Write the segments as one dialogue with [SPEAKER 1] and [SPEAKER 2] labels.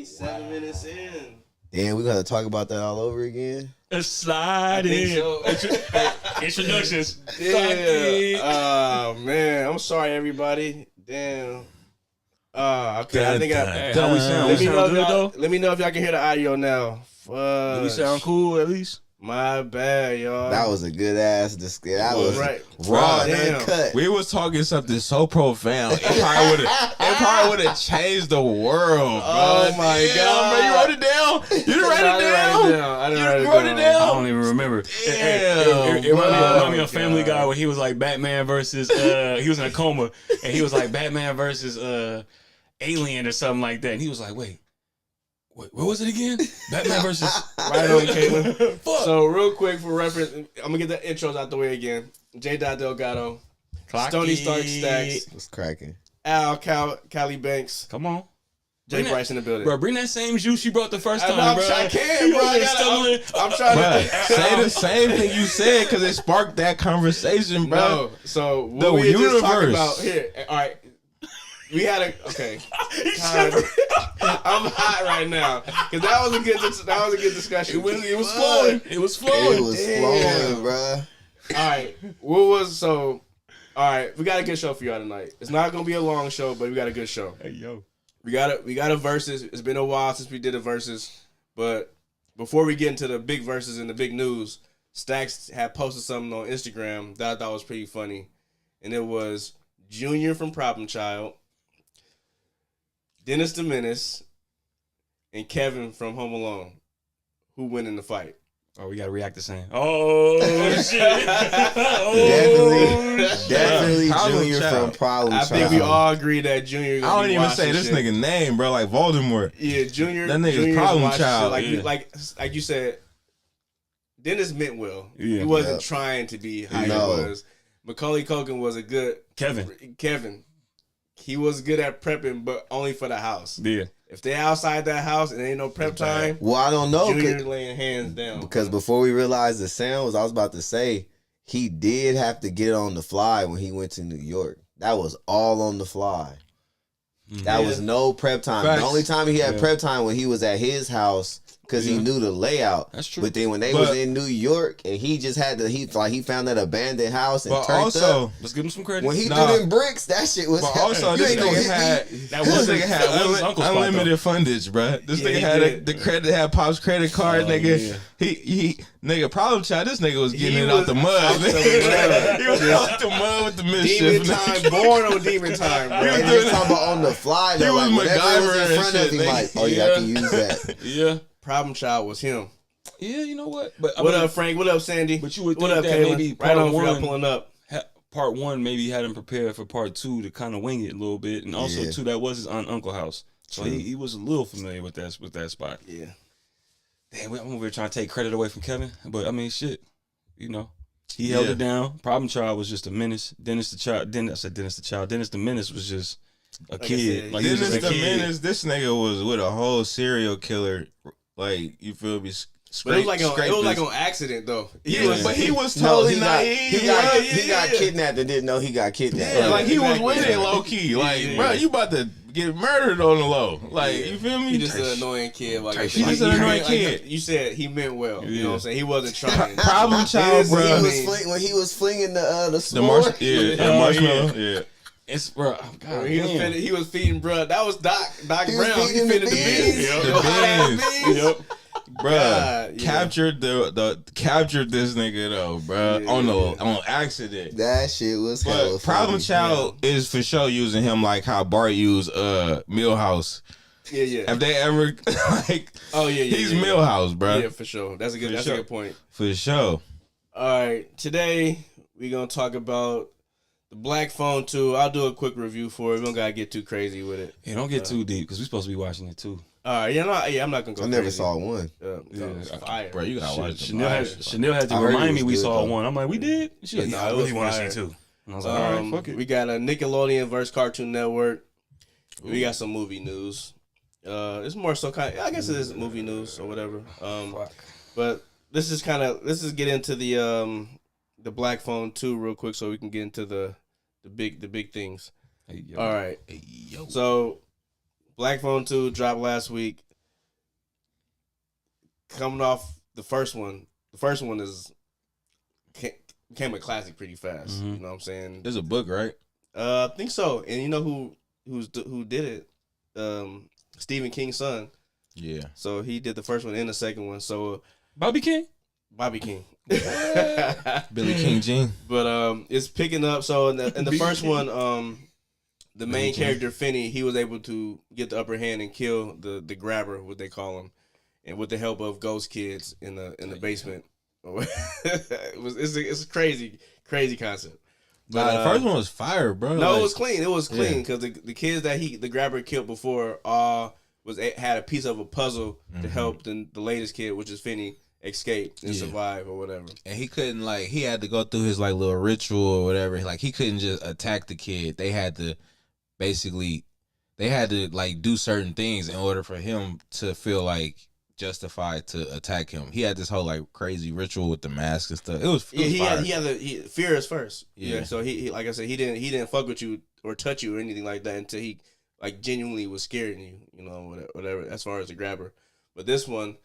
[SPEAKER 1] 7 minutes in.
[SPEAKER 2] Damn, we gotta talk about that all over again.
[SPEAKER 3] Slide in. So. Introductions.
[SPEAKER 1] Yeah. Oh man, I'm sorry everybody. Damn. Okay, I think
[SPEAKER 3] how we sound? We sound good though.
[SPEAKER 1] Let me know if y'all can hear the audio now.
[SPEAKER 3] Do we sound cool at least?
[SPEAKER 1] My bad, y'all.
[SPEAKER 2] That was a good ass discussion. That was
[SPEAKER 1] right.
[SPEAKER 2] Raw and uncut.
[SPEAKER 4] We was talking something so profound. It probably would have changed the world, bro.
[SPEAKER 1] Oh my God,
[SPEAKER 4] bro! You wrote it down. You didn't write it down.
[SPEAKER 1] I didn't
[SPEAKER 4] wrote it down.
[SPEAKER 3] I don't even remember. It reminded me of Family Guy where he was like Batman versus. He was in a coma and he was like Batman versus Alien or something like that, and he was like, wait, what was it again? Batman versus...
[SPEAKER 1] Right on, Caitlin. So, real quick for reference, I'm going to get the intros out the way again. J. Delgado, Stoney Stark Stacks,
[SPEAKER 2] What's cracking?
[SPEAKER 1] Al Cali Banks.
[SPEAKER 3] Come on.
[SPEAKER 1] Jay Bryce in the building.
[SPEAKER 3] Bro, bring that same juice you brought the first time, bro.
[SPEAKER 1] I can't, bro. I'm trying to...
[SPEAKER 4] Say the same thing you said because it sparked that conversation, bro.
[SPEAKER 1] No, so what we just talking about... Here, all right. We had okay. I'm hot right now because that was a good discussion.
[SPEAKER 3] It was flowing.
[SPEAKER 2] It was flowing, bro.
[SPEAKER 1] All right, all right, we got a good show for y'all tonight. It's not gonna be a long show, but we got a good show.
[SPEAKER 3] Hey yo,
[SPEAKER 1] we got a versus. It's been a while since we did a versus, but before we get into the big verses and the big news, Stacks had posted something on Instagram that I thought was pretty funny, and it was Junior from Problem Child, Dennis the Menace, and Kevin from Home Alone. Who win in the fight?
[SPEAKER 3] Oh, we gotta react the same. Oh shit!
[SPEAKER 2] Definitely Junior from Problem Child.
[SPEAKER 1] I think we all agree that Junior.
[SPEAKER 4] I don't even say this nigga name, bro. Like Voldemort.
[SPEAKER 1] Yeah, Junior.
[SPEAKER 4] That nigga's Problem Child.
[SPEAKER 1] Like you said, Dennis meant well.
[SPEAKER 3] Yeah.
[SPEAKER 1] He wasn't trying to be how he was. Macaulay Culkin was a good Kevin. He was good at prepping, but only for the house.
[SPEAKER 3] Yeah.
[SPEAKER 1] If they outside that house and ain't no prep time,
[SPEAKER 2] well, I don't know.
[SPEAKER 1] Junior laying hands down.
[SPEAKER 2] Because before we realized the sound was, I was about to say, he did have to get on the fly when he went to New York. That was all on the fly. That was no prep time.
[SPEAKER 4] Facts.
[SPEAKER 2] The only time he had prep time when he was at his house because he knew the layout.
[SPEAKER 3] That's true.
[SPEAKER 2] But then when they was in New York and he just had to, he found that abandoned house and turned
[SPEAKER 4] also,
[SPEAKER 2] up.
[SPEAKER 3] Let's give him some credit.
[SPEAKER 2] When he threw them bricks, that shit was.
[SPEAKER 4] But also, this nigga had unlimited fundage, bro. This nigga had the credit, had Pop's credit card, nigga. He nigga, Problem Child. This nigga was getting it out the mud. He was out the mud with the mischief.
[SPEAKER 1] Demon time, born on demon time, bro.
[SPEAKER 2] He was doing talking about on the fly though.
[SPEAKER 4] He was
[SPEAKER 2] like,
[SPEAKER 4] MacGyver
[SPEAKER 2] in front
[SPEAKER 4] and
[SPEAKER 2] of him,
[SPEAKER 4] shit,
[SPEAKER 2] like, oh yeah, I can use that.
[SPEAKER 3] Yeah.
[SPEAKER 1] Problem Child was him.
[SPEAKER 3] Yeah, you know what? But
[SPEAKER 1] what up, Frank? What up, Sandy?
[SPEAKER 3] But you would
[SPEAKER 1] what
[SPEAKER 3] think
[SPEAKER 1] up,
[SPEAKER 3] that
[SPEAKER 1] Caitlin?
[SPEAKER 3] maybe
[SPEAKER 1] right on,
[SPEAKER 3] part one,
[SPEAKER 1] pulling up.
[SPEAKER 3] Part one maybe had him prepared for part two to kind of wing it a little bit, and also too that was his uncle house, so he was a little familiar with that spot.
[SPEAKER 1] Yeah.
[SPEAKER 3] Damn, I'm over here trying to take credit away from Kevin, but I mean, shit, you know, he held it down. Problem Child was just a menace. Dennis the Menace was just a kid.
[SPEAKER 4] Like Dennis the Menace, this nigga was with a whole serial killer. Like, you feel me?
[SPEAKER 1] But it was like on accident though.
[SPEAKER 4] He was totally naive.
[SPEAKER 2] He got kidnapped and didn't know he got kidnapped.
[SPEAKER 4] Yeah, like he was with it low key. Like, bro, you about to get murdered on the low. Like, you feel me?
[SPEAKER 1] He just an annoying kid. Like,
[SPEAKER 4] he just an annoying kid.
[SPEAKER 1] You said he meant well. You know what I'm saying? He wasn't trying.
[SPEAKER 4] Problem Child, bro.
[SPEAKER 2] When he was flinging the s'more.
[SPEAKER 4] The marshmallow. Yeah.
[SPEAKER 3] It's bro. God,
[SPEAKER 1] he was feeding bro. That was Doc Brown. He
[SPEAKER 2] feeding
[SPEAKER 1] feeding
[SPEAKER 2] the beans.
[SPEAKER 4] The beans.
[SPEAKER 1] Yep.
[SPEAKER 4] Bruh, captured this nigga though, bruh, on accident.
[SPEAKER 2] That shit was hella
[SPEAKER 4] Problem
[SPEAKER 2] funny.
[SPEAKER 4] Child is for sure using him like how Bart used Millhouse.
[SPEAKER 1] Yeah.
[SPEAKER 4] If they ever like, he's Millhouse, bruh.
[SPEAKER 1] Yeah, for sure. That's a good point.
[SPEAKER 4] For sure.
[SPEAKER 1] All right, today we're gonna talk about the Black Phone 2. I'll do a quick review for it. We don't gotta get too crazy with it.
[SPEAKER 3] Yeah, don't get too deep because we're supposed to be watching it too.
[SPEAKER 1] All right, I'm not gonna go.
[SPEAKER 2] I never saw one.
[SPEAKER 1] Fire,
[SPEAKER 4] bro. You gotta watch it.
[SPEAKER 3] Chanel had to remind me we saw one. I'm like, we did. She like,
[SPEAKER 1] I
[SPEAKER 3] really want to see it too. And I was like, all right, fuck it.
[SPEAKER 1] We got a Nickelodeon versus Cartoon Network. We got some movie news. It's more so kind of, I guess it is movie news or whatever. But this is get into the Black Phone 2 real quick so we can get into the big things. All right. So Black Phone 2 dropped last week. coming off the first one is became a classic pretty fast. You know what I'm saying?
[SPEAKER 4] There's a book, right?
[SPEAKER 1] I think so. And you know who did it? Stephen King's son.
[SPEAKER 4] Yeah.
[SPEAKER 1] So he did the first one and the second one. So
[SPEAKER 3] Bobby King.
[SPEAKER 1] Bobby King.
[SPEAKER 4] Billy King Jean.
[SPEAKER 1] But it's picking up. So in the first one, the main character Finney, he was able to get the upper hand and kill the grabber, what they call him, and with the help of ghost kids in the basement. It's a crazy concept. But,
[SPEAKER 4] the first one was fire, bro.
[SPEAKER 1] No, it was clean. It was clean because the kids that the grabber killed before had a piece of a puzzle to help the latest kid, which is Finney, escape and survive or whatever.
[SPEAKER 4] And he couldn't he had to go through his little ritual or whatever. He couldn't just attack the kid. They had to do certain things in order for him to feel justified to attack him. He had this whole crazy ritual with the mask and stuff. It was
[SPEAKER 1] fear is first.
[SPEAKER 4] Yeah.
[SPEAKER 1] So he like I said, he didn't fuck with you or touch you or anything like that until he genuinely was scaring you. You know, whatever. As far as the grabber, but this one.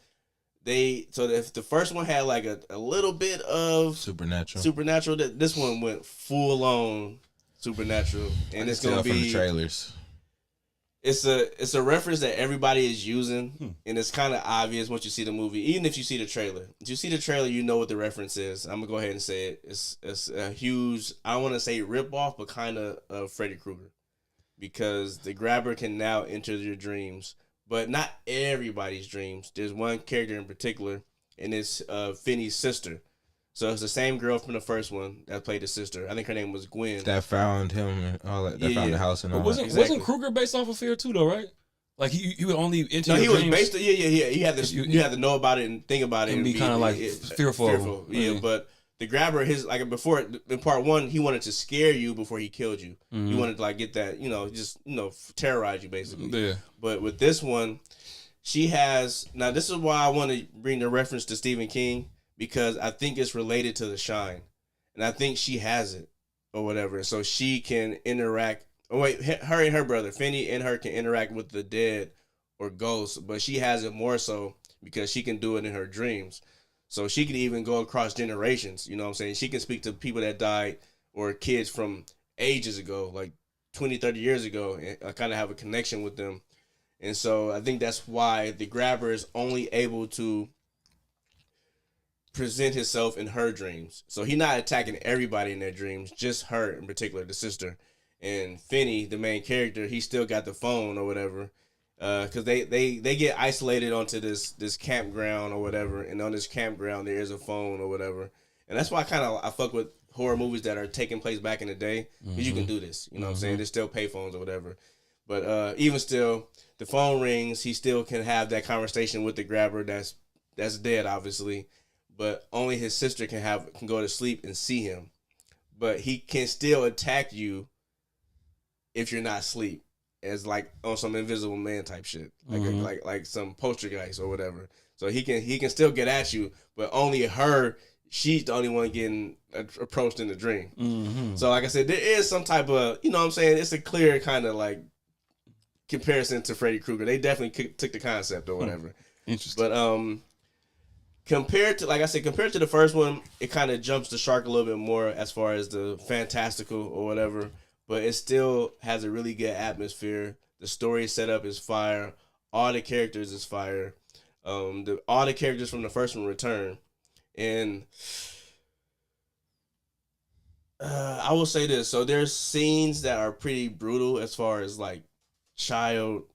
[SPEAKER 1] If the first one had a little bit of supernatural, this one went full on supernatural, and it's gonna be
[SPEAKER 4] from the trailers.
[SPEAKER 1] It's a reference that everybody is using, and it's kind of obvious once you see the movie. Even if you see the trailer, if you see the trailer, you know what the reference is. I'm gonna go ahead and say it. It's a huge, I don't want to say rip off, but kind of Freddy Krueger, because the grabber can now enter your dreams. But not everybody's dreams. There's one character in particular, and it's Finney's sister. So it's the same girl from the first one that played the sister. I think her name was Gwen.
[SPEAKER 4] That found him and all that. That found the house and all that.
[SPEAKER 3] Wasn't Krueger based off of Fear too, though, right? He would only enter your
[SPEAKER 1] dreams.
[SPEAKER 3] He was
[SPEAKER 1] based on, You had to know about it and think about it.
[SPEAKER 3] And be kind of fearful.
[SPEAKER 1] Yeah, but the grabber, before in part one, he wanted to scare you before he killed you. He wanted to get that, terrorize you basically.
[SPEAKER 3] Yeah.
[SPEAKER 1] But with this one, she has, now this is why I want to bring the reference to Stephen King, because I think it's related to The Shine, and I think she has it or whatever, so she can interact. Oh wait, her and her brother Finney and her can interact with the dead or ghosts, but she has it more so because she can do it in her dreams. So she can even go across generations, you know what I'm saying? She can speak to people that died or kids from ages ago, 20, 30 years ago, and kind of have a connection with them. And so I think that's why the grabber is only able to present himself in her dreams. So he's not attacking everybody in their dreams, just her in particular, the sister. And Finney, the main character, he still got the phone or whatever. Because they get isolated onto this campground or whatever, and on this campground there is a phone or whatever, and that's why I fuck with horror movies that are taking place back in the day, because you can do this, you know what I'm saying? There's still payphones or whatever, but even still, the phone rings, he still can have that conversation with the grabber that's dead obviously, but only his sister can go to sleep and see him, but he can still attack you if you're not asleep. As on some Invisible Man type shit, like some poltergeist or whatever. So he can still get at you, but only she's the only one getting approached in the dream. So like I said, there is some type of, you know what I'm saying, it's a clear kind of comparison to Freddy Krueger. They definitely took the concept or whatever.
[SPEAKER 3] Interesting.
[SPEAKER 1] But compared to the first one, it kind of jumps the shark a little bit more as far as the fantastical or whatever. But it still has a really good atmosphere. The story setup is fire. All the characters is fire. All the characters from the first one return. And I will say this. So there's scenes that are pretty brutal as far as child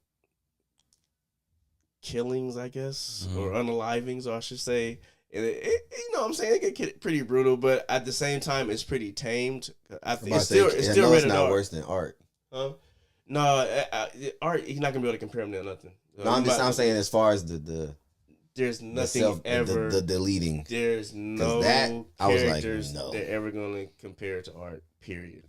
[SPEAKER 1] killings, I guess, or unalivings, or I should say. And you know what I'm saying? It can get pretty brutal, but at the same time, it's pretty tamed. I think it's still rated
[SPEAKER 2] not
[SPEAKER 1] R.
[SPEAKER 2] worse than Art.
[SPEAKER 1] Huh? No, Art, he's not gonna be able to compare him to nothing.
[SPEAKER 2] No, I'm saying as far as the
[SPEAKER 1] there's nothing ever
[SPEAKER 2] the deleting.
[SPEAKER 1] There's no characters they're ever gonna compare to Art. Period.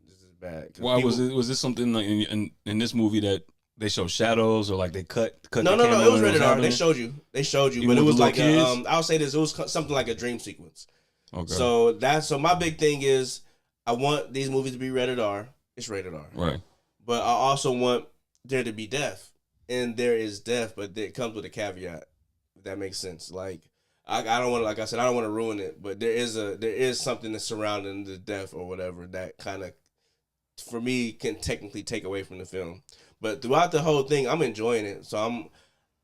[SPEAKER 1] This is bad.
[SPEAKER 3] Why was this something in this movie that they show shadows or they cut?
[SPEAKER 1] No. It was rated R. They showed you,
[SPEAKER 3] even
[SPEAKER 1] but it was
[SPEAKER 3] I'll
[SPEAKER 1] say this. It was something like a dream sequence.
[SPEAKER 3] Okay.
[SPEAKER 1] So my big thing is I want these movies to be rated R. It's rated R.
[SPEAKER 3] Right.
[SPEAKER 1] But I also want there to be death, and there is death, but it comes with a caveat. If that makes sense. Like I don't want to, like I said, I don't want to ruin it, but there is something that's surrounding the death or whatever that kind of, for me, can technically take away from the film. But throughout the whole thing, I'm enjoying it. So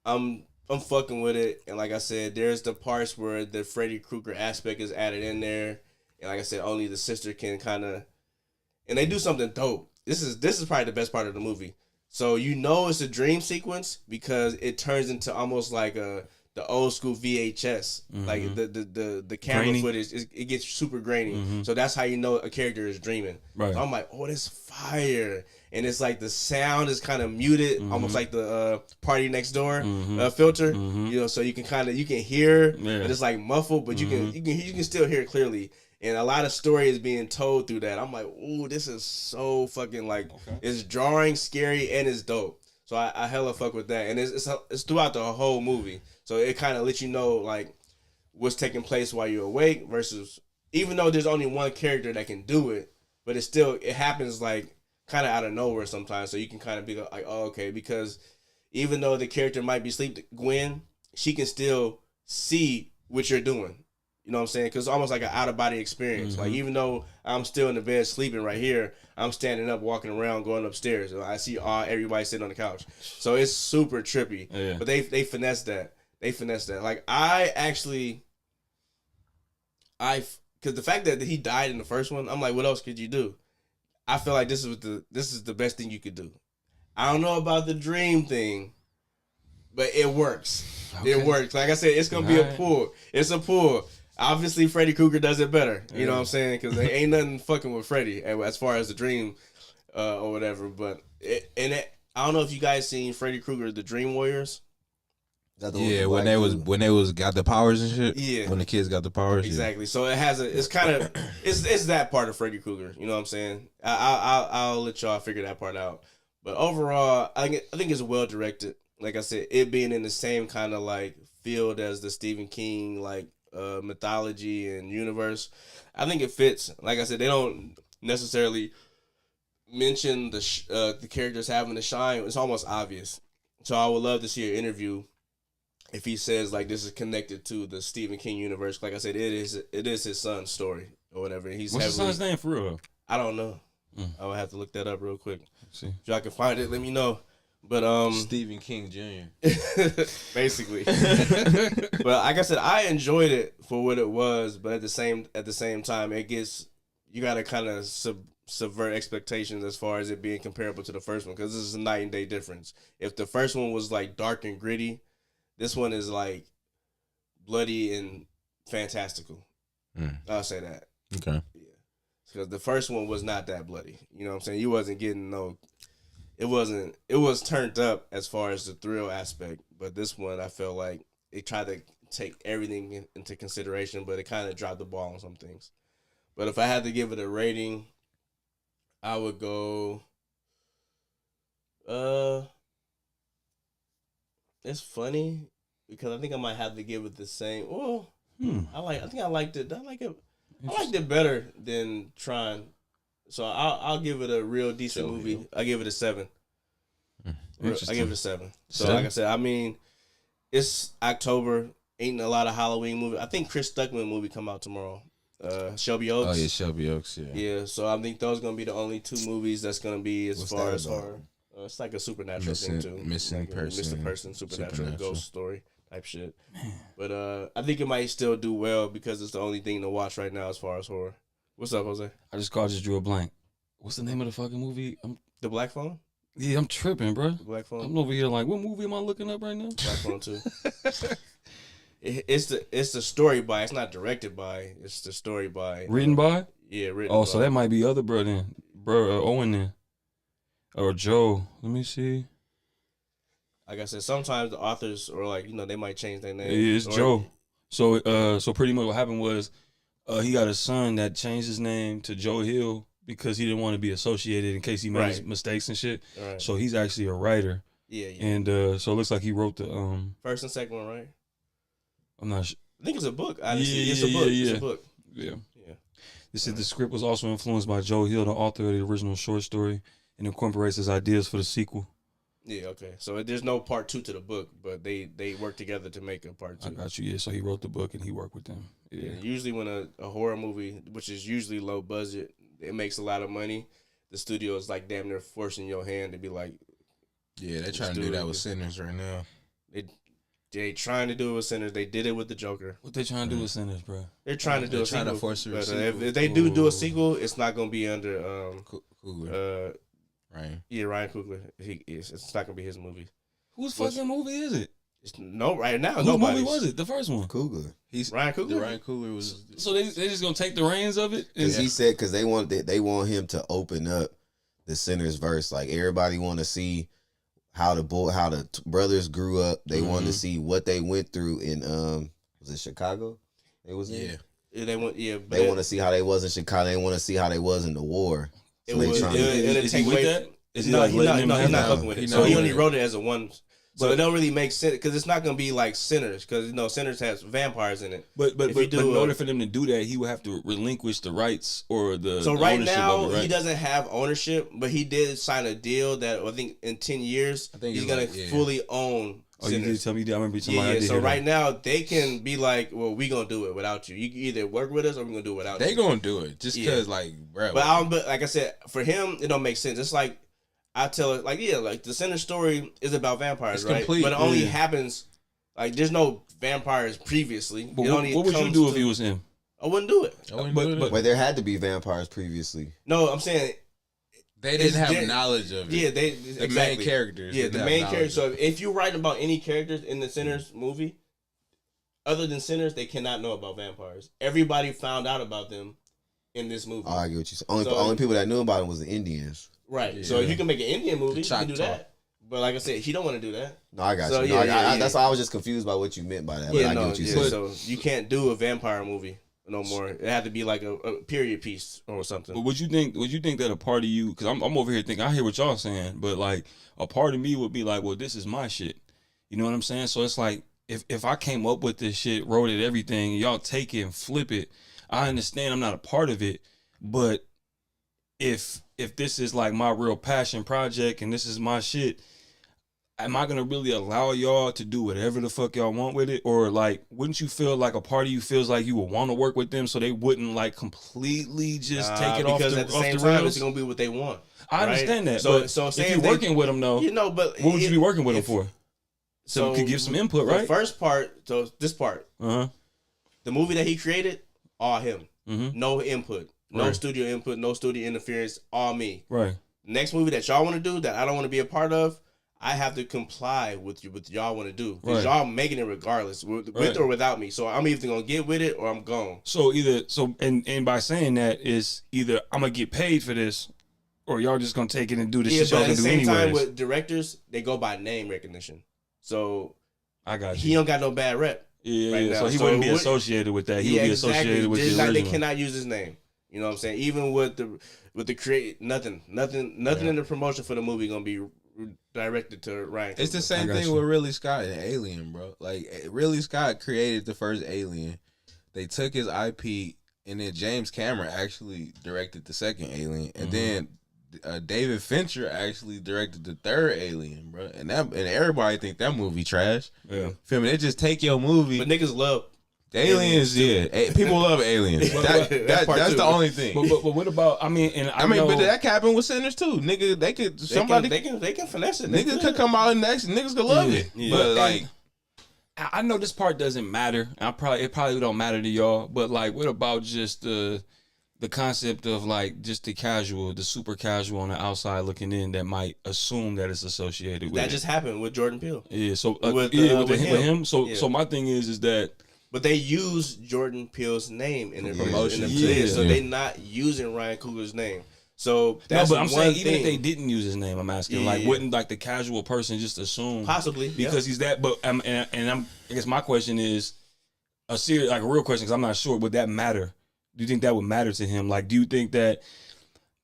[SPEAKER 1] I'm fucking with it. And like I said, there's the parts where the Freddy Krueger aspect is added in there. And like I said, only the sister can kind of, and they do something dope. This is probably the best part of the movie. So you know it's a dream sequence because it turns into almost like the old school VHS, like the camera
[SPEAKER 3] grainy
[SPEAKER 1] footage. It gets super grainy. So that's how you know a character is dreaming.
[SPEAKER 3] Right.
[SPEAKER 1] So I'm like, oh, this fire, and it's like the sound is kind of muted, almost like the Party Next Door filter. You know, so you can hear, but it's like muffled, but you can still hear it clearly. And a lot of story is being told through that. I'm like, ooh, this is so fucking like, it's jarring, scary, and it's dope. So I hella fuck with that. And it's throughout the whole movie. So it kind of lets you know, like, what's taking place while you're awake versus, even though there's only one character that can do it, but it happens, like, kind of out of nowhere sometimes. So you can kind of be like, oh, okay. Because even though the character might be asleep, Gwen, she can still see what you're doing. You know what I'm saying? Because it's almost like an out-of-body experience. Like, even though I'm still in the bed sleeping right here, I'm standing up, walking around, going upstairs. I see everybody sitting on the couch. So it's super trippy. Yeah. But they finessed that. Like, because the fact that he died in the first one, I'm like, what else could you do? I feel like this is the best thing you could do. I don't know about the dream thing, but it works. Okay. It works. Like I said, it's going to be a pull. It's a pull. Obviously, Freddy Krueger does it better. You know what I'm saying? Because there ain't nothing fucking with Freddy as far as the dream or whatever. But I don't know if you guys seen Freddy Krueger, The Dream Warriors.
[SPEAKER 4] Yeah, when they was got the powers and shit. Yeah, when the kids got the powers.
[SPEAKER 1] Exactly. Yeah. So it's kind of it's that part of Freddy Krueger. You know what I'm saying? I'll let y'all figure that part out. But overall, I think it's well directed. Like I said, it being in the same kind of like field as the Stephen King like mythology and universe, I think it fits. Like I said, they don't necessarily mention the characters having to shine. It's almost obvious. So I would love to see an interview if he says like this is connected to the Stephen King universe. Like I said, it is his son's story or whatever. What's
[SPEAKER 3] his son's name for real?
[SPEAKER 1] I don't know. I would have to look that up real quick. See. If y'all can find it, let me know. But
[SPEAKER 4] Stephen King Jr.
[SPEAKER 1] basically. But like I said, I enjoyed it for what it was, but at the same time, you gotta kind of subvert expectations as far as it being comparable to the first one, because this is a night and day difference. If the first one was like dark and gritty, this one is like bloody and fantastical. I'll say that.
[SPEAKER 4] Okay.
[SPEAKER 1] Yeah. Because the first one was not that bloody. You know what I'm saying? You wasn't getting no. It was turned up as far as the thrill aspect, but this one I felt like it tried to take everything into consideration, but it kind of dropped the ball on some things. But if I had to give it a rating, I would go. It's funny because I think I might have to give it the same. Well, I liked it. I liked it better than Tron. So I'll give it a real decent movie. I give it a 7. I give it a 7. So like I said, I mean, it's October. Ain't a lot of Halloween movies. I think Chris Stuckman movie come out tomorrow. Shelby Oaks.
[SPEAKER 4] Oh yeah, Shelby Oaks. Yeah.
[SPEAKER 1] Yeah. So I think those gonna be the only 2 movies that's gonna be as far as horror. It's like a supernatural thing too.
[SPEAKER 4] Missing person,
[SPEAKER 1] supernatural ghost story type shit. But I think it might still do well because it's the only thing to watch right now as far as horror. What's up, Jose?
[SPEAKER 3] I just drew a blank. What's the name of the fucking movie?
[SPEAKER 1] The Black Phone?
[SPEAKER 3] Yeah, I'm tripping, bro.
[SPEAKER 1] The Black Phone?
[SPEAKER 3] I'm over here like, what movie am I looking up right now?
[SPEAKER 1] Black Phone 2. It's the story by. It's not directed by. It's the story by.
[SPEAKER 3] Written by?
[SPEAKER 1] Yeah, written
[SPEAKER 3] by.
[SPEAKER 1] Oh,
[SPEAKER 3] so that might be other bro then. Owen then. Or Joe. Let me see.
[SPEAKER 1] Like I said, sometimes the authors or like, they might change their name.
[SPEAKER 3] Yeah, it's Joe. So pretty much what happened was he got a son that changed his name to Joe Hill because he didn't want to be associated in case he made mistakes and shit. Right. So he's actually a writer. Yeah. And so it looks like he wrote the
[SPEAKER 1] first and second one, right?
[SPEAKER 3] I'm not sure.
[SPEAKER 1] I think it's a book. Honestly. It's a book.
[SPEAKER 3] Yeah.
[SPEAKER 1] It's a book.
[SPEAKER 3] Yeah. This said the script was also influenced by Joe Hill, the author of the original short story, and incorporates his ideas for the sequel.
[SPEAKER 1] Yeah, okay. So there's no part 2 to the book, but they work together to make a part 2.
[SPEAKER 3] I got you. Yeah, so he wrote the book and he worked with them. Yeah.
[SPEAKER 1] Usually when a horror movie, which is usually low budget, it makes a lot of money. The studio is like damn near forcing your hand to be like,
[SPEAKER 4] yeah, they're trying to do that with Sinners right now.
[SPEAKER 1] They trying to do it with Sinners. They did it with the Joker.
[SPEAKER 3] What they trying to do with Sinners, bro?
[SPEAKER 1] They're trying to do a sequel.
[SPEAKER 4] To force
[SPEAKER 1] but,
[SPEAKER 4] sequel.
[SPEAKER 1] if they do a sequel, it's not gonna be under
[SPEAKER 4] Coogler. Ryan.
[SPEAKER 1] Yeah, Ryan Coogler. It's not gonna be his movie.
[SPEAKER 3] Whose fucking movie is it?
[SPEAKER 1] Right now.
[SPEAKER 3] Whose movie was it? The first one.
[SPEAKER 2] Coogler.
[SPEAKER 1] Ryan Coogler.
[SPEAKER 4] Ryan Coogler was.
[SPEAKER 3] So they just gonna take the reins of it?
[SPEAKER 2] Because he said they want him to open up the Sinners verse. Like everybody want to see how the brothers grew up. They want to see what they went through in was it Chicago? They was in.
[SPEAKER 1] Yeah, they want
[SPEAKER 2] They want to see how they was in Chicago. They want to see how they was in the war. So
[SPEAKER 3] is he with that? Is he like letting him?
[SPEAKER 1] He's not fucking with it. So he only wrote it as a one. So it don't really make sense because it's not gonna be like Sinners because Sinners has vampires in it.
[SPEAKER 3] But in order for them to do that, he would have to relinquish the rights or the.
[SPEAKER 1] So right now
[SPEAKER 3] of it, right?
[SPEAKER 1] he doesn't have ownership, but he did sign a deal that I think in 10 years he's gonna fully own.
[SPEAKER 3] Oh, Sinners. You did tell me. I remember somebody.
[SPEAKER 1] Yeah. So right now they can be like, well, we gonna do it without you. You can either work with us or we gonna do it without you.
[SPEAKER 4] They gonna do it just because, like, bro.
[SPEAKER 1] But like I said, for him, it don't make sense. It's like. I tell it like the Sinner story is about vampires,
[SPEAKER 4] it's
[SPEAKER 1] right?
[SPEAKER 4] Complete,
[SPEAKER 1] but it only happens like there's no vampires previously.
[SPEAKER 3] But what would you do if he was him?
[SPEAKER 1] I wouldn't do it.
[SPEAKER 2] But there had to be vampires previously.
[SPEAKER 1] No, I'm saying
[SPEAKER 4] they didn't have knowledge of it.
[SPEAKER 1] Yeah,
[SPEAKER 4] the main characters.
[SPEAKER 1] Yeah, the main characters. So if you write about any characters in the Sinners movie, other than Sinners, they cannot know about vampires. Everybody found out about them in this movie.
[SPEAKER 2] Oh, I get what you saying. Only people that knew about them was the Indians.
[SPEAKER 1] Right. Yeah. So if you can make an Indian movie, you can do that. But like I said, he don't want to do that.
[SPEAKER 2] No, I got you. That's why I was just confused by what you meant by that. But I get what you said.
[SPEAKER 1] So you can't do a vampire movie no more. It had to be like a period piece or something.
[SPEAKER 3] But would you think that a part of you? Because I'm over here thinking I hear what y'all saying, but like a part of me would be like, well, this is my shit. You know what I'm saying? So it's like if I came up with this shit, wrote it, everything, y'all take it and flip it. I understand I'm not a part of it, but if this is like my real passion project and this is my shit, am I gonna really allow y'all to do whatever the fuck y'all want with it? Or like, wouldn't you feel like a part of you feels like you would want to work with them so they wouldn't like completely just take it off the
[SPEAKER 1] at the same
[SPEAKER 3] rails?
[SPEAKER 1] Time, it's gonna be what they want.
[SPEAKER 3] I understand that.
[SPEAKER 1] So
[SPEAKER 3] if you're working with them though, but what would you be working with them for? So you could give some input, right?
[SPEAKER 1] The first part, so this part, the movie that he created, all him, no input. No studio input, no studio interference, all me.
[SPEAKER 3] Right.
[SPEAKER 1] Next movie that y'all want to do that I don't want to be a part of, I have to comply with y'all want to do. Because y'all making it regardless, with or without me. So I'm either going to get with it or I'm gone.
[SPEAKER 3] So and by saying that is either I'm going to get paid for this or y'all just going to take it and do this shit y'all can do anyways.
[SPEAKER 1] But at the same time with directors, they go by name recognition. So
[SPEAKER 3] I got you.
[SPEAKER 1] He don't got no bad rep.
[SPEAKER 3] Yeah. So he wouldn't be associated with that. He would be associated with the original.
[SPEAKER 1] They cannot use his name. You know what I'm saying? Even with the create nothing in the promotion for the movie gonna be directed to Ryan Coogler.
[SPEAKER 4] It's the same thing with Ridley Scott and Alien, bro. Like Ridley Scott created the first Alien. They took his IP, and then James Cameron actually directed the second Alien, and then David Fincher actually directed the third Alien, bro. And everybody think that movie trash.
[SPEAKER 3] Yeah,
[SPEAKER 4] feel me? They just take your movie,
[SPEAKER 1] but niggas love.
[SPEAKER 4] Aliens, yeah. People love aliens. That's the only thing.
[SPEAKER 3] But what about? I mean,
[SPEAKER 4] but that could happen with Sinners too. Nigga, they can
[SPEAKER 1] finesse it.
[SPEAKER 4] Niggas could come out next. Niggas could love it. Yeah. But like,
[SPEAKER 3] I know this part doesn't matter. It probably don't matter to y'all. But like, what about just the concept of like just the super casual on the outside looking in that might assume that it's associated with
[SPEAKER 1] that just happened with Jordan Peele.
[SPEAKER 3] Yeah. So with him. So my thing is that.
[SPEAKER 1] But they use Jordan Peele's name in their promotion. So they're not using Ryan Coogler's name. So that's
[SPEAKER 3] but I'm saying even if they didn't use his name, I'm asking like, wouldn't like the casual person just assume
[SPEAKER 1] possibly
[SPEAKER 3] because he's that? But I guess my question is a real question because I'm not sure. Would that matter? Do you think that would matter to him? Like, do you think that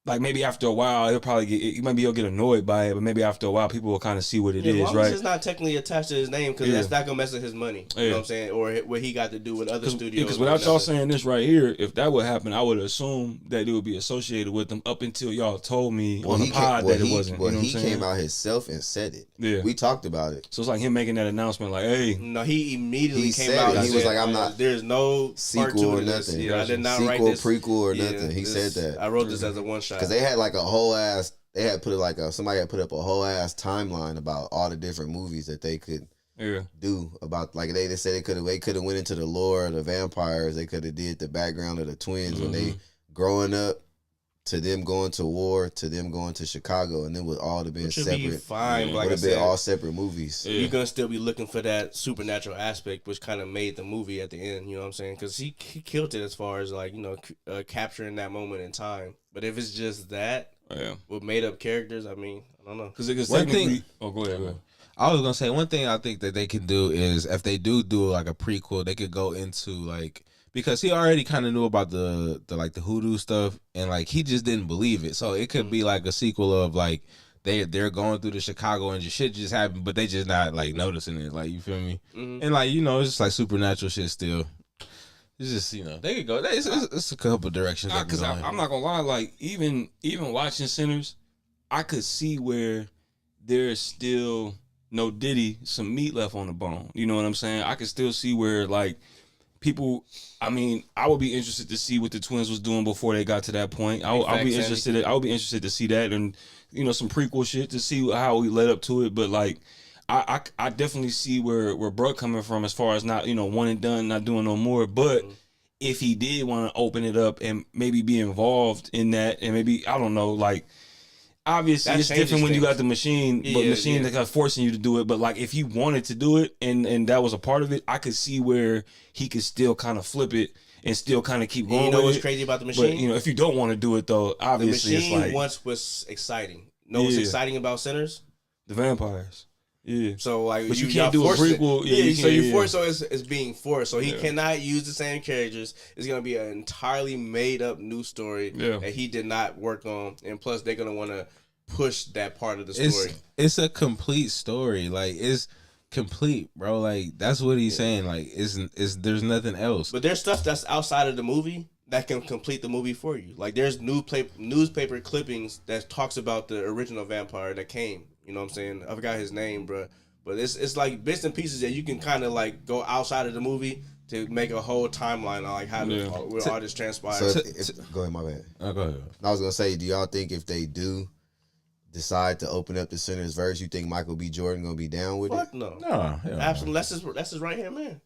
[SPEAKER 3] like maybe after a while, it'll probably you'll get annoyed by it, but maybe after a while, people will kind of see what it is,
[SPEAKER 1] as long
[SPEAKER 3] right?
[SPEAKER 1] as it's not technically attached to his name, because that's not gonna mess with his money. You know what I'm saying, or what he got to do with other studios.
[SPEAKER 3] Because without y'all saying this right here, if that would happen, I would assume that it would be associated with them up until y'all told me on the pod that it wasn't.
[SPEAKER 2] Well,
[SPEAKER 3] you know
[SPEAKER 2] he came out himself and said it.
[SPEAKER 3] Yeah,
[SPEAKER 2] we talked about it.
[SPEAKER 3] So it's like him making that announcement, like, "Hey."
[SPEAKER 1] No, he immediately came out.
[SPEAKER 2] He was like, "I'm not.
[SPEAKER 1] There's no
[SPEAKER 2] sequel or nothing.
[SPEAKER 1] Yeah, I did not
[SPEAKER 2] sequel,
[SPEAKER 1] write this
[SPEAKER 2] prequel or nothing." He said that.
[SPEAKER 1] I wrote this as a one shot
[SPEAKER 2] because they had like a whole ass. They had put it like somebody had put up a whole ass timeline about all the different movies that they could do about. Like they said they could have went into the lore of the vampires. They could have did the background of the twins when they growing up, to them going to war, to them going to Chicago, and then would all have been separate.
[SPEAKER 1] Be fine, like
[SPEAKER 2] would have been all separate movies.
[SPEAKER 1] You're gonna still be looking for that supernatural aspect, which kind of made the movie at the end. You know what I'm saying? Because he killed it as far as like capturing that moment in time. But if it's just that.
[SPEAKER 3] Yeah.
[SPEAKER 1] With made up characters, I mean, I don't know.
[SPEAKER 3] Because
[SPEAKER 4] one thing.
[SPEAKER 3] Oh, go ahead.
[SPEAKER 4] I was gonna say one thing I think that they can do is if they do like a prequel, they could go into like, because he already kind of knew about the like the hoodoo stuff, and like he just didn't believe it. So it could be like a sequel of like they're going through the Chicago and shit just happened, but they just not like noticing it. Like, you feel me? Mm-hmm. And like, it's just like supernatural shit still. It's just, they could go. It's a couple directions.
[SPEAKER 3] Because I'm not gonna lie, like even watching Sinners, I could see where there's still no Diddy, some meat left on the bone. You know what I'm saying? I could still see where like people. I mean, I would be interested to see what the twins was doing before they got to that point. I would be interested. I would be interested to see that, and some prequel shit to see how we led up to it. But like, I definitely see where Bruck coming from as far as not one and done, not doing no more. But if he did want to open it up and maybe be involved in that, and maybe I don't know, like obviously it's different when you got the machine, but machine that got forcing you to do it. But like if he wanted to do it and that was a part of it, I could see where he could still kind of flip it and still kind of keep going.
[SPEAKER 1] You know what's crazy about the machine?
[SPEAKER 3] But if you don't want to do it though, obviously
[SPEAKER 1] the machine
[SPEAKER 3] it's like
[SPEAKER 1] once was exciting. What's exciting about Sinners?
[SPEAKER 3] The vampires. Yeah.
[SPEAKER 1] So like,
[SPEAKER 3] but you can't do a prequel.
[SPEAKER 1] So you force. So it's being forced. So he cannot use the same characters. It's gonna be an entirely made up new story that he did not work on, and plus they're gonna want to push that part of the story.
[SPEAKER 4] It's a complete story. Like it's complete, bro. Like that's what he's saying. Like is there's nothing else.
[SPEAKER 1] But there's stuff that's outside of the movie that can complete the movie for you. Like there's newspaper clippings that talks about the original vampire that came. You know what I'm saying? I forgot his name, bro. But it's like bits and pieces that you can kind of like go outside of the movie to make a whole timeline on like how where all this transpires.
[SPEAKER 2] So go ahead, my bad.
[SPEAKER 4] Go ahead.
[SPEAKER 2] I was gonna say, do y'all think if they do decide to open up the Sinners verse, you think Michael B. Jordan gonna be down with it?
[SPEAKER 1] No.
[SPEAKER 2] Absolutely.
[SPEAKER 1] That's his right hand man.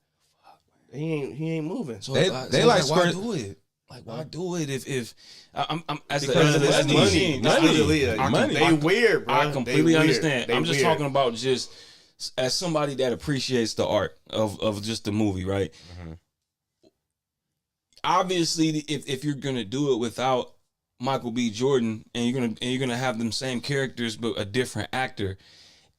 [SPEAKER 1] He ain't moving.
[SPEAKER 3] So they like why do it? Like why do it if I'm as
[SPEAKER 1] money. They weird, bro.
[SPEAKER 3] I completely understand. I'm just talking about just as somebody that appreciates the art of just the movie, right? Mm-hmm. Obviously, if you're gonna do it without Michael B. Jordan and you're gonna have them same characters but a different actor,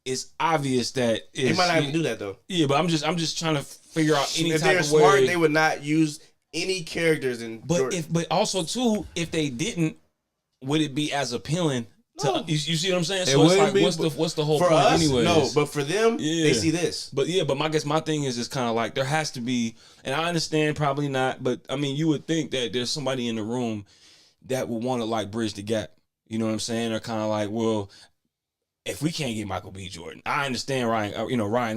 [SPEAKER 3] it's obvious that
[SPEAKER 1] they might not even do that though.
[SPEAKER 3] Yeah, but I'm just trying to figure out any
[SPEAKER 1] if
[SPEAKER 3] type
[SPEAKER 1] they're
[SPEAKER 3] of
[SPEAKER 1] smart,
[SPEAKER 3] way.
[SPEAKER 1] they would not use any characters in.
[SPEAKER 3] But also too, if they didn't, would it be as appealing? To, you see what I'm saying? So it's like, what's the whole
[SPEAKER 1] for
[SPEAKER 3] point
[SPEAKER 1] us,
[SPEAKER 3] anyways?
[SPEAKER 1] No, but for them, they see this.
[SPEAKER 3] But I guess my thing is kind of like there has to be, and I understand probably not, but I mean you would think that there's somebody in the room that would want to like bridge the gap. You know what I'm saying? Or kind of like, well, if we can't get Michael B. Jordan, I understand Ryan. Ryan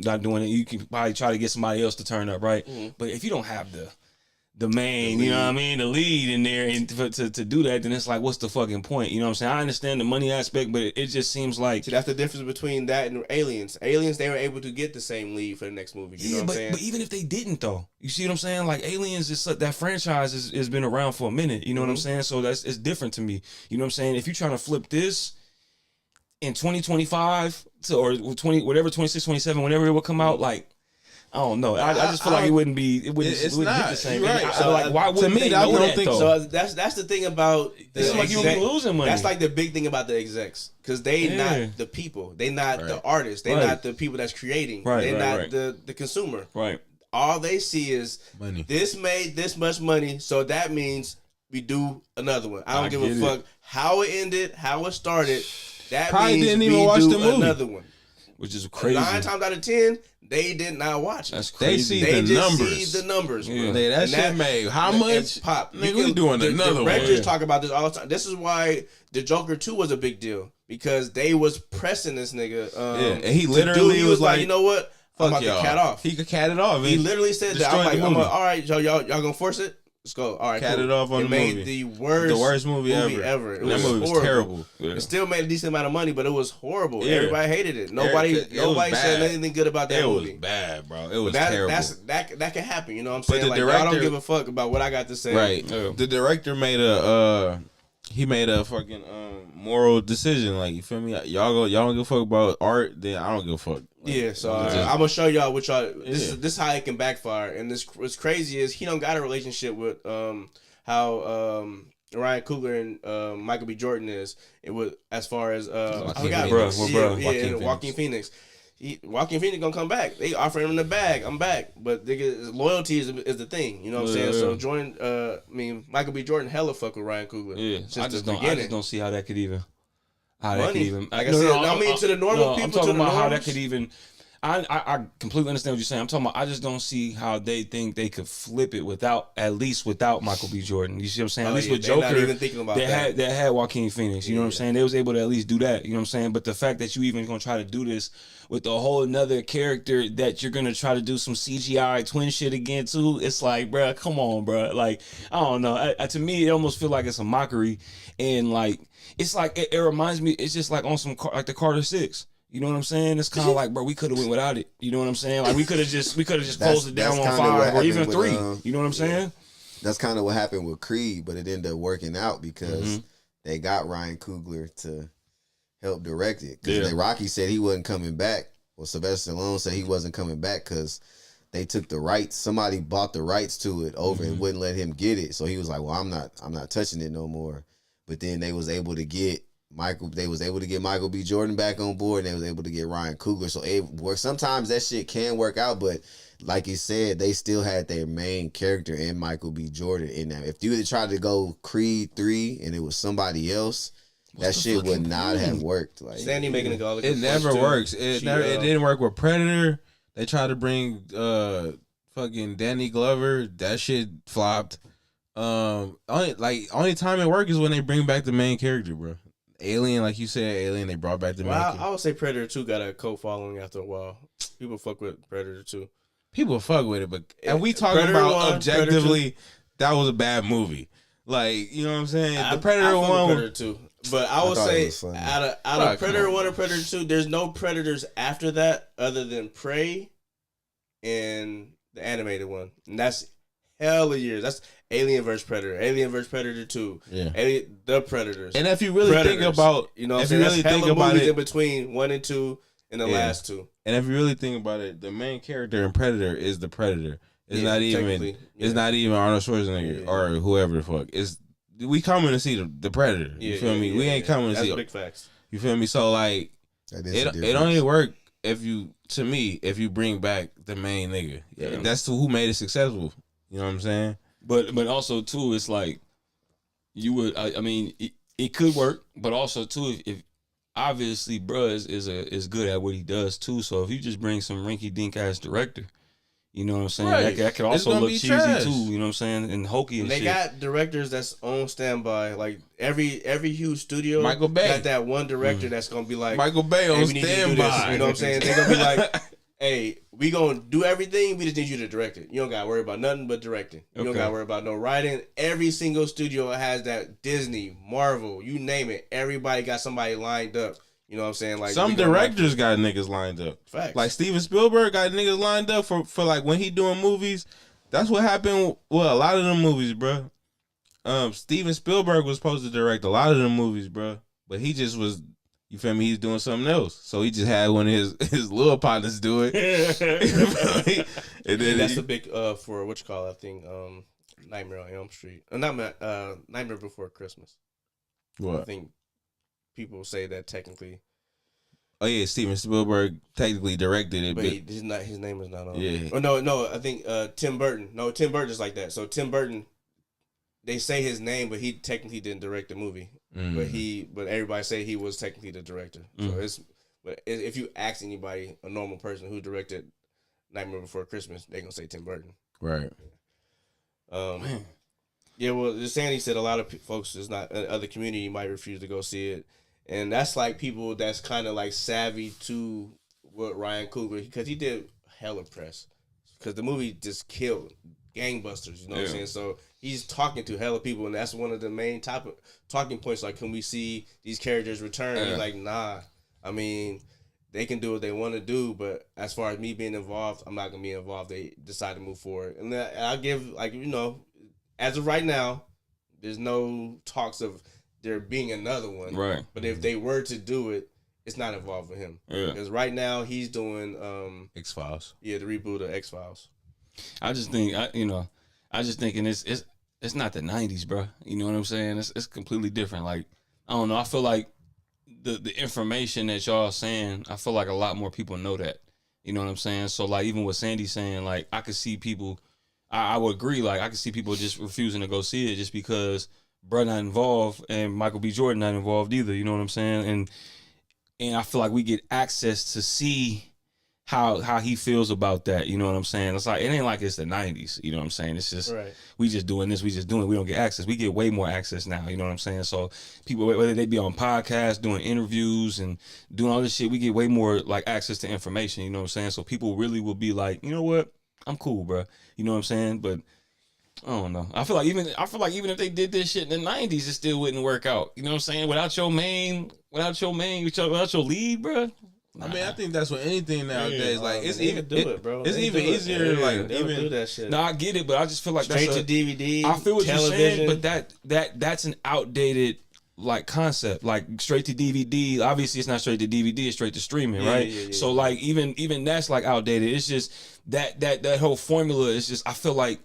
[SPEAKER 3] not doing it. You can probably try to get somebody else to turn up, right? Mm-hmm. But if you don't have the main, you know what I mean, the lead in there, and to do that, then it's like, what's the fucking point? You know what I'm saying? I understand the money aspect, but it just seems like...
[SPEAKER 1] See, that's the difference between that and Aliens. Aliens, they were able to get the same lead for the next movie. You know what I'm saying?
[SPEAKER 3] But even if they didn't, though, you see what I'm saying? Like, Aliens, that franchise has been around for a minute. You know what I'm saying? So it's different to me. You know what I'm saying? If you're trying to flip this in 2025 or 26, 27, whenever it will come out, like... I don't know. I just feel like it wouldn't hit the same.
[SPEAKER 1] Right.
[SPEAKER 3] So like, why wouldn't they know that though?
[SPEAKER 1] So that's the thing about the
[SPEAKER 3] it's like you losing money.
[SPEAKER 1] That's like the big thing about the execs, because they not the people. They not the artists. They not the people that's creating. They not the consumer.
[SPEAKER 3] Right.
[SPEAKER 1] All they see is
[SPEAKER 4] money.
[SPEAKER 1] This made this much money, so that means we do another one. I don't give a fuck how it ended, how it started. That
[SPEAKER 4] probably
[SPEAKER 1] means
[SPEAKER 4] didn't even
[SPEAKER 1] we
[SPEAKER 4] watch
[SPEAKER 1] do
[SPEAKER 4] the movie.
[SPEAKER 1] another one.
[SPEAKER 3] Which is crazy.
[SPEAKER 1] 9 times out of 10, they did not watch it.
[SPEAKER 3] That's crazy.
[SPEAKER 1] They just see the numbers, bro.
[SPEAKER 4] Yeah, that shit made how much?
[SPEAKER 1] Pop.
[SPEAKER 4] Nigga, we doing another one.
[SPEAKER 1] Directors talk about this all the time. This is why the Joker 2 was a big deal. Because they was pressing this nigga.
[SPEAKER 4] And he literally was like,
[SPEAKER 1] you know what? I'm about to cat off.
[SPEAKER 4] He could cat it off.
[SPEAKER 1] He literally said that. I'm like, all right, y'all gonna force it? Let's go. All right,
[SPEAKER 4] cat it off on the movie.
[SPEAKER 1] Made the worst
[SPEAKER 4] movie ever.
[SPEAKER 1] That
[SPEAKER 4] movie was terrible.
[SPEAKER 1] Yeah. It still made a decent amount of money, but it was horrible.
[SPEAKER 4] Yeah.
[SPEAKER 1] Everybody hated it. Nobody said anything good about that movie.
[SPEAKER 4] It was bad, bro. It was terrible.
[SPEAKER 1] That can happen. You know what I'm saying?
[SPEAKER 4] But
[SPEAKER 1] like, y'all don't give a fuck about what I got to say.
[SPEAKER 4] Right. The director made a fucking moral decision. Like, you feel me? Y'all don't give a fuck about art, then I don't give a fuck. Like,
[SPEAKER 1] yeah, so I'm gonna show y'all what y'all. This is how it can backfire. And what's crazy is he don't got a relationship with how Ryan Coogler and Michael B. Jordan is. It was as far as Joaquin Phoenix. Joaquin Phoenix gonna come back. They offering him the bag. I'm back, but loyalty is the thing. You know what I'm saying? So Michael B. Jordan hella fuck with Ryan Coogler.
[SPEAKER 3] Yeah, I just don't see how that could even.
[SPEAKER 1] Money. Like I said, to the normal people,
[SPEAKER 3] I'm talking about how that could even. I completely understand what you're saying. I'm talking about I just don't see how they think they could flip it without Michael B. Jordan. You see what I'm saying? At least with Joker,
[SPEAKER 1] not even thinking about
[SPEAKER 3] they had Joaquin Phoenix. You know what I'm saying? They was able to at least do that. You know what I'm saying? But the fact that you even gonna try to do this with a whole another character that you're gonna try to do some CGI twin shit again too, it's like, bro, come on, bro. Like, I don't know. To me, it almost feel like it's a mockery, and like it's like it reminds me. It's just like on some like the Carter 6. You know what I'm saying? It's kind of like, bro, we could have went without it. You know what I'm saying? Like we could have just closed it down on 5 or even 3. You know what I'm saying?
[SPEAKER 2] That's kind of what happened with Creed, but it ended up working out because they got Ryan Coogler to help direct it. Because Rocky said he wasn't coming back. Well, Sylvester Stallone said he wasn't coming back because they took the rights. Somebody bought the rights to it over and wouldn't let him get it. So he was like, well, I'm not touching it no more. But then they was able to get Michael B. Jordan back on board, and they was able to get Ryan Coogler. So it works. Sometimes that shit can work out, but like you said, they still had their main character in Michael B. Jordan in that. If you had tried to go Creed 3 and it was somebody else, that shit would not have worked. Like
[SPEAKER 1] Sandy making it go.
[SPEAKER 4] It never works. It didn't work with Predator. They tried to bring fucking Danny Glover. That shit flopped. Only time it works is when they bring back the main character, bro. Alien, like you said, Alien, they brought back the main character.
[SPEAKER 1] I would say Predator 2 got a cult following after a while. People fuck with Predator 2.
[SPEAKER 4] People fuck with it, but and we talking about objectively, that was a bad movie. Like, you know what I'm saying? The Predator 1,
[SPEAKER 1] Predator 2. But I would say out of Predator 1 and Predator 2, there's no Predators after that other than Prey and the animated one. And that's hella years. That's Alien vs. Predator. Alien vs. Predator 2.
[SPEAKER 4] Yeah.
[SPEAKER 1] The Predators.
[SPEAKER 4] And if you really think about,
[SPEAKER 1] you know what I'm saying? Really think about it in between 1 and 2 and the last 2.
[SPEAKER 4] And if you really think about it, the main character in Predator is the Predator. It's not even Arnold Schwarzenegger or whoever the fuck. We coming to see the Predator. You feel me? We ain't coming to see.
[SPEAKER 1] That's big facts.
[SPEAKER 4] You feel me? So like, it only work if you bring back the main nigga. Yeah. That's who made it successful. You know what I'm saying?
[SPEAKER 3] But also too, it's like you would. I mean, it could work, but also too, if obviously, bruh is good at what he does too. So if you just bring some rinky dink ass director, you know what I'm saying?
[SPEAKER 4] Right.
[SPEAKER 3] That could also look cheesy trash too. You know what I'm saying? And hokey and
[SPEAKER 1] they
[SPEAKER 3] shit.
[SPEAKER 1] They got directors that's on standby. Like every huge studio,
[SPEAKER 4] Michael Bay
[SPEAKER 1] got that one director that's gonna be like
[SPEAKER 4] Michael Bay on standby.
[SPEAKER 1] You know what I'm saying? They're gonna be like, hey, we gonna do everything. We just need you to direct it. You don't gotta worry about nothing but directing. You don't gotta worry about no writing. Every single studio has that. Disney, Marvel, you name it. Everybody got somebody lined up. You know what I'm saying? Like
[SPEAKER 4] some directors got niggas lined up.
[SPEAKER 1] Facts.
[SPEAKER 4] Like Steven Spielberg got niggas lined up for like when he doing movies. That's what happened with a lot of them movies, bro. Steven Spielberg was supposed to direct a lot of them movies, bro, but he just was. You feel me? He's doing something else, so he just had one of his little partners do it.
[SPEAKER 1] And then that's a big for what you call that thing, Nightmare on Elm Street. Nightmare Before Christmas.
[SPEAKER 4] What?
[SPEAKER 1] I think people say that technically.
[SPEAKER 4] Oh yeah, Steven Spielberg technically directed it,
[SPEAKER 1] but his name is not on.
[SPEAKER 4] Yeah.
[SPEAKER 1] Or no, I think Tim Burton. No, Tim Burton is like that. So Tim Burton, they say his name, but he technically didn't direct the movie. But everybody say he was technically the director. So but if you ask anybody, a normal person who directed Nightmare Before Christmas, they gonna say Tim Burton.
[SPEAKER 4] Right.
[SPEAKER 1] Yeah, well, Sandy said a lot of folks is not other community might refuse to go see it, and that's like people that's kind of like savvy to what Ryan Coogler, because he did hella press, because the movie just killed gangbusters. You know what I'm saying? So he's talking to hella people, and that's one of the main talking points. Like, can we see these characters return? He's like, nah. I mean, they can do what they want to do, but as far as me being involved, I'm not gonna be involved. They decide to move forward, and I'll give, like, you know, as of right now, there's no talks of there being another one.
[SPEAKER 3] Right.
[SPEAKER 1] But if they were to do it, it's not involved with him. Yeah. Because right now he's doing
[SPEAKER 4] X-Files.
[SPEAKER 1] Yeah, the reboot of X-Files.
[SPEAKER 3] I just think thinking it's not the 90s, bro. You know what I'm saying? It's completely different. Like, I don't know. I feel like the information that y'all saying, I feel like a lot more people know that. You know what I'm saying? So, like, even what Sandy's saying, like, I could see people, I would agree, like, I could see people just refusing to go see it just because bruh not involved and Michael B. Jordan not involved either. You know what I'm saying? And I feel like we get access to see how he feels about that. You know what I'm saying? It's like, it ain't like it's the 90s. You know what I'm saying? It's just, we just doing this, we don't get access. We get way more access now. You know what I'm saying? So people, whether they be on podcasts, doing interviews and doing all this shit, we get way more like access to information. You know what I'm saying? So people really will be like, you know what? I'm cool, bro. You know what I'm saying? But I don't know. I feel like even if they did this shit in the 90s, it still wouldn't work out. You know what I'm saying? Without your lead, bro.
[SPEAKER 4] Nah. I mean, I think that's what anything nowadays. Like, it's even
[SPEAKER 1] do it, bro.
[SPEAKER 4] It's even easier. Like, even
[SPEAKER 1] do that shit.
[SPEAKER 3] No, I get it, but I just feel like
[SPEAKER 1] straight to DVD.
[SPEAKER 3] I feel what
[SPEAKER 1] television.
[SPEAKER 3] you're saying, but that's an outdated like concept. Like, straight to DVD. Obviously, it's not straight to DVD. It's straight to streaming, right? Yeah. So like even that's like outdated. It's just that whole formula is just. I feel like.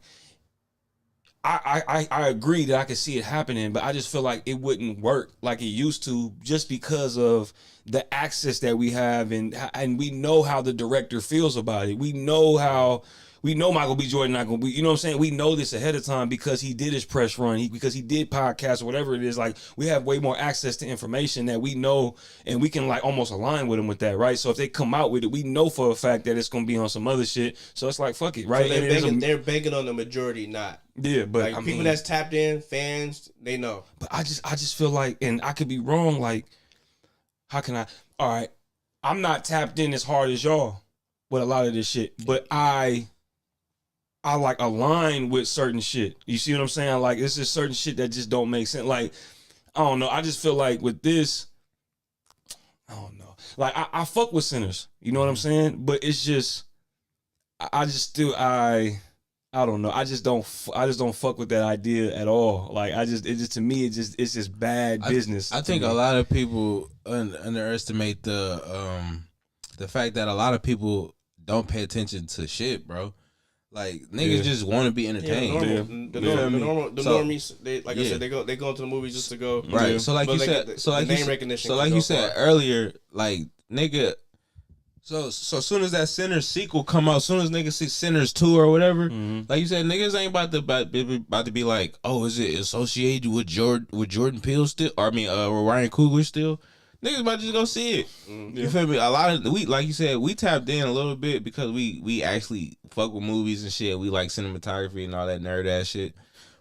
[SPEAKER 3] I agree that I could see it happening, but I just feel like it wouldn't work like it used to just because of the access that we have and we know how the director feels about it. We know Michael B. Jordan not gonna be, you know what I'm saying? We know this ahead of time because he did his press run, because he did podcasts or whatever it is. Like, we have way more access to information that we know, and we can like almost align with them with that, right? So if they come out with it, we know for a fact that it's gonna be on some other shit. So it's like, fuck it, right?
[SPEAKER 1] So they're banking on the majority, not.
[SPEAKER 3] Yeah, but
[SPEAKER 1] like, people that's tapped in, fans, they know.
[SPEAKER 3] But I just feel like, and I could be wrong, like, how can I? All right, I'm not tapped in as hard as y'all with a lot of this shit, but I like align with certain shit. You see what I'm saying? Like, it's just certain shit that just don't make sense. Like, I don't know. I just feel like with this, I don't know. Like, I fuck with Sinners. You know what I'm saying? But it's just, I don't know. I just don't fuck with that idea at all. Like, to me, it's just bad business.
[SPEAKER 4] I think a lot of people underestimate the fact that a lot of people don't pay attention to shit, bro. Like, niggas just want to be entertained.
[SPEAKER 1] The normies, I said, they go into the movies just to go.
[SPEAKER 4] Right. Yeah. So like you said, name recognition. So like you said earlier, like, nigga. So soon as that Sinners sequel come out, soon as niggas see Sinners 2 or whatever, like you said, niggas ain't about to be like, oh, is it associated with Jordan Peele still? Or Ryan Coogler still? Niggas about to just go see it. You feel me? A lot of like you said, we tapped in a little bit because we actually fuck with movies and shit. We like cinematography and all that nerd ass shit.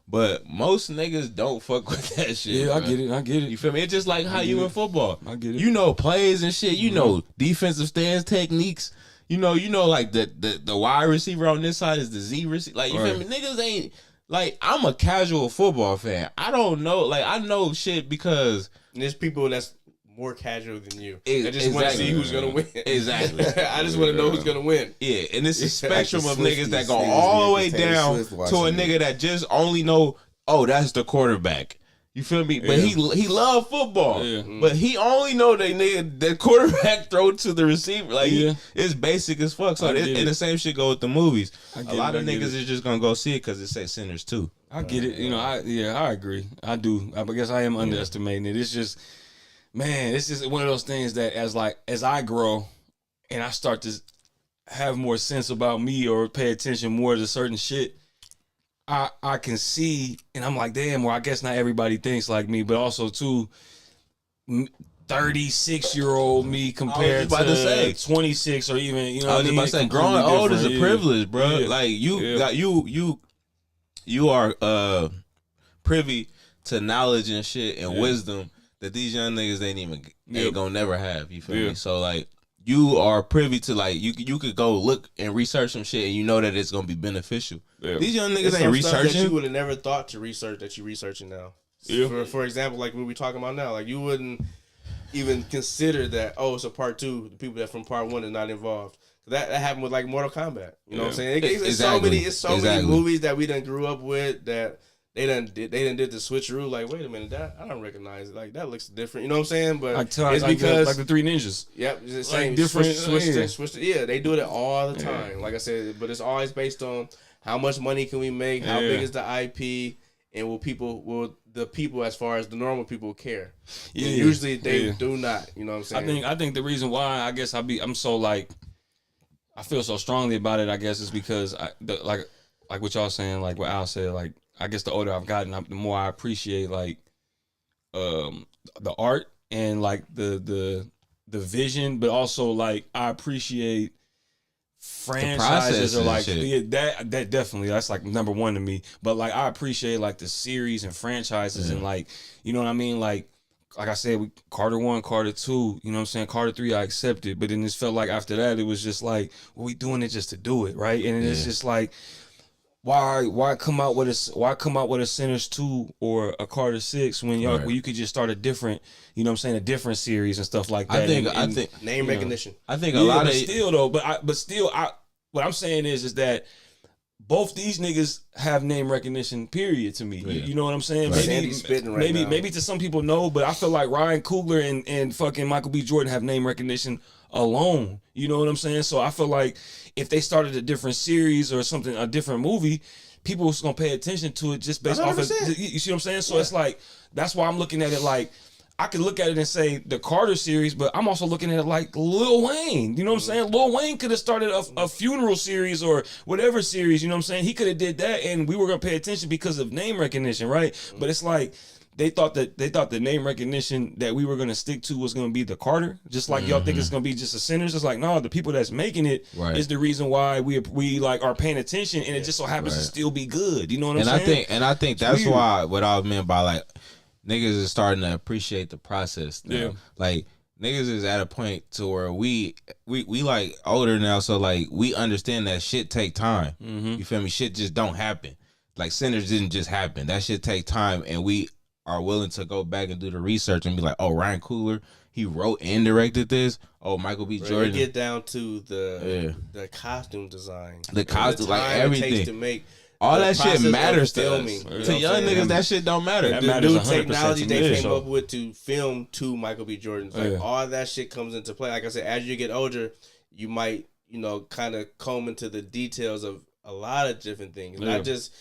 [SPEAKER 4] But most niggas don't fuck with that shit.
[SPEAKER 3] Yeah,
[SPEAKER 4] bro.
[SPEAKER 3] I get it.
[SPEAKER 4] You feel me? It's just like how you in football.
[SPEAKER 3] I get it.
[SPEAKER 4] You know plays and shit. You know defensive stance techniques. You know like the wide receiver on this side is the Z receiver. Like, you feel me? Niggas ain't like, I'm a casual football fan. I don't know. Like, I know shit because
[SPEAKER 1] there's people that's more casual than you. I just want to see who's gonna win.
[SPEAKER 4] Exactly.
[SPEAKER 1] I just want to know who's gonna win.
[SPEAKER 4] Yeah, and it's a spectrum of niggas that go all the way down to a nigga that just only know, oh, that's the quarterback. You feel me? But he love football. Yeah. But he only know that quarterback throw to the receiver. Like, it's basic as fuck. So and the same shit go with the movies. A lot of niggas is just gonna go see it because it say Sinners 2.
[SPEAKER 3] I get it. You know, I agree. I do. I guess I am underestimating it. It's just, man, it's just one of those things that as I grow and I start to have more sense about me or pay attention more to certain shit, I can see, and I'm like, damn. Well, I guess not everybody thinks like me, but also too, 36-year-old me compared to 26 or even, you know,
[SPEAKER 4] I was about to say, growing old is a privilege, bro.
[SPEAKER 3] Yeah.
[SPEAKER 4] Like you got you are privy to knowledge and shit and wisdom that these young niggas ain't gonna never have. You feel me? So like, you are privy to, like, you could go look and research some shit and you know that it's gonna be beneficial. Yeah. These young niggas ain't researching.
[SPEAKER 1] That you would have never thought to research that you're researching now. Yeah. For example, like what we talking about now, like you wouldn't even consider that. Oh, it's a part 2. The people that from part 1 are not involved. That happened with like Mortal Kombat. You know what I'm saying? It's so many movies that we done grew up with that. They done did the switcheroo. Like, wait a minute, that I don't recognize it. Like, that looks different. You know what I'm saying? But it's because
[SPEAKER 3] like the Three Ninjas.
[SPEAKER 1] Yep, it's the same. Like different. Switch. Yeah, they do it all the time. Like I said, but it's always based on how much money can we make, how big is the IP, and will the people, as far as the normal people, care? Yeah, usually they do not. You know what I'm saying?
[SPEAKER 3] I think the reason why I guess I'm so like, I feel so strongly about it. I guess is because like what y'all saying, like what Al said, like. I guess the older I've gotten, the more I appreciate like the art and like the vision, but also like I appreciate franchises or like that definitely, that's like number one to me. But like I appreciate like the series and franchises and like, you know what I mean, like I said, Carter 1, Carter 2, you know what I'm saying? Carter 3, I accepted, but then it felt like after that, it was just like, well, we doing it just to do it, right? And it's just like, why come out with a Sinners 2 or a Carter 6 when you could just start a different, you know what I'm saying, a different series and stuff like that.
[SPEAKER 1] I think name recognition.
[SPEAKER 4] I think a lot of
[SPEAKER 3] still though, but still, what I'm saying is that both these niggas have name recognition, period, to me. You know what I'm saying? Right. Maybe to some people no, but I feel like Ryan Coogler and fucking Michael B. Jordan have name recognition alone. You know what I'm saying? So I feel like if they started a different series or something, a different movie, people was gonna pay attention to it just based 100%. Off of, you see what I'm saying? So it's like, that's why I'm looking at it like, I could look at it and say the Carter series, but I'm also looking at it like Lil Wayne. You know what I'm saying? Lil Wayne could have started a funeral series or whatever series, you know what I'm saying? He could have did that and we were gonna pay attention because of name recognition, right? But it's like, they thought the name recognition that we were gonna stick to was gonna be the Carter, just like y'all think it's gonna be just a Sinners. It's like, no, the people that's making it is the reason why we like are paying attention, and it just so happens to still be good. You know what I'm saying?
[SPEAKER 4] I think that's why what I meant by like niggas is starting to appreciate the process now. Yeah, like niggas is at a point to where we like older now, so like we understand that shit take time. You feel me? Shit just don't happen. Like Sinners didn't just happen. That shit take time, and we are willing to go back and do the research and be like, oh, Ryan Coogler, he wrote and directed this. Oh, Michael B. Jordan.
[SPEAKER 1] Get down to the costume design,
[SPEAKER 4] the costume, like everything
[SPEAKER 1] to make
[SPEAKER 4] all that shit matters to us. To young niggas, that shit don't matter.
[SPEAKER 1] The new technology they came up with to film to Michael B. Jordan, like all that shit comes into play. Like I said, as you get older, you might kind of comb into the details of a lot of different things, not just.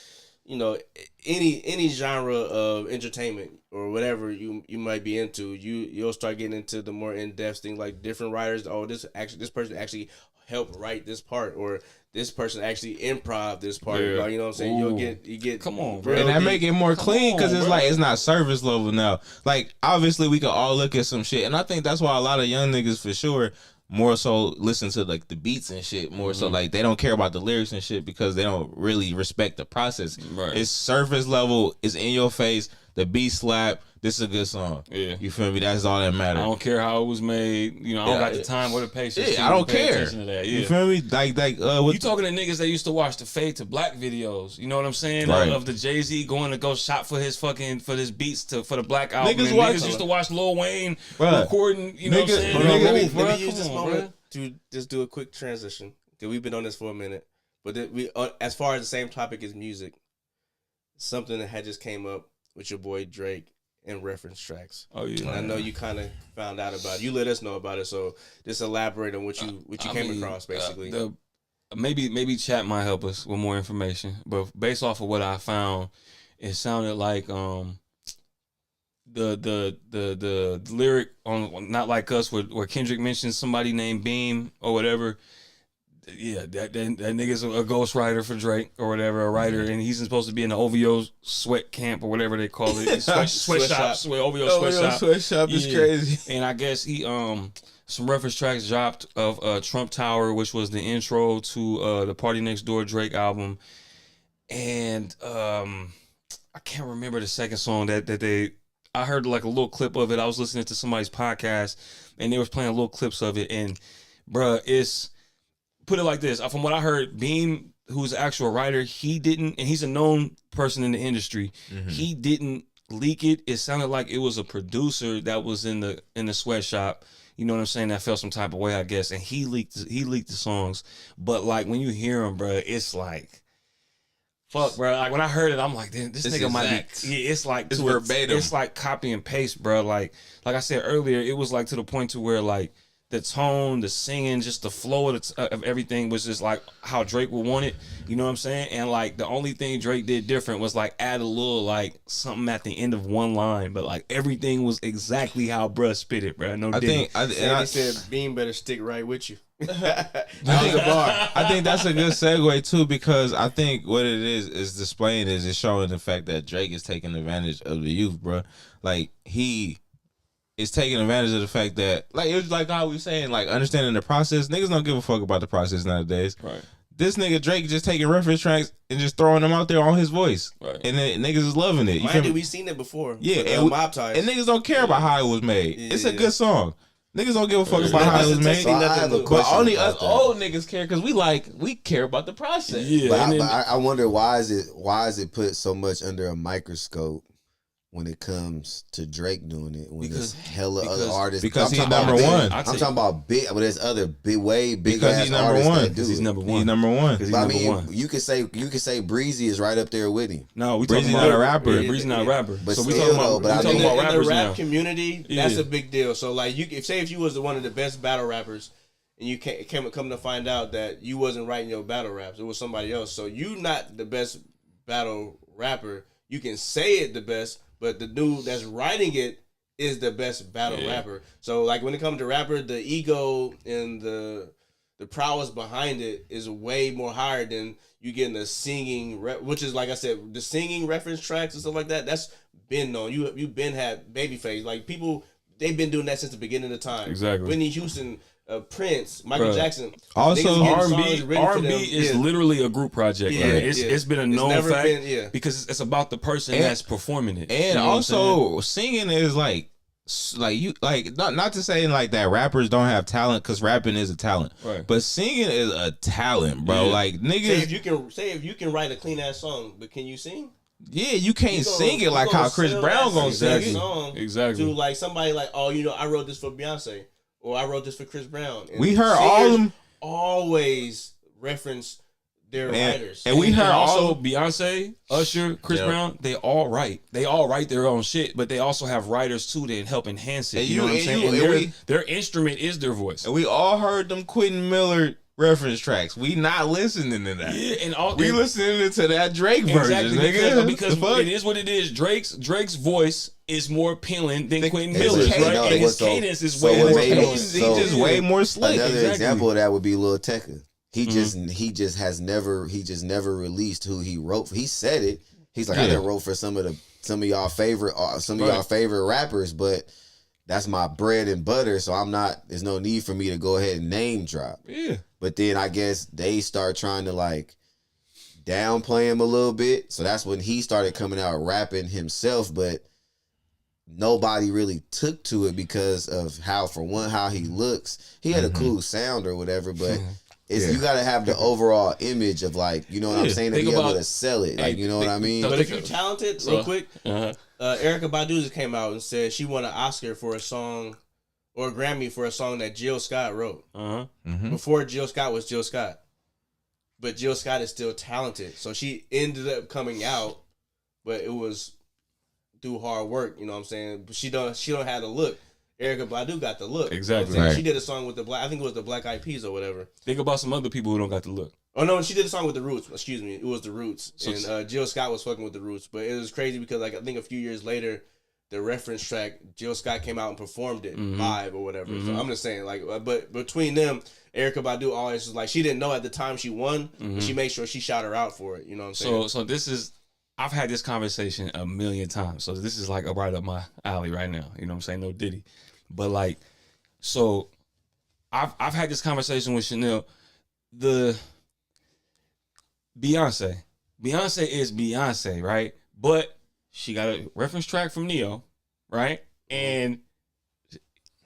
[SPEAKER 1] Any genre of entertainment or whatever you might be into, you'll start getting into the more in-depth things, like different writers. Oh, this person actually helped write this part, or this person actually improv this part. You know what I'm saying?
[SPEAKER 3] Ooh.
[SPEAKER 1] You get
[SPEAKER 3] come on, bro.
[SPEAKER 4] And that make it more clean because it's like it's not service level now. Like obviously we could all look at some shit, and I think that's why a lot of young niggas for sure more so listen to like the beats and shit more so like they don't care about the lyrics and shit because they don't really respect the process. Right. It's surface level, it's in your face, the beat slap, this is a good song. Yeah. You feel me? That's all that matters.
[SPEAKER 3] I don't care how it was made, I don't got the time or the patience.
[SPEAKER 4] I don't care.
[SPEAKER 3] To that.
[SPEAKER 4] You feel me? Like
[SPEAKER 3] you talking to niggas that used to watch the Fade to Black videos, you know what I'm saying? Right. Of the Jay-Z going to go shop for his beats for the Black album. Niggas used to watch Lil Wayne recording, you know what I'm saying?
[SPEAKER 1] Let me use this moment to just do a quick transition. Because we've been on this for a minute. But as far as the same topic as music, something that had just came up with your boy Drake and reference tracks. Oh yeah. And I know you kind of found out about it. You let us know about it, so just elaborate on what you came across basically.
[SPEAKER 3] Maybe chat might help us with more information, but based off of what I found, it sounded like the lyric on Not Like Us where Kendrick mentions somebody named Beam or whatever. Yeah, that nigga's a ghostwriter for Drake or whatever, a writer, and he's supposed to be in the OVO sweat camp or whatever they call it. Sweatshop. OVO
[SPEAKER 4] sweatshop is crazy.
[SPEAKER 3] And I guess he some reference tracks dropped of Trump Tower, which was the intro to the Party Next Door Drake album. And I can't remember the second song I heard like a little clip of it. I was listening to somebody's podcast and they was playing little clips of it, and bruh, it's put it like this. From what I heard, Beam, who's the actual writer, he didn't, and he's a known person in the industry, he didn't leak it. It sounded like it was a producer that was in the sweatshop, you know what I'm saying, that felt some type of way, I guess, and he leaked the songs. But like when you hear them, bro, it's like, fuck, bro. Like when I heard it, I'm like, this nigga might be. Yeah, it's like
[SPEAKER 4] it's verbatim.
[SPEAKER 3] It's like copy and paste, bro. Like I said earlier, it was like to the point to where like the tone, the singing, just the flow of everything was just like how Drake would want it. You know what I'm saying? And like the only thing Drake did different was like add a little like something at the end of one line, but like everything was exactly how bruh spit it, bruh.
[SPEAKER 1] I said Beam better stick right with you.
[SPEAKER 4] I think that's a good segue too, because I think what it is displaying is showing the fact that Drake is taking advantage of the youth, bro. Like he is taking advantage of the fact that, like, it was like how we saying, like, understanding the process. Niggas don't give a fuck about the process nowadays.
[SPEAKER 3] Right.
[SPEAKER 4] This nigga Drake just taking reference tracks and just throwing them out there on his voice.
[SPEAKER 3] Right.
[SPEAKER 4] And then niggas is loving it.
[SPEAKER 1] We seen it before.
[SPEAKER 4] Yeah.
[SPEAKER 1] And Mob Ties.
[SPEAKER 4] And niggas don't care about how it was made. Yeah. It's a good song. Niggas don't give a fuck about how it was made.
[SPEAKER 2] So I have a
[SPEAKER 4] but only us
[SPEAKER 2] that.
[SPEAKER 4] old niggas care because we care about the process.
[SPEAKER 3] Yeah.
[SPEAKER 2] But I wonder why is it put so much under a microscope when it comes to Drake doing it, when there's hella other artists.
[SPEAKER 4] Because he's number one.
[SPEAKER 2] I'm talking about big, but there's other way big
[SPEAKER 4] because
[SPEAKER 2] ass
[SPEAKER 4] he's number
[SPEAKER 2] artists
[SPEAKER 4] one.
[SPEAKER 2] that do
[SPEAKER 3] he's
[SPEAKER 2] it.
[SPEAKER 3] number one.
[SPEAKER 4] He's number one.
[SPEAKER 2] But I mean, you could say Breezy is right up there with him.
[SPEAKER 3] No, we
[SPEAKER 4] Breezy's
[SPEAKER 3] talking about
[SPEAKER 4] not a rapper.
[SPEAKER 3] Yeah, Breezy's not a rapper.
[SPEAKER 2] But
[SPEAKER 3] so we
[SPEAKER 2] still,
[SPEAKER 3] talking about
[SPEAKER 1] in
[SPEAKER 3] rappers
[SPEAKER 1] the rap
[SPEAKER 3] now.
[SPEAKER 1] community, that's a big deal. So like, if you was one of the best battle rappers, and you come to find out that you wasn't writing your battle raps, it was somebody else. So you not the best battle rapper. You can say it the best, but the dude that's writing it is the best battle rapper. So like when it comes to rapper, the ego and the prowess behind it is way more higher than you getting the singing, which is like I said, the singing reference tracks and stuff like that. That's been known. You've been had Babyface, like people. They've been doing that since the beginning of time.
[SPEAKER 3] Exactly.
[SPEAKER 1] Whitney Houston, Prince, Michael Jackson.
[SPEAKER 4] Also,
[SPEAKER 3] R&B is literally a group project. Yeah, it's been a known fact because it's about the person that's performing it.
[SPEAKER 4] And also, singing is like you not to say like that rappers don't have talent, because rapping is a talent,
[SPEAKER 3] right?
[SPEAKER 4] But singing is a talent, bro. Like niggas,
[SPEAKER 1] say if you can write a clean ass song, but can you sing?
[SPEAKER 4] Yeah, you can't sing it like how Chris Brown gonna sing it.
[SPEAKER 3] Exactly.
[SPEAKER 1] To like somebody like, oh, I wrote this for Beyonce, or I wrote this for Chris Brown. And
[SPEAKER 4] we heard all of them
[SPEAKER 1] always reference their writers,
[SPEAKER 3] and we heard also Beyonce, Usher, Chris Brown. They all write their own shit, but they also have writers too that help enhance it.
[SPEAKER 4] And
[SPEAKER 3] you know what I'm saying? And their instrument is their voice.
[SPEAKER 4] And we all heard them Quentin Miller reference tracks. We not listening to that.
[SPEAKER 3] Yeah,
[SPEAKER 4] we listening to that Drake version, nigga.
[SPEAKER 3] Because it is what it is. Drake's voice is more appealing than Quentin Miller's, right? And his cadence is way more appealing.
[SPEAKER 4] He's just way more slick.
[SPEAKER 2] Another example of that would be Lil Tecca. He just never released who he wrote for. He said it. He's like, I done wrote for some of y'all favorite rappers, but that's my bread and butter, so there's no need for me to go ahead and name drop.
[SPEAKER 3] Yeah.
[SPEAKER 2] But then I guess they start trying to like downplay him a little bit. So that's when he started coming out rapping himself, but nobody really took to it because of how he looks. He had a cool sound or whatever, but you got to have the overall image of like, you know what I'm saying, to be able to sell it. Like, you know what I mean?
[SPEAKER 1] But if you're talented, real quick, Erykah Badu just came out and said she won an Oscar for a song, or a Grammy for a song that Jill Scott wrote. Before Jill Scott was Jill Scott. But Jill Scott is still talented. So she ended up coming out, but it was through hard work, you know what I'm saying? But she don't have the look. Erykah Badu got the look.
[SPEAKER 3] Exactly.
[SPEAKER 1] You know She did a song with I think it was the Black Eyed Peas or whatever.
[SPEAKER 3] Think about some other people who don't got the look.
[SPEAKER 1] Oh no, she did a song with the Roots. Excuse me, it was the Roots, and Jill Scott was fucking with the Roots. But it was crazy because like I think a few years later, the reference track, Jill Scott came out and performed it live or whatever. So I'm just saying, like, but between them, Erykah Badu always was like, she didn't know at the time she won, but she made sure she shot her out for it. You know what I'm saying?
[SPEAKER 3] So this is, I've had this conversation a million times. So this is like right up my alley right now. You know what I'm saying? No Diddy. But like, so I've had this conversation with Chanel. The Beyonce is Beyonce, right? But she got a reference track from Neo, right? And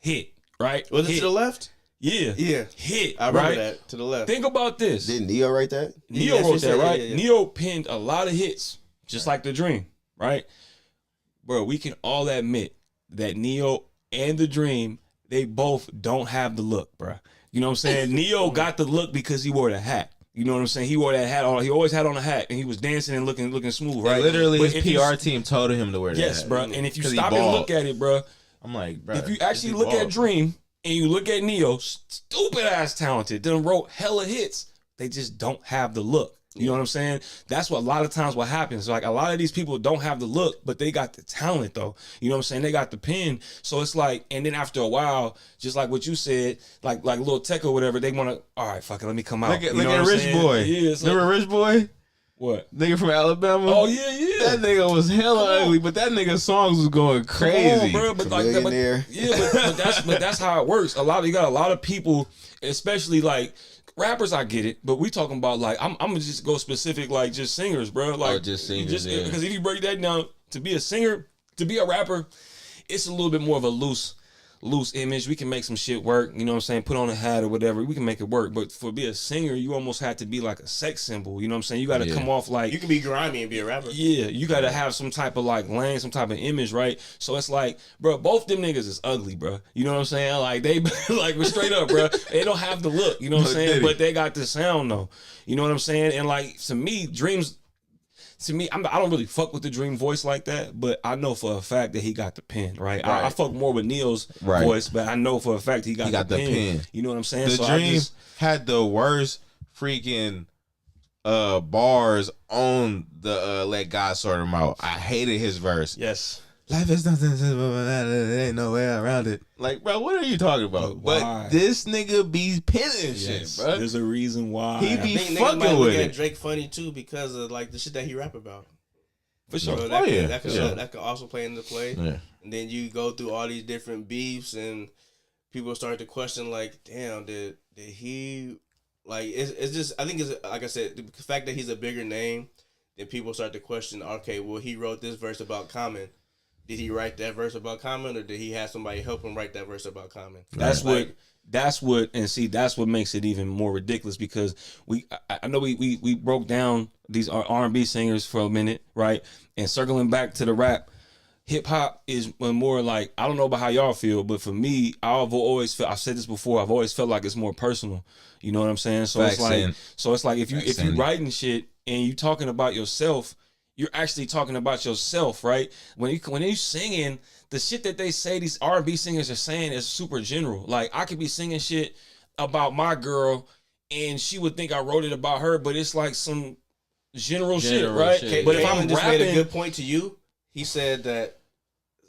[SPEAKER 3] hit, right?
[SPEAKER 1] Was it to the left?
[SPEAKER 3] Yeah.
[SPEAKER 1] Yeah.
[SPEAKER 3] Hit.
[SPEAKER 1] I remember
[SPEAKER 3] right?
[SPEAKER 1] that. To the left.
[SPEAKER 3] Think about this.
[SPEAKER 2] Didn't Neo write that?
[SPEAKER 3] Neo wrote that, right?
[SPEAKER 1] Yeah.
[SPEAKER 3] Neo penned a lot of hits, just like The Dream, right? Bro, we can all admit that Neo and The Dream, they both don't have the look, bro. You know what I'm saying? Neo got the look because he wore the hat. You know what I'm saying? He wore that hat on. He always had on a hat, and he was dancing and looking smooth, right?
[SPEAKER 4] Literally,
[SPEAKER 3] But
[SPEAKER 4] his PR team told him to wear that.
[SPEAKER 3] Yes,
[SPEAKER 4] hat.
[SPEAKER 3] bro. And if you
[SPEAKER 4] 'Cause he
[SPEAKER 3] stop and
[SPEAKER 4] bald.
[SPEAKER 3] look at it, bro,
[SPEAKER 4] I'm like, bro.
[SPEAKER 3] if you actually look at Dream and you look at Neo, stupid ass talented, done wrote hella hits. They just don't have the look. You know what I'm saying? That's what a lot of times what happens. Like a lot of these people don't have the look, but they got the talent though. You know what I'm saying? They got the pen. So it's like, and then after a while, just like what you said, like Lil Tech or whatever, they want to, all right, fuck it, let me come out.
[SPEAKER 4] Look at
[SPEAKER 3] You know what I'm
[SPEAKER 4] Rich
[SPEAKER 3] saying?
[SPEAKER 4] Boy.
[SPEAKER 3] Yeah, it's
[SPEAKER 4] Remember
[SPEAKER 3] like,
[SPEAKER 4] Rich Boy?
[SPEAKER 3] what?
[SPEAKER 4] Nigga from Alabama.
[SPEAKER 3] Oh yeah.
[SPEAKER 4] That nigga was hella
[SPEAKER 3] Come on.
[SPEAKER 4] ugly, but that nigga's songs was going crazy.
[SPEAKER 3] Come on, bro. But like that,
[SPEAKER 2] Millionaire.
[SPEAKER 3] but that's how it works. You got a lot of people, especially like rappers. I get it, but we talking about like I'm gonna just go specific, like just singers, bro. Like
[SPEAKER 4] just singers, yeah.
[SPEAKER 3] because if you break that down, to be a singer, to be a rapper, it's a little bit more of a loose image. We can make some shit work, you know what I'm saying? Put on a hat or whatever, we can make it work. But for be a singer, you almost have to be like a sex symbol, you know what I'm saying? You got to come off like,
[SPEAKER 1] You can be grimy and be a rapper.
[SPEAKER 3] yeah, you got to have some type of like lane, some type of image, right? So it's like, bro, both them niggas is ugly, bro. You know what I'm saying? Like they like straight up, bro. They don't have the look, you know what I'm saying? But they got the sound though. You know what I'm saying? And like to me, Dreams. To me, I don't really fuck with the Dream voice like that, but I know for a fact that he got the pen, right? I fuck more with Neil's voice, but I know for a fact he got the pen. You know what I'm saying?
[SPEAKER 4] The Dream had the worst freaking bars on the Let God Sort Him Out. I hated his verse.
[SPEAKER 3] Yes.
[SPEAKER 4] Life is nothing simple, but there ain't no way around it. Like, bro, what are you talking about? But this nigga be penning shit, bro.
[SPEAKER 3] There's a reason why.
[SPEAKER 4] He be
[SPEAKER 1] I think
[SPEAKER 4] fucking
[SPEAKER 1] niggas might
[SPEAKER 4] with
[SPEAKER 1] look
[SPEAKER 4] it.
[SPEAKER 1] at Drake funny too because of like the shit that he rap about.
[SPEAKER 3] For sure.
[SPEAKER 1] So that could also play into play.
[SPEAKER 4] Yeah.
[SPEAKER 1] And then you go through all these different beefs and people start to question like, damn, did he like it's just I think it's like I said, the fact that he's a bigger name, then people start to question, okay, well he wrote this verse about Common. Did he write that verse about Common or did he have somebody help him write that verse about Common?
[SPEAKER 3] That's what makes it even more ridiculous because I know we broke down these R&B singers for a minute, right? And circling back to the rap, hip hop is more like, I don't know about how y'all feel, but for me, I've always felt, I've said this before, I've always felt like it's more personal. You know what I'm saying? So it's like if you writing shit and you talking about yourself, you're actually talking about yourself, right? When you singing, the shit that they say these R&B singers are saying is super general. Like I could be singing shit about my girl, and she would think I wrote it about her, but it's like some general shit, right? But if I'm
[SPEAKER 1] just
[SPEAKER 3] rapping,
[SPEAKER 1] made a good point to you. He said that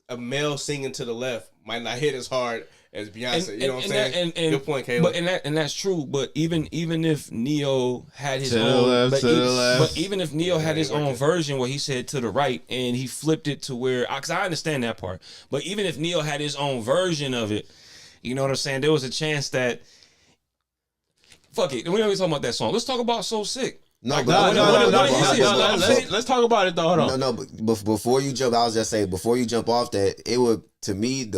[SPEAKER 1] a male singing to the left might not hit as hard as Beyonce. You know what I'm saying? Good point, Caleb.
[SPEAKER 3] But that's true. But even if Neo had his even if Neo had his own version where he said to the right and he flipped it to where, because I understand that part. But even if Neo had his own version of it, you know what I'm saying? There was a chance that. Fuck it. We don't even talk about that song. Let's talk about So Sick.
[SPEAKER 2] No,
[SPEAKER 4] let's talk about it though. Hold on.
[SPEAKER 2] No, but before you jump, I was just saying, before you jump off that, it would, to me,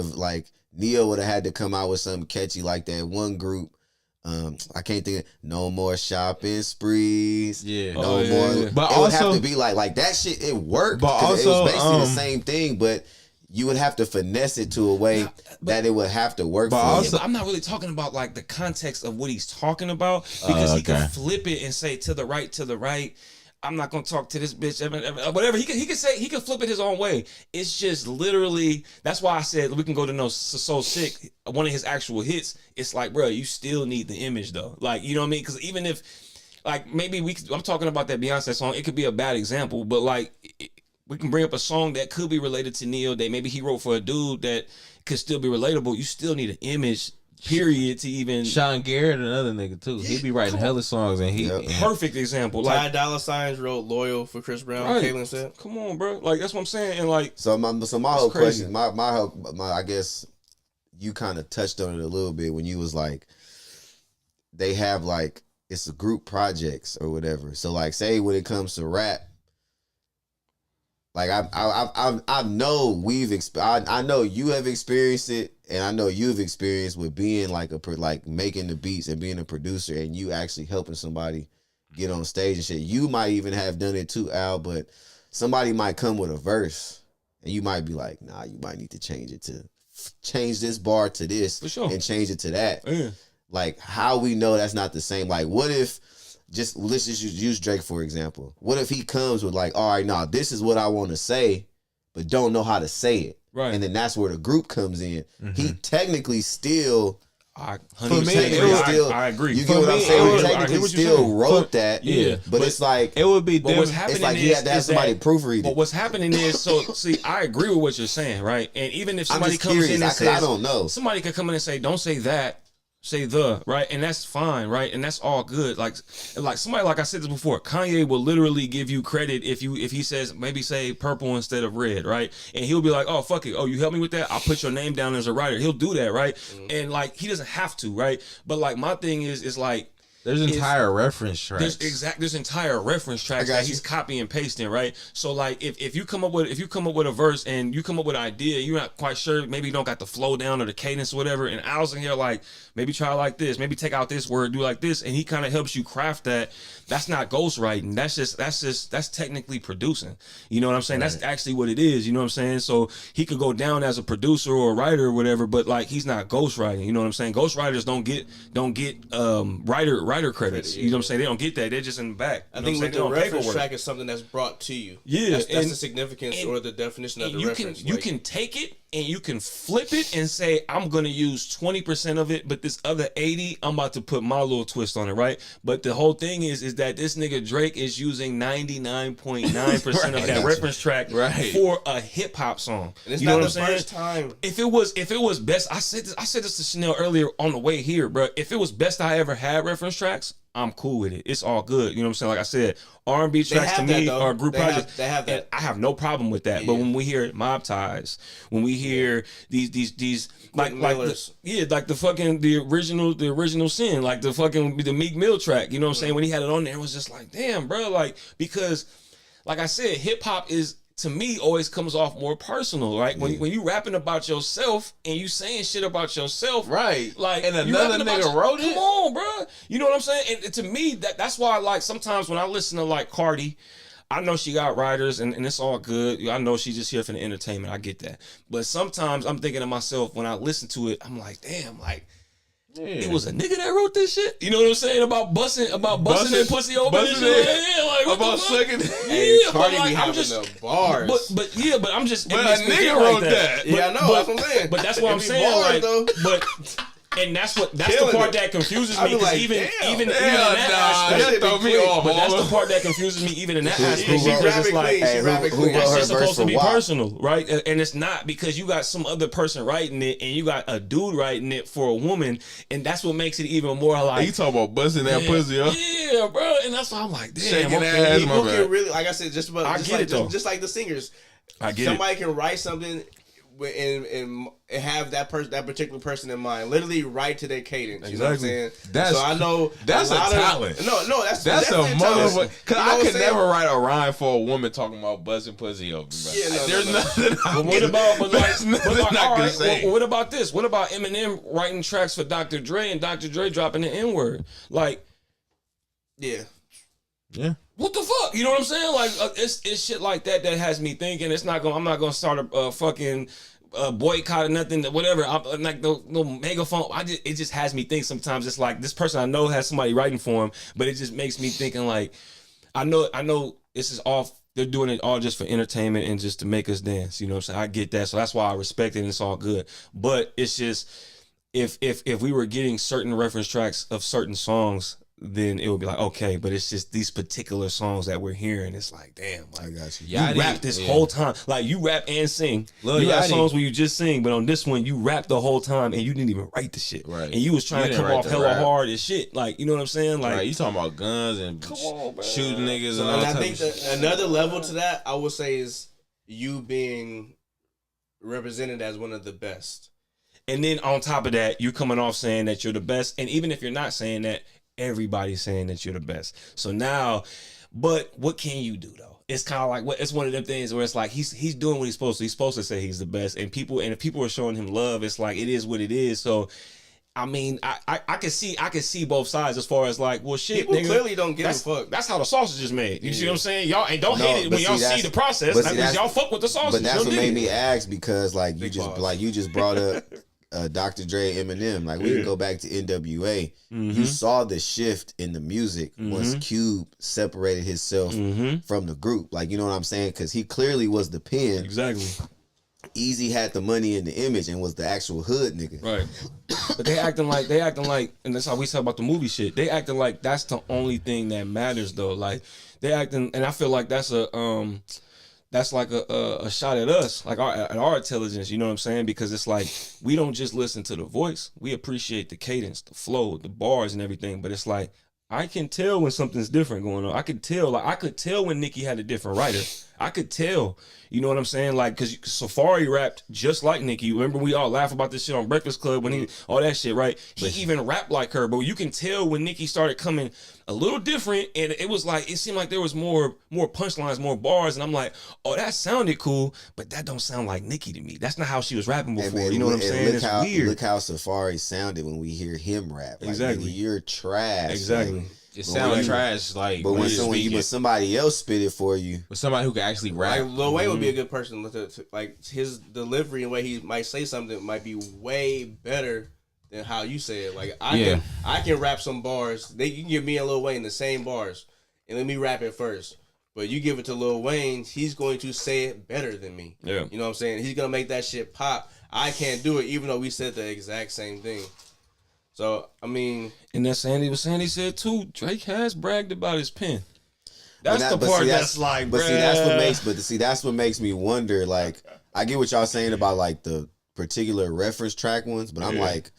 [SPEAKER 2] Neo would have had to come out with something catchy like that one group. I can't think of no more shopping sprees. Yeah. No more. Yeah. But it would have to be like that shit, it worked. But also, it was basically the same thing, but you would have to finesse it to a way that it would have to work for you.
[SPEAKER 3] But I'm not really talking about like the context of what he's talking about because he can flip it and say to the right. I'm not gonna talk to this bitch. Whatever he can say, he can flip it his own way. It's just literally. That's why I said we can go to no So Sick. One of his actual hits. It's like, bro, you still need the image though. Like, you know what I mean? Because even if, like, maybe I'm talking about that Beyonce song. It could be a bad example, but like. we can bring up a song that could be related to Neil that maybe he wrote for a dude that could still be relatable. You still need an image, period, to even.
[SPEAKER 4] Sean Garrett, another nigga too. He be writing hella songs, and
[SPEAKER 3] perfect example.
[SPEAKER 1] Ty
[SPEAKER 3] Like
[SPEAKER 1] Dolla $ign wrote "Loyal" for Chris Brown.
[SPEAKER 3] right.
[SPEAKER 1] Caitlyn said,
[SPEAKER 3] "Come on, bro." Like that's what I'm saying. And like,
[SPEAKER 2] so my whole
[SPEAKER 3] crazy.
[SPEAKER 2] question, my I guess you kind of touched on it a little bit when you was like, they have like it's a group projects or whatever. So like, say when it comes to rap. Like I know I know you have experienced it, and I know you've experienced with being like like making the beats and being a producer, and you actually helping somebody get on stage and shit. You might even have done it too, Al, but somebody might come with a verse, and you might be like, nah, you might need to change this bar to this,
[SPEAKER 3] for sure,
[SPEAKER 2] and change it to that.
[SPEAKER 3] Yeah.
[SPEAKER 2] Like how we know that's not the same. Like what if? Let's just use Drake for example. What if he comes with like, all right, nah, this is what I want to say, but don't know how to say it.
[SPEAKER 3] Right.
[SPEAKER 2] And then that's where the group comes in. He technically still,
[SPEAKER 3] I agree.
[SPEAKER 2] You get what I'm saying? He technically still wrote that.
[SPEAKER 3] Yeah.
[SPEAKER 2] But it's like,
[SPEAKER 4] it would be
[SPEAKER 3] but what's happening
[SPEAKER 2] it's like he had to have somebody proofread it.
[SPEAKER 3] But what's happening is, so see, I agree with what you're saying, right? And even if somebody comes
[SPEAKER 2] curious,
[SPEAKER 3] in and says,
[SPEAKER 2] I don't know.
[SPEAKER 3] Somebody could come in and say, don't say that. Say the, right? And that's fine, right? And that's all good. Like somebody, like I said this before, Kanye will literally give you credit if he says, maybe say purple instead of red, right? And he'll be like, oh, fuck it. Oh, you help me with that? I'll put your name down as a writer. He'll do that, right? And like, he doesn't have to, right? But like, my thing is like,
[SPEAKER 4] there's entire reference tracks.
[SPEAKER 3] There's entire reference tracks that he's copying and pasting, right? So like if you come up with a verse and you come up with an idea, you're not quite sure, maybe you don't got the flow down or the cadence or whatever, and Al's in here like, maybe try like this, maybe take out this word, do like this, and he kind of helps you craft that. That's not ghostwriting. That's technically producing. You know what I'm saying? Right. That's actually what it is. You know what I'm saying? So he could go down as a producer or a writer or whatever, but like he's not ghostwriting. You know what I'm saying? Ghostwriters don't get writer credits. You know what I'm saying? They don't get that. They're just in the back.
[SPEAKER 1] I think with the reference track is something that's brought to you.
[SPEAKER 3] Yeah,
[SPEAKER 1] that's the significance or the definition of the reference.
[SPEAKER 3] You can take it and you can flip it and say, I'm going to use 20% of it, but this other 80, I'm about to put my little twist on it, right? But the whole thing is that this nigga Drake is using 99.9% of that reference track for a hip hop song.
[SPEAKER 1] And it's not the first time.
[SPEAKER 3] If it was best, I said this to Chanel earlier on the way here, bro. If it was best I ever had reference tracks, I'm cool with it. It's all good. You know what I'm saying? Like I said, R&B tracks to me are group projects.
[SPEAKER 1] They have that.
[SPEAKER 3] And I have no problem with that. Yeah. But when we hear Mob Ties, when we hear these like the original Sin, like the Meek Mill track, you know what I'm saying? When he had it on there, it was just like, damn, bro, like, because like I said, hip hop is, to me, always comes off more personal, right? When you rapping about yourself and you saying shit about yourself,
[SPEAKER 4] right?
[SPEAKER 3] Like,
[SPEAKER 4] and another nigga wrote it.
[SPEAKER 3] Come on, bro. You know what I'm saying? And to me, that's why, like, sometimes when I listen to like Cardi, I know she got writers and it's all good. I know she's just here for the entertainment. I get that. But sometimes I'm thinking to myself when I listen to it, I'm like, damn, like. Yeah. It was a nigga that wrote this shit. You know what I'm saying about busting that pussy open. About sucking.
[SPEAKER 1] Hey, Cardi be having the bars.
[SPEAKER 3] But I'm just.
[SPEAKER 4] But a nigga wrote that.
[SPEAKER 1] Yeah, I know. That's what I'm saying.
[SPEAKER 3] But that's what I'm saying. But. And that's the part that confuses me. Because even in that aspect, but that's the part that confuses me. Even in that aspect, because it's like that's just supposed to be personal, right? And it's not, because you got some other person writing it, and you got a dude writing it for a woman, and that's what makes it even more like.
[SPEAKER 4] You talking about busting that pussy up?
[SPEAKER 3] Yeah, bro. And that's why I'm like, damn.
[SPEAKER 4] Shaking ass,
[SPEAKER 1] people can really, like I said, just like the singers.
[SPEAKER 3] I get
[SPEAKER 1] somebody can write something. And have that particular person in mind. Literally write to their cadence. You know what I'm saying?
[SPEAKER 4] So
[SPEAKER 1] I know
[SPEAKER 4] that's a talent.
[SPEAKER 1] No, that's
[SPEAKER 4] a motherfucker. Because I could never write a rhyme for a woman talking about buzzing pussy over.
[SPEAKER 1] Yeah,
[SPEAKER 4] there's nothing.
[SPEAKER 3] What about this? What about Eminem writing tracks for Dr. Dre and Dr. Dre dropping the N-word? Like,
[SPEAKER 1] yeah.
[SPEAKER 3] What the fuck? You know what I'm saying? Like, it's shit like that has me thinking. I'm not gonna start a fucking boycott or nothing. Whatever. I'm like no megaphone. It just has me think sometimes. It's like this person I know has somebody writing for him, but it just makes me thinking like, I know this is all. They're doing it all just for entertainment and just to make us dance. You know what I'm saying? I get that, so that's why I respect it. And it's all good. But it's just if we were getting certain reference tracks of certain songs then it would be like, okay, but it's just these particular songs that we're hearing. It's like, damn, like,
[SPEAKER 2] I got you.
[SPEAKER 3] you rap this whole time. Like, you rap and sing.
[SPEAKER 4] Lil
[SPEAKER 3] you got
[SPEAKER 4] Yachty.
[SPEAKER 3] songs where you just sing, but on this one, you rap the whole time and you didn't even write the shit.
[SPEAKER 4] Right.
[SPEAKER 3] And you was trying
[SPEAKER 4] You
[SPEAKER 3] to
[SPEAKER 4] didn't
[SPEAKER 3] come
[SPEAKER 4] write
[SPEAKER 3] off
[SPEAKER 4] the
[SPEAKER 3] hella
[SPEAKER 4] rap.
[SPEAKER 3] hard as shit. Like, you know what I'm saying? Like,
[SPEAKER 4] Right, you talking about guns and shooting niggas and all
[SPEAKER 1] And I
[SPEAKER 4] that
[SPEAKER 1] think that another level to that, I would say, is you being represented as one of the best.
[SPEAKER 3] and then on top of that, you're coming off saying that you're the best. And even if you're not saying that, everybody's saying that you're the best. So now, but what can you do though? It's kind of like it's one of them things where it's like he's doing what he's supposed to. He's supposed to say he's the best, and if people are showing him love, it's like it is what it is. So, I mean, I can see both sides as far as like, well, shit,
[SPEAKER 1] People
[SPEAKER 3] nigga,
[SPEAKER 1] clearly don't give a fuck.
[SPEAKER 3] That's how the sausage is made. You see what I'm saying? Y'all and don't hate it when y'all see the process.
[SPEAKER 2] but
[SPEAKER 3] That
[SPEAKER 2] see,
[SPEAKER 3] means y'all fuck with the sausage.
[SPEAKER 2] But that's
[SPEAKER 3] Y'all
[SPEAKER 2] what
[SPEAKER 3] dig
[SPEAKER 2] made
[SPEAKER 3] it.
[SPEAKER 2] me ask, because like
[SPEAKER 1] Big
[SPEAKER 2] you
[SPEAKER 1] pause.
[SPEAKER 2] just brought up Dr. Dre, Eminem. Like we can go back to NWA. You saw the shift in the music once Cube separated himself from the group. Like, you know what I'm saying? Because he clearly was the pen.
[SPEAKER 3] Exactly.
[SPEAKER 2] Easy had the money and the image and was the actual hood nigga.
[SPEAKER 3] Right. But they acting like, and that's how we talk about the movie shit. They acting like that's the only thing that matters though. Like they acting, and I feel like that's like a shot at us, like at our intelligence. You know what I'm saying? Because it's like we don't just listen to the voice. We appreciate the cadence, the flow, the bars, and everything. But it's like I can tell when something's different going on. I could tell when Nicki had a different writer. I could tell. You know what I'm saying? Like, because Safari rapped just like Nicki. Remember, we all laugh about this shit on Breakfast Club when all that shit, right? He even rapped like her, but you can tell when Nicki started coming a little different, and it was like, it seemed like there was more punchlines, more bars, and I'm like, oh, that sounded cool, but that don't sound like Nicki to me. That's not how she was rapping before.
[SPEAKER 2] And
[SPEAKER 3] you know what I'm saying? It's weird.
[SPEAKER 2] Look how Safari sounded when we hear him rap. Like,
[SPEAKER 3] Exactly.
[SPEAKER 2] nigga, you're trash.
[SPEAKER 3] Exactly.
[SPEAKER 2] Like,
[SPEAKER 4] It sounds trash, like.
[SPEAKER 2] but when somebody else spit it for you,
[SPEAKER 4] with somebody who can actually rap,
[SPEAKER 1] Like Lil Wayne would be a good person to like his delivery and way he might say something might be way better than how you say it. Like I can rap some bars. You can give me and Lil Wayne the same bars and let me rap it first. But you give it to Lil Wayne, he's going to say it better than me.
[SPEAKER 3] Yeah.
[SPEAKER 1] You know what I'm saying? He's gonna make that shit pop. I can't do it even though we said the exact same thing. So I mean,
[SPEAKER 3] And that's Sandy said too. Drake has bragged about his pen. That's the
[SPEAKER 2] but
[SPEAKER 3] part
[SPEAKER 2] see,
[SPEAKER 3] that's like,
[SPEAKER 2] but
[SPEAKER 3] bruh.
[SPEAKER 2] see, that's what makes me wonder. Like, I get what y'all saying about like the particular reference track ones, but I'm like,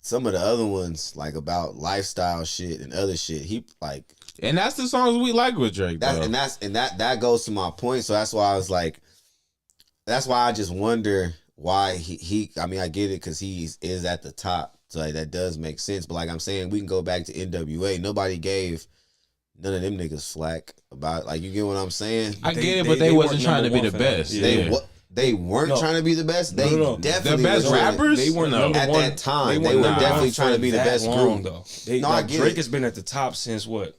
[SPEAKER 2] some of the other ones, like about lifestyle shit and other shit, he like,
[SPEAKER 4] and that's the songs we like with Drake.
[SPEAKER 2] That goes to my point. So that's why I was like, that's why I just wonder why he I mean, I get it because he is at the top, so like, that does make sense. But like I'm saying, we can go back to NWA. Nobody gave none of them niggas slack about, like, you get what I'm saying?
[SPEAKER 4] I get it, but they wasn't trying to be the best.
[SPEAKER 2] They weren't trying to be the best. They definitely
[SPEAKER 4] the best rappers.
[SPEAKER 3] They weren't number
[SPEAKER 2] at
[SPEAKER 3] one.
[SPEAKER 2] that time. They were definitely trying to be the best
[SPEAKER 3] long,
[SPEAKER 2] group.
[SPEAKER 3] Though.
[SPEAKER 2] I get
[SPEAKER 3] Drake
[SPEAKER 2] it.
[SPEAKER 3] has been at the top since what?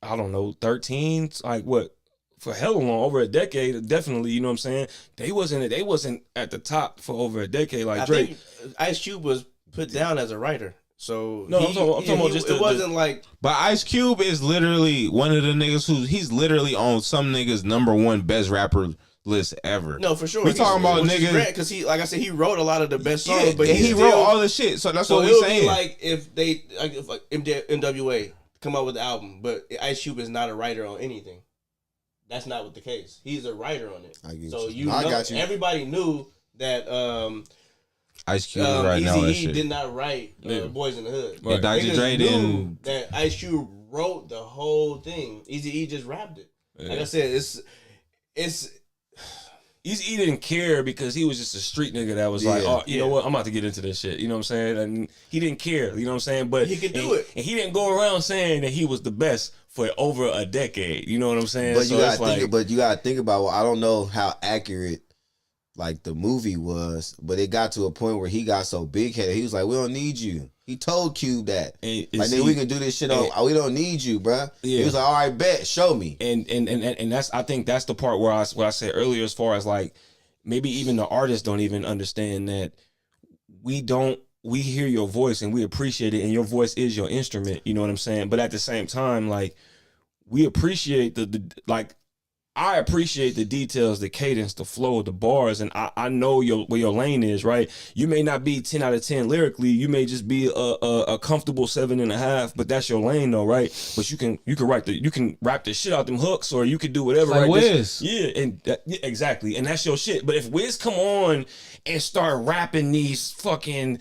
[SPEAKER 3] I don't know, 13. Like what? For hella long, over a decade, definitely. You know what I'm saying? They wasn't at the top for over a decade like Drake.
[SPEAKER 1] I think Ice Cube was put down as a writer. So
[SPEAKER 3] no, I'm talking about just
[SPEAKER 1] it wasn't like.
[SPEAKER 4] But Ice Cube is literally one of the niggas he's literally on some niggas #1 best rapper list ever.
[SPEAKER 1] No, for sure.
[SPEAKER 4] We talking about niggas
[SPEAKER 1] because he, like I said, he wrote a lot of the best songs.
[SPEAKER 4] Yeah,
[SPEAKER 1] but
[SPEAKER 4] he wrote all the shit. So that's what
[SPEAKER 1] we're
[SPEAKER 4] we saying.
[SPEAKER 1] Like if they like NWA come out with the album, but Ice Cube is not a writer on anything. That's not what the case. He's a writer on it.
[SPEAKER 2] I get
[SPEAKER 1] so
[SPEAKER 2] you.
[SPEAKER 1] I
[SPEAKER 2] got you.
[SPEAKER 1] Everybody knew that
[SPEAKER 4] Ice Cube right now.
[SPEAKER 1] Eazy-E did not write Boys in the Hood.
[SPEAKER 4] Right. Dr. Dre didn't.
[SPEAKER 1] That Ice Cube wrote the whole thing. Eazy-E just rapped it. Yeah. Like I said, it's.
[SPEAKER 3] Eazy-E didn't care because he was just a street nigga that was like, oh, you know what, I'm about to get into this shit. You know what I'm saying? And he didn't care. You know what I'm saying? But
[SPEAKER 1] he could do it.
[SPEAKER 3] And he didn't go around saying that he was the best for over a decade. You know what I'm saying?
[SPEAKER 2] But you gotta think about. Well, I don't know how accurate like the movie was, but it got to a point where he got so big headed. He was like, "We don't need you." He told Cube that. Like, then we can do this shit on. We don't need you, bruh. Yeah. He was like, "All right, bet, show me."
[SPEAKER 3] And that's, I think that's the part where what I said earlier, as far as like maybe even the artists don't even understand that we hear your voice and we appreciate it, and your voice is your instrument. You know what I'm saying? But at the same time, like, we appreciate the like I appreciate the details, the cadence, the flow, the bars, and I know where your lane is, right? You may not be 10 out of 10 lyrically. You may just be a comfortable 7.5, but that's your lane though, right? But you can rap the shit out them hooks, or you can do whatever,
[SPEAKER 4] like
[SPEAKER 3] right?
[SPEAKER 4] Wiz.
[SPEAKER 3] Yeah, exactly. And that's your shit. But if Wiz come on and start rapping these fucking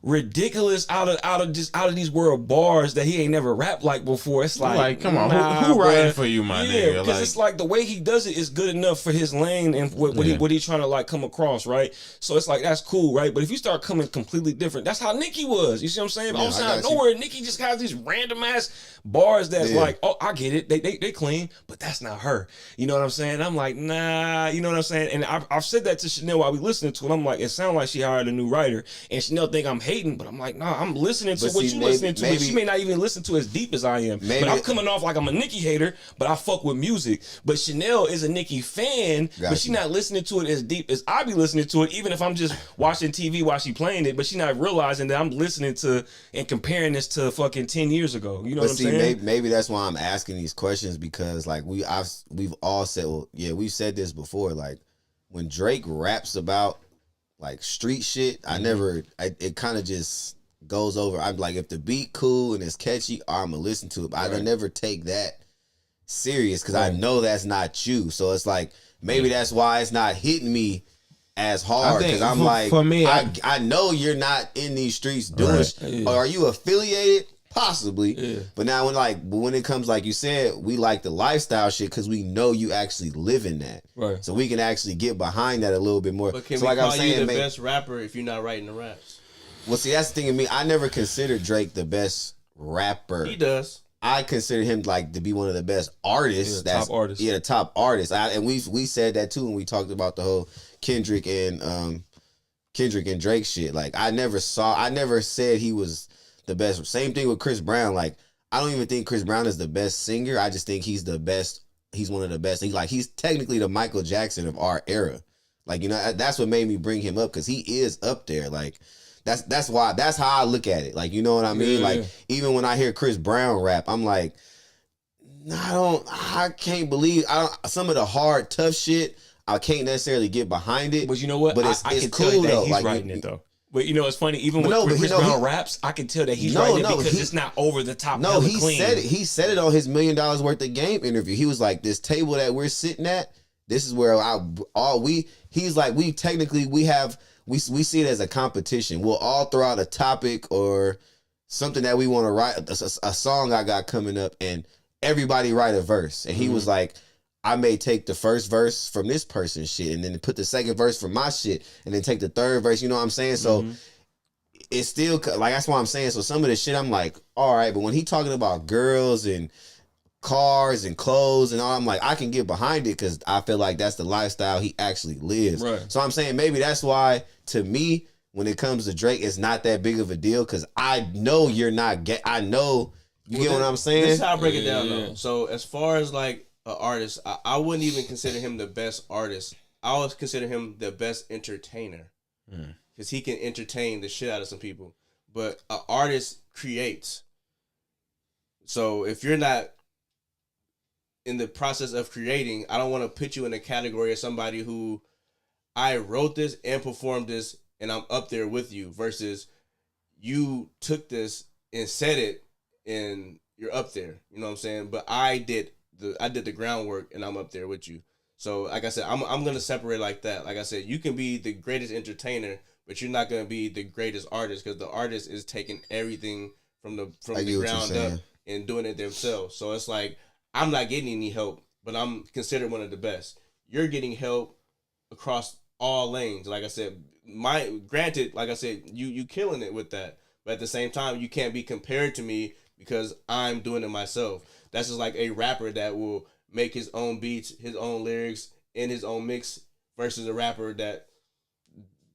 [SPEAKER 3] ridiculous out of these world bars that he ain't never rapped like before, it's like
[SPEAKER 4] come on, who writing for you, my nigga?
[SPEAKER 3] Because like, it's like the way he does it is good enough for his lane and what he trying to like come across, right? So it's like that's cool, right? But if you start coming completely different, that's how Nicki was. You see what I'm saying? All of a sudden, out of nowhere, Nicki just has these random ass bars that's like, oh, I get it, they clean, but that's not her. You know what I'm saying? I'm like, nah, you know what I'm saying? And I've said that to Chanel while we listening to it. I'm like, it sounds like she hired a new writer, and Chanel think I'm hating, but I'm like, nah, I'm listening to what you listening to. Maybe, she may not even listen to as deep as I am. But I'm coming off like I'm a Nicki hater, but I fuck with music. But Chanel is a Nicki fan, but she not listening to it as deep as I be listening to it, even if I'm just watching TV while she playing it, but she not realizing that I'm listening to and comparing this to fucking 10 years ago. You know what I'm saying?
[SPEAKER 2] Maybe that's why I'm asking these questions, because like we've all said, we've said this before, like when Drake raps about like street shit, it kind of just goes over. I'm like, if the beat cool and it's catchy, I'm gonna listen to it. But I never take that serious because I know that's not you. So it's like maybe that's why it's not hitting me as hard, because I'm like, for me, I know you're not in these streets doing or are you affiliated? Possibly, but now when it comes, like you said, we like the lifestyle shit because we know you actually live in that, right? So we can actually get behind that a little bit more.
[SPEAKER 1] But can
[SPEAKER 2] so
[SPEAKER 1] we
[SPEAKER 2] like
[SPEAKER 1] call you the best rapper if you're not writing the raps?
[SPEAKER 2] Well, see, that's the thing of me. I never considered Drake the best rapper.
[SPEAKER 1] He does.
[SPEAKER 2] I consider him like to be one of the best artists.
[SPEAKER 3] Top artist.
[SPEAKER 2] Yeah, the top artist. And we said that too when we talked about the whole Kendrick and Drake shit. Like I never said he was the best. Same thing with Chris Brown. Like I don't even think Chris Brown is the best singer. I just think he's the best. He's one of the best. He's technically the Michael Jackson of our era. Like, you know, that's what made me bring him up, because he is up there. Like that's how I look at it. Like, you know what I mean? Like even when I hear Chris Brown rap, I'm like, I can't believe some of the hard tough shit. I can't necessarily get behind it.
[SPEAKER 3] But you know what?
[SPEAKER 2] But it's
[SPEAKER 3] I can
[SPEAKER 2] cool
[SPEAKER 3] tell that
[SPEAKER 2] though.
[SPEAKER 3] he's
[SPEAKER 2] Like,
[SPEAKER 3] writing it though. But you know, it's funny. Even when Chris Brown raps, I can tell that he's writing it because it's not over the top.
[SPEAKER 2] No, he said it. He said it on his $1 million worth of game interview. He was like, "This table that we're sitting at, this is where He's like, we see it as a competition. We'll all throw out a topic or something that we want to write, a song I got coming up, and everybody write a verse." And he was like, I may take the first verse from this person's shit and then put the second verse from my shit and then take the third verse. You know what I'm saying? So it's still like, that's why I'm saying. So some of the shit I'm like, all right, but when he talking about girls and cars and clothes and all, I'm like, I can get behind it because I feel like that's the lifestyle he actually lives. Right. So I'm saying maybe that's why, to me, when it comes to Drake, it's not that big of a deal, because I know you're not I know you get what I'm saying.
[SPEAKER 1] This is how I break it down though. So as far as like an artist, I wouldn't even consider him the best artist. I always consider him the best entertainer, because he can entertain the shit out of some people. But an artist creates. So if you're not in the process of creating, I don't want to put you in a category of somebody who, I wrote this and performed this and I'm up there with you, versus you took this and said it and you're up there. You know what I'm saying? But I did the groundwork and I'm up there with you. So like I said, I'm gonna separate like that. Like I said, you can be the greatest entertainer, but you're not gonna be the greatest artist, because the artist is taking everything from the ground up and doing it themselves. So it's like, I'm not getting any help, but I'm considered one of the best. You're getting help across all lanes. Like I said, granted, like I said, you killing it with that. But at the same time, you can't be compared to me because I'm doing it myself. That's just like a rapper that will make his own beats, his own lyrics, in his own mix, versus a rapper that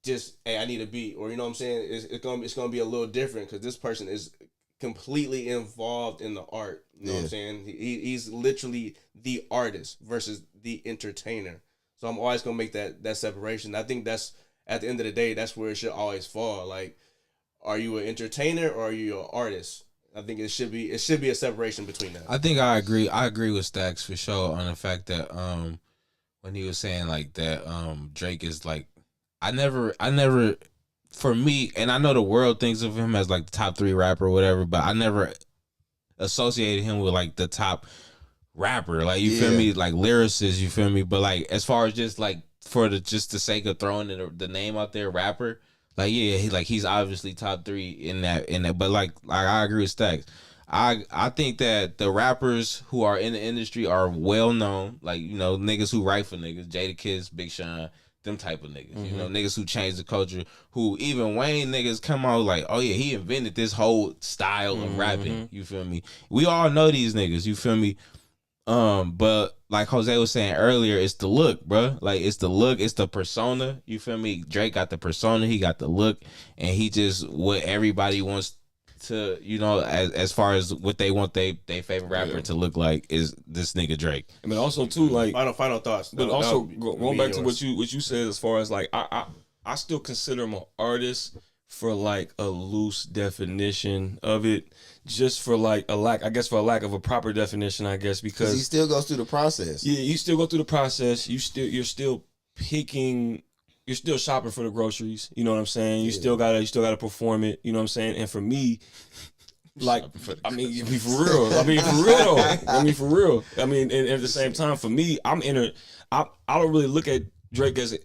[SPEAKER 1] just, hey, I need a beat. Or, you know what I'm saying? It's gonna be a little different, because this person is completely involved in the art. You know what I'm saying? He's literally the artist versus the entertainer. So I'm always gonna make that separation. I think that's, at the end of the day, that's where it should always fall. Like, are you an entertainer or are you an artist? I think it should be a separation between that.
[SPEAKER 4] I think I agree with Stacks for sure on the fact that when he was saying like that Drake is like I never for me, and I know the world thinks of him as like the top 3 rapper or whatever, but I never associated him with like the top rapper, like you feel me, like lyricist, you feel me, but like as far as just like for the sake of throwing the name out there, rapper, like he's obviously top 3 in that, but like I agree with Stacks. I think that the rappers who are in the industry are well known, like niggas who write for niggas, Jadakiss, Big Sean, them type of niggas, niggas who change the culture, who even Wayne niggas come out like, oh yeah, he invented this whole style of rapping, you feel me? We all know these niggas, you feel me? But like Jose was saying earlier, it's the look, bro. Like it's the look, it's the persona, you feel me? Drake got the persona, he got the look, and he just what everybody wants to, as far as what they want they favorite rapper to look like is this nigga Drake.
[SPEAKER 3] But also too, like
[SPEAKER 1] final thoughts.
[SPEAKER 3] But also going back to what you said, as far as like I still consider him an artist for like a loose definition of it, just for like a lack of a proper definition, I guess, because
[SPEAKER 2] he still goes through the process.
[SPEAKER 3] Yeah, you still go through the process. You're still picking. You're still shopping for the groceries. You know what I'm saying? You still gotta perform it. You know what I'm saying? And for me, like, I mean, for real. And at the same time, for me, I don't really look at Drake as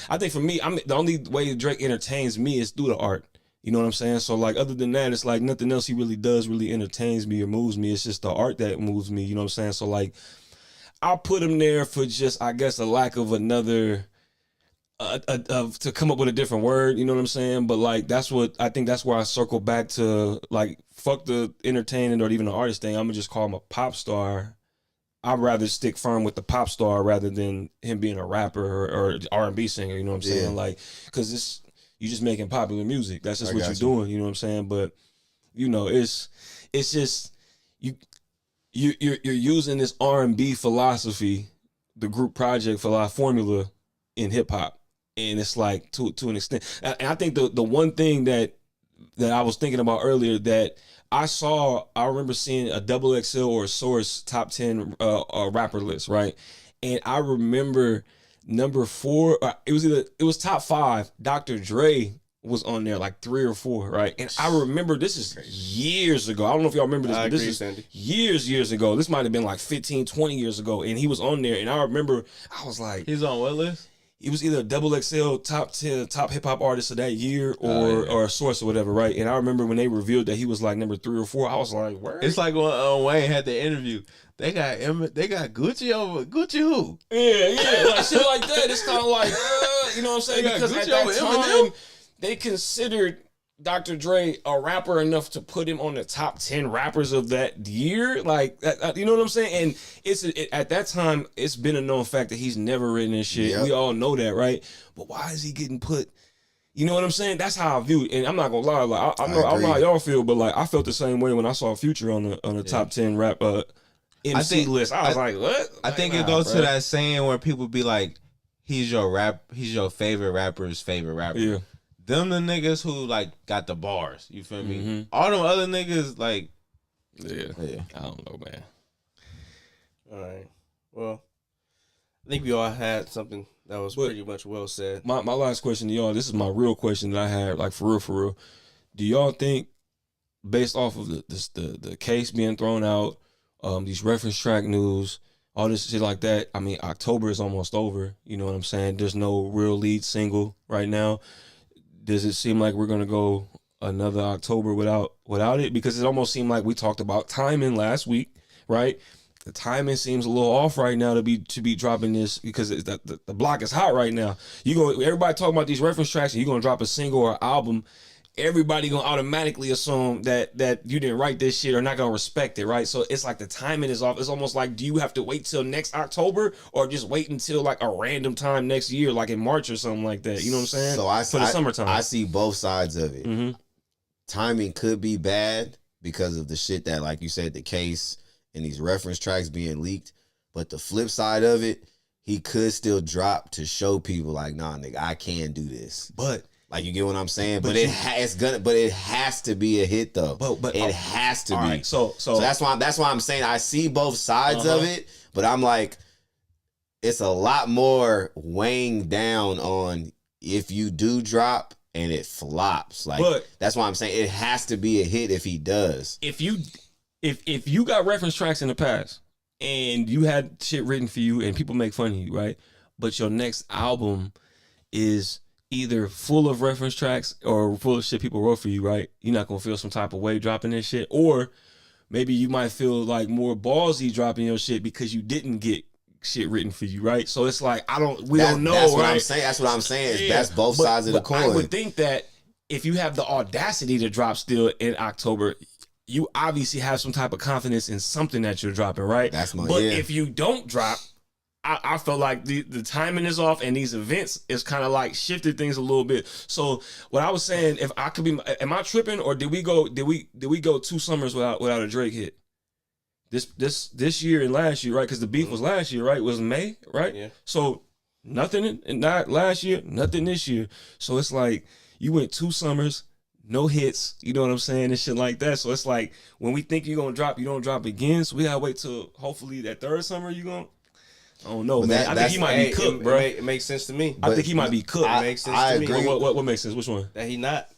[SPEAKER 3] I think for me, the only way Drake entertains me is through the art. You know what I'm saying? So like, other than that, it's like nothing else he really does really entertains me or moves me. It's just the art that moves me. You know what I'm saying? So like, I'll put him there for just, I guess, a lack of another. To come up with a different word, you know what I'm saying? But like, that's where I circle back to, like, fuck the entertaining or even the artist thing. I'm gonna just call him a pop star. I'd rather stick firm with the pop star rather than him being a rapper or R&B singer. You know what I'm saying? Like, because you just making popular music. That's just what you're doing. You know what I'm saying? But it's just you're using this R&B philosophy, the group project formula in hip hop. And it's like to an extent, and I think the one thing that I was thinking about earlier that I remember seeing a XXL or a Source top 10 rapper list, right? And I remember number 4, it was top 5. Dr. Dre was on there, like 3 or 4, right? And I remember, this is years ago. I don't know if y'all remember this, but this is years ago. This might have been like 15, 20 years ago. And he was on there, and I remember I was like,
[SPEAKER 4] he's on what list?
[SPEAKER 3] It was either a XXL top 10 top hip hop artist of that year or a Source or whatever, right? And I remember when they revealed that he was like number 3 or 4, I was like, where?
[SPEAKER 4] It's like when Wayne had the interview. They got Gucci over Gucci who?
[SPEAKER 3] Yeah, like shit like that. It's kind of like, you know what I'm saying? Because at that time, they considered Dr. Dre a rapper enough to put him on the top 10 rappers of that year, like you know what I'm saying? And at that time, it's been a known fact that he's never written this shit. Yep. We all know that, right? But why is he getting put? You know what I'm saying? That's how I view it. And I'm not gonna lie, like I know how y'all feel, but like I felt the same way when I saw Future on the top 10 rap MC list. I was like, what?
[SPEAKER 4] I think it goes to that saying where people be like, he's your favorite rapper's favorite rapper.
[SPEAKER 3] Yeah.
[SPEAKER 4] Them the niggas who like got the bars. You feel me? All them other niggas like,
[SPEAKER 3] yeah. I don't know, man.
[SPEAKER 1] All right. Well, I think we all had something that was pretty much well said.
[SPEAKER 3] My last question to y'all. This is my real question that I had, like for real. Do y'all think, based off of the case being thrown out, these reference track news, all this shit like that? I mean, October is almost over. You know what I'm saying? There's no real lead single right now. Does it seem like we're gonna go another October without it? Because it almost seemed like we talked about timing last week, right? The timing seems a little off right now to be dropping this, because the block is hot right now. Everybody talking about these reference tracks, and you're gonna drop a single or album. Everybody gonna automatically assume that you didn't write this shit or not gonna respect it, right? So it's like the timing is off. It's almost like, do you have to wait till next October or just wait until like a random time next year, like in March or something like that? You know what I'm saying?
[SPEAKER 2] So for the summertime, I see both sides of it. Mm-hmm. Timing could be bad because of the shit that, like you said, the case and these reference tracks being leaked. But the flip side of it, he could still drop to show people like, nah, nigga, I can do this.
[SPEAKER 3] But
[SPEAKER 2] like, you get what I'm saying? But it has to be a hit though. But it has to be.
[SPEAKER 3] Right, so
[SPEAKER 2] that's why I'm saying I see both sides of it, but I'm like, it's a lot more weighing down on if you do drop and it flops. Like, but that's why I'm saying it has to be a hit if he does.
[SPEAKER 5] If you got reference tracks in the past and you had shit written for you and people make fun of you, right? But your next album is either full of reference tracks or full of shit people wrote for you, right? You're not gonna feel some type of way dropping this shit. Or maybe you might feel like more ballsy dropping your shit because you didn't get shit written for you, right? So it's like we don't know.
[SPEAKER 2] That's what
[SPEAKER 5] right?
[SPEAKER 2] I'm saying. That's what I'm saying. Yeah. That's both sides of the coin.
[SPEAKER 5] I would think that if you have the audacity to drop still in October, you obviously have some type of confidence in something that you're dropping, right? But if you don't drop, I felt like the timing is off, and these events is kind of like shifted things a little bit. So what I was saying, if I could be, am I tripping, or did we go 2 summers without a Drake hit? This year and last year, right? Because the beef was last year, right? It was May, right? Yeah. So nothing, not last year, nothing this year. So it's like you went 2 summers, no hits. You know what I'm saying, and shit like that. So it's like when we think you're gonna drop, you don't drop again. So we gotta wait till hopefully that 3rd summer you gonna. I don't know, man. I think he might be cooked, bro.
[SPEAKER 1] It makes sense to me.
[SPEAKER 5] I think he might be cooked.
[SPEAKER 1] It makes sense to me.
[SPEAKER 5] What makes sense? Which one?
[SPEAKER 1] That he not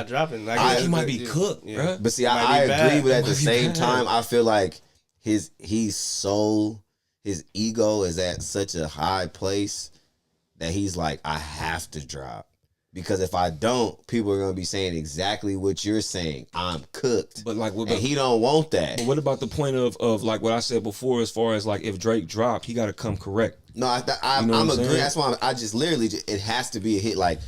[SPEAKER 1] dropping.
[SPEAKER 5] I think he might be cooked, bro.
[SPEAKER 2] But see, I agree, but at the same time, I feel like his ego is at such a high place that he's like, I have to drop. Because if I don't, people are gonna be saying exactly what you're saying. I'm cooked, and he don't want that.
[SPEAKER 5] But what about the point of like what I said before, as far as like if Drake dropped, he got to come correct.
[SPEAKER 2] No, I'm agreeing. That's why I just literally it has to be a hit. Like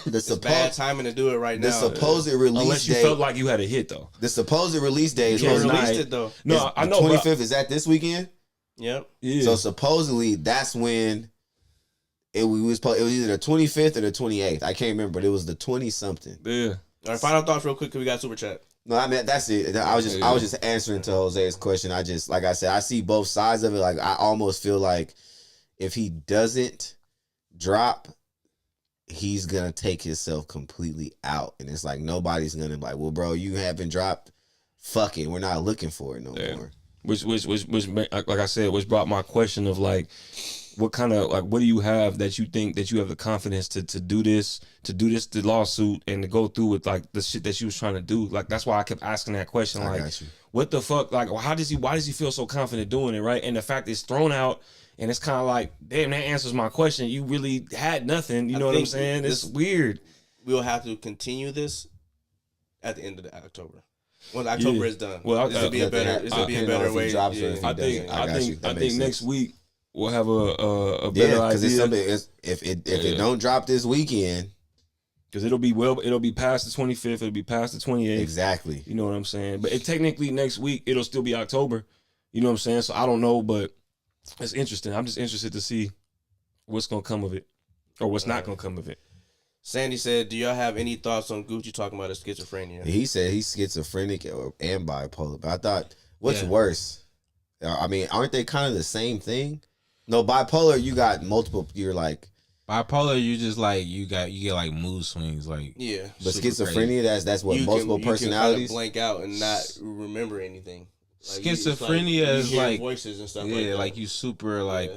[SPEAKER 1] it's bad timing to do it right now.
[SPEAKER 2] The supposed release
[SPEAKER 5] unless you felt like you had a hit though.
[SPEAKER 2] The supposed release date is
[SPEAKER 1] released it though.
[SPEAKER 5] No, I know.
[SPEAKER 2] 25th is that this weekend?
[SPEAKER 1] Yep.
[SPEAKER 5] Yeah.
[SPEAKER 2] So supposedly that's when. It was either the 25th or the 28th. I can't remember, but it was the 20-something.
[SPEAKER 5] Yeah.
[SPEAKER 1] All right, final thoughts real quick because we got super chat.
[SPEAKER 2] No, I mean that's it. I was just answering to Jose's question. I just, like I said, I see both sides of it. Like I almost feel like if he doesn't drop, he's gonna take himself completely out, and it's like nobody's gonna be like, well, bro, you haven't dropped. Fuck it, we're not looking for it no more.
[SPEAKER 5] Which like I said, which brought my question of like. What kind of like what do you have that you think that you have the confidence to do the lawsuit and to go through with like the shit that you was trying to do? Like that's why I kept asking that question. Like what the fuck? Like why does he feel so confident doing it, right? And the fact it's thrown out and it's kind of like, damn, that answers my question. You really had nothing. You know what I'm saying? It's weird.
[SPEAKER 1] We'll have to continue this at the end of October. When October is done.
[SPEAKER 5] Well,
[SPEAKER 1] this will be a better way.
[SPEAKER 5] I think next week. We'll have a better idea.
[SPEAKER 2] Because if it don't drop this weekend,
[SPEAKER 5] because it'll be past the 25th, it'll be past the 28th.
[SPEAKER 2] Exactly.
[SPEAKER 5] You know what I'm saying? But technically next week it'll still be October. You know what I'm saying? So I don't know, but it's interesting. I'm just interested to see what's gonna come of it, or what's not gonna come of it.
[SPEAKER 1] Sandy said, "Do y'all have any thoughts on Gucci talking about his schizophrenia?"
[SPEAKER 2] He said he's schizophrenic and bipolar. But I thought, what's worse? I mean, aren't they kind of the same thing? No, bipolar, you got multiple. You're like
[SPEAKER 4] bipolar. You just like you get like mood swings, like
[SPEAKER 2] But schizophrenia, crazy. that's what multiple personalities.
[SPEAKER 1] You can blank out and not remember anything.
[SPEAKER 4] Like schizophrenia is like
[SPEAKER 1] voices and stuff.
[SPEAKER 4] Like you super like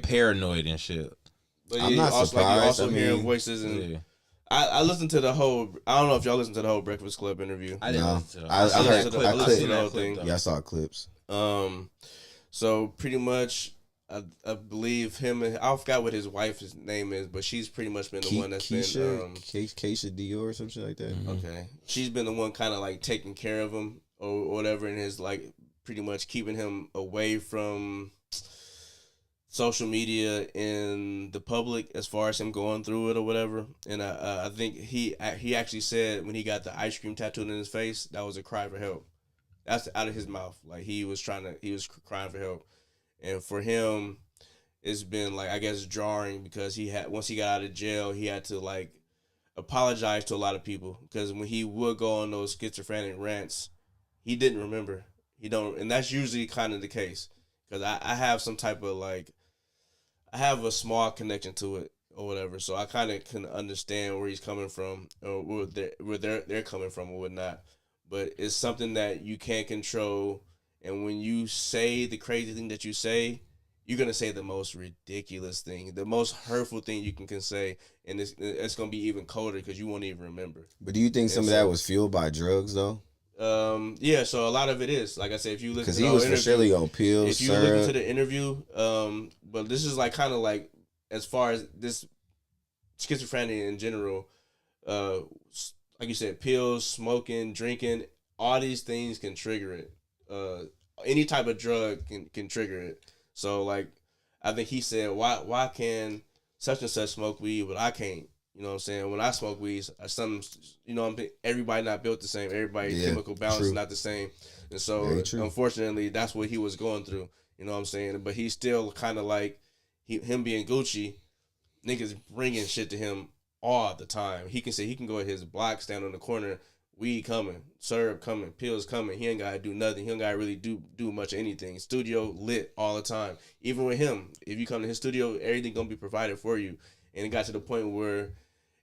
[SPEAKER 4] paranoid and shit.
[SPEAKER 1] But
[SPEAKER 2] I'm not surprised.
[SPEAKER 1] Like you also hearing voices and. I listened to the whole. I don't know if y'all listened to the whole Breakfast Club interview.
[SPEAKER 4] I didn't listen to it.
[SPEAKER 2] I listened to
[SPEAKER 1] the whole thing.
[SPEAKER 2] Yeah, I saw clips.
[SPEAKER 1] So pretty much. I believe him and I forgot what his wife's name is, but she's pretty much been the one that's been
[SPEAKER 2] Keisha Dior or something like that.
[SPEAKER 1] Mm-hmm. Okay, she's been the one kind of like taking care of him or whatever, and is like pretty much keeping him away from social media and the public as far as him going through it or whatever. And I think he actually said when he got the ice cream tattooed in his face, that was a cry for help. That's out of his mouth. Like he was crying for help. And for him, it's been like, I guess, jarring because once he got out of jail, he had to like apologize to a lot of people because when he would go on those schizophrenic rants, he didn't remember. He don't, and that's usually kind of the case because I have some type of like, I have a small connection to it or whatever, so I kind of can understand where he's coming from or where they're coming from or whatnot. But it's something that you can't control. And when you say the crazy thing that you say, you're gonna say the most ridiculous thing, the most hurtful thing you can say, and it's gonna be even colder because you won't even remember.
[SPEAKER 2] But do you think some of that was fueled by drugs though?
[SPEAKER 1] Yeah, so a lot of it is, like I said, if you look,
[SPEAKER 2] because he was for surely on pills.
[SPEAKER 1] If you look into the interview, but this is like kind of like as far as this schizophrenia in general, like you said, pills, smoking, drinking, all these things can trigger it. Any type of drug can trigger it. So like, I think he said, why can such and such smoke weed, but I can't? You know what I'm saying? When I smoke weed, everybody not built the same. Everybody's chemical balance is not the same. And so, unfortunately, that's what he was going through. You know what I'm saying? But he's still kind of like, him being Gucci, niggas bringing shit to him all the time. He can go at his block, stand on the corner, weed coming, syrup coming, pills coming. He ain't got to do nothing. He don't got to really do much of anything. Studio lit all the time. Even with him, if you come to his studio, everything going to be provided for you. And it got to the point where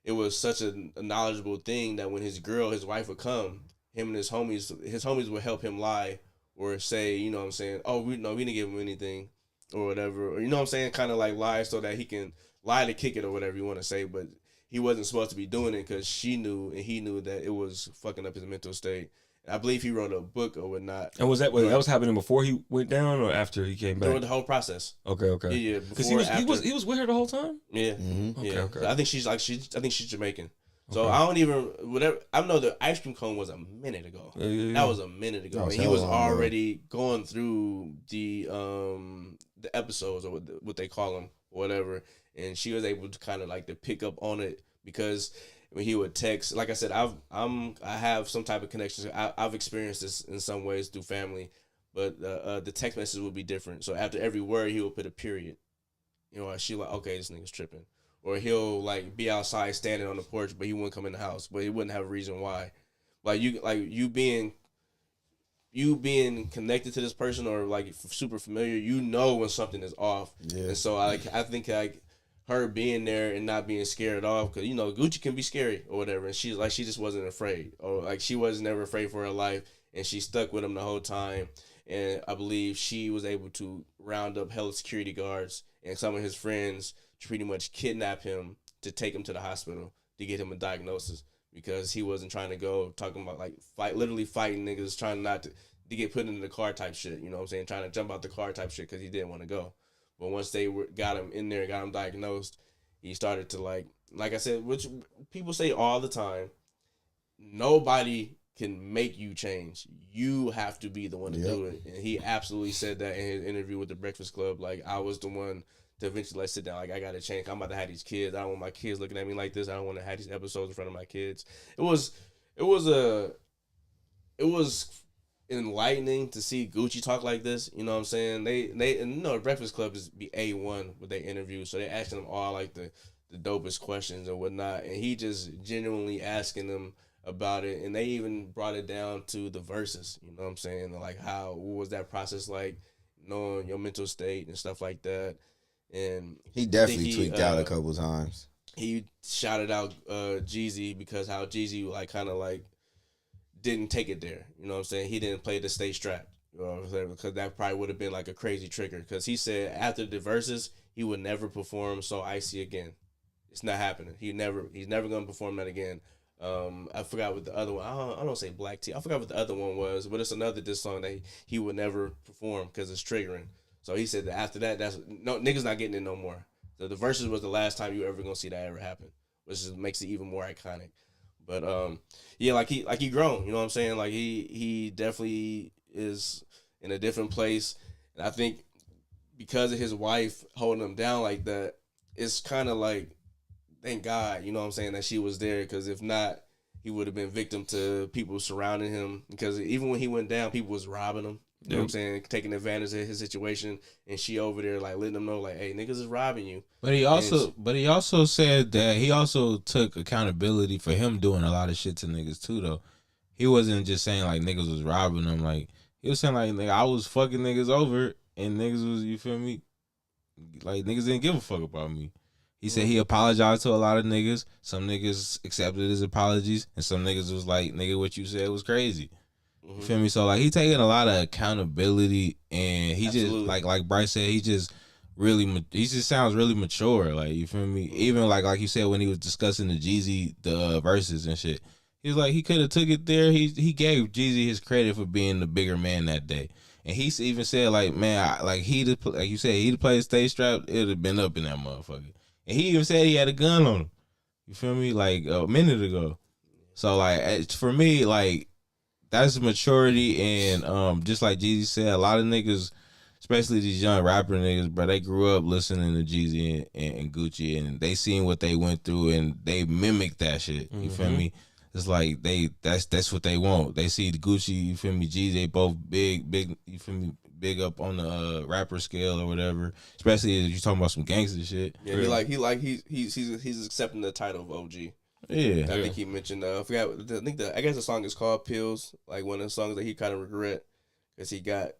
[SPEAKER 1] it was such a knowledgeable thing that when his wife would come, him and his homies would help him lie or say, you know what I'm saying, oh, we didn't give him anything or whatever. Or, you know what I'm saying, kind of like lie so that he can lie to kick it or whatever you want to say. But he wasn't supposed to be doing it because she knew and he knew that it was fucking up his mental state. I believe he wrote a book or whatnot.
[SPEAKER 5] And that was happening before he went down or after he came back?
[SPEAKER 1] During the whole process.
[SPEAKER 5] Okay.
[SPEAKER 1] Yeah,
[SPEAKER 5] because he was with her the whole time.
[SPEAKER 1] Yeah,
[SPEAKER 2] mm-hmm.
[SPEAKER 1] Okay. I think she's Jamaican. So I don't even whatever. I know the ice cream cone was a minute ago.
[SPEAKER 5] Yeah.
[SPEAKER 1] That was a minute ago, and he was already going through the episodes or what they call them, whatever. And she was able to kind of like to pick up on it because when he would text, like I said, I have some type of connections. I've experienced this in some ways through family, but the text message would be different. So after every word, he would put a period. You know, she like, okay, this nigga's tripping. Or he'll like be outside standing on the porch, but he wouldn't come in the house, but he wouldn't have a reason why. You being connected to this person or like super familiar, you know when something is off. Yeah. And so I think like her being there and not being scared off, because you know Gucci can be scary or whatever, and she just wasn't afraid, or like she was never afraid for her life, and she stuck with him the whole time. And I believe she was able to round up hella security guards and some of his friends to pretty much kidnap him to take him to the hospital to get him a diagnosis, because he wasn't trying to go, talking about like literally fighting niggas, trying not to get put into the car type shit, you know what I'm saying, trying to jump out the car type shit because he didn't want to go. But once they got him in there, got him diagnosed, he started to like I said, which people say all the time, nobody can make you change. You have to be the one to do it. And he absolutely said that in his interview with the Breakfast Club. Like, I was the one to eventually sit down. Like, I got to change. I'm about to have these kids. I don't want my kids looking at me like this. I don't want to have these episodes in front of my kids. It was enlightening to see Gucci talk like this. You know what I'm saying? The Breakfast Club is be A1 with their interviews. So they're asking them all like the dopest questions and whatnot. And he just genuinely asking them about it. And they even brought it down to the verses. You know what I'm saying? Like, what was that process like, knowing your mental state and stuff like that. And
[SPEAKER 2] he definitely tweaked out a couple times.
[SPEAKER 1] He shouted out Jeezy because how Jeezy like kind of like didn't take it there. You know what I'm saying? He didn't play the stay strapped. Because that probably would have been like a crazy trigger. Because he said after the verses, he would never perform So Icy again. It's not happening. He's never going to perform that again. I forgot what the other one. I don't say Black Tea. I forgot what the other one was, but it's another diss song that he would never perform because it's triggering. So he said that after that, niggas not getting it no more. So the verses was the last time you ever gonna see that ever happen, which just makes it even more iconic. But yeah, like he grown. You know what I'm saying? Like he definitely is in a different place, and I think because of his wife holding him down like that, it's kind of like, thank God, you know what I'm saying, that she was there, because if not, he would have been victim to people surrounding him, because even when he went down, people was robbing him. You know what I'm saying? Taking advantage of his situation, and she over there like letting them know like, hey, niggas is robbing you.
[SPEAKER 4] But he also said that he also took accountability for him doing a lot of shit to niggas too, though. He wasn't just saying like niggas was robbing him. Like, he was saying like, I was fucking niggas over, and niggas was, you feel me? Like, niggas didn't give a fuck about me. He said he apologized to a lot of niggas. Some niggas accepted his apologies, and some niggas was like, nigga, what you said was crazy. You feel me? So like, he taking a lot of accountability, and he just like Bryce said, he just he just sounds really mature. Like, you feel me? Even like you said, when he was discussing the verses and shit, he was like, he could have took it there. He gave Jeezy his credit for being the bigger man that day. And he even said, like, man, like you said, he'd played Stay Strapped, it'd have been up in that motherfucker. And he even said he had a gun on him. You feel me? Like a minute ago. So like for me, like that's maturity, and just like Jeezy said, a lot of niggas, especially these young rapper niggas, bro, they grew up listening to Jeezy and Gucci, and they seen what they went through, and they mimic that shit. You feel me? It's like that's what they want. They see the Gucci, you feel me, Jeezy, they both big, you feel me, big up on the rapper scale or whatever. Especially if you're talking about some gangster shit.
[SPEAKER 1] Yeah, he's accepting the title of OG.
[SPEAKER 4] Yeah,
[SPEAKER 1] I think he mentioned. I forgot. I guess the song is called Pills. Like one of the songs that he kind of regret because he got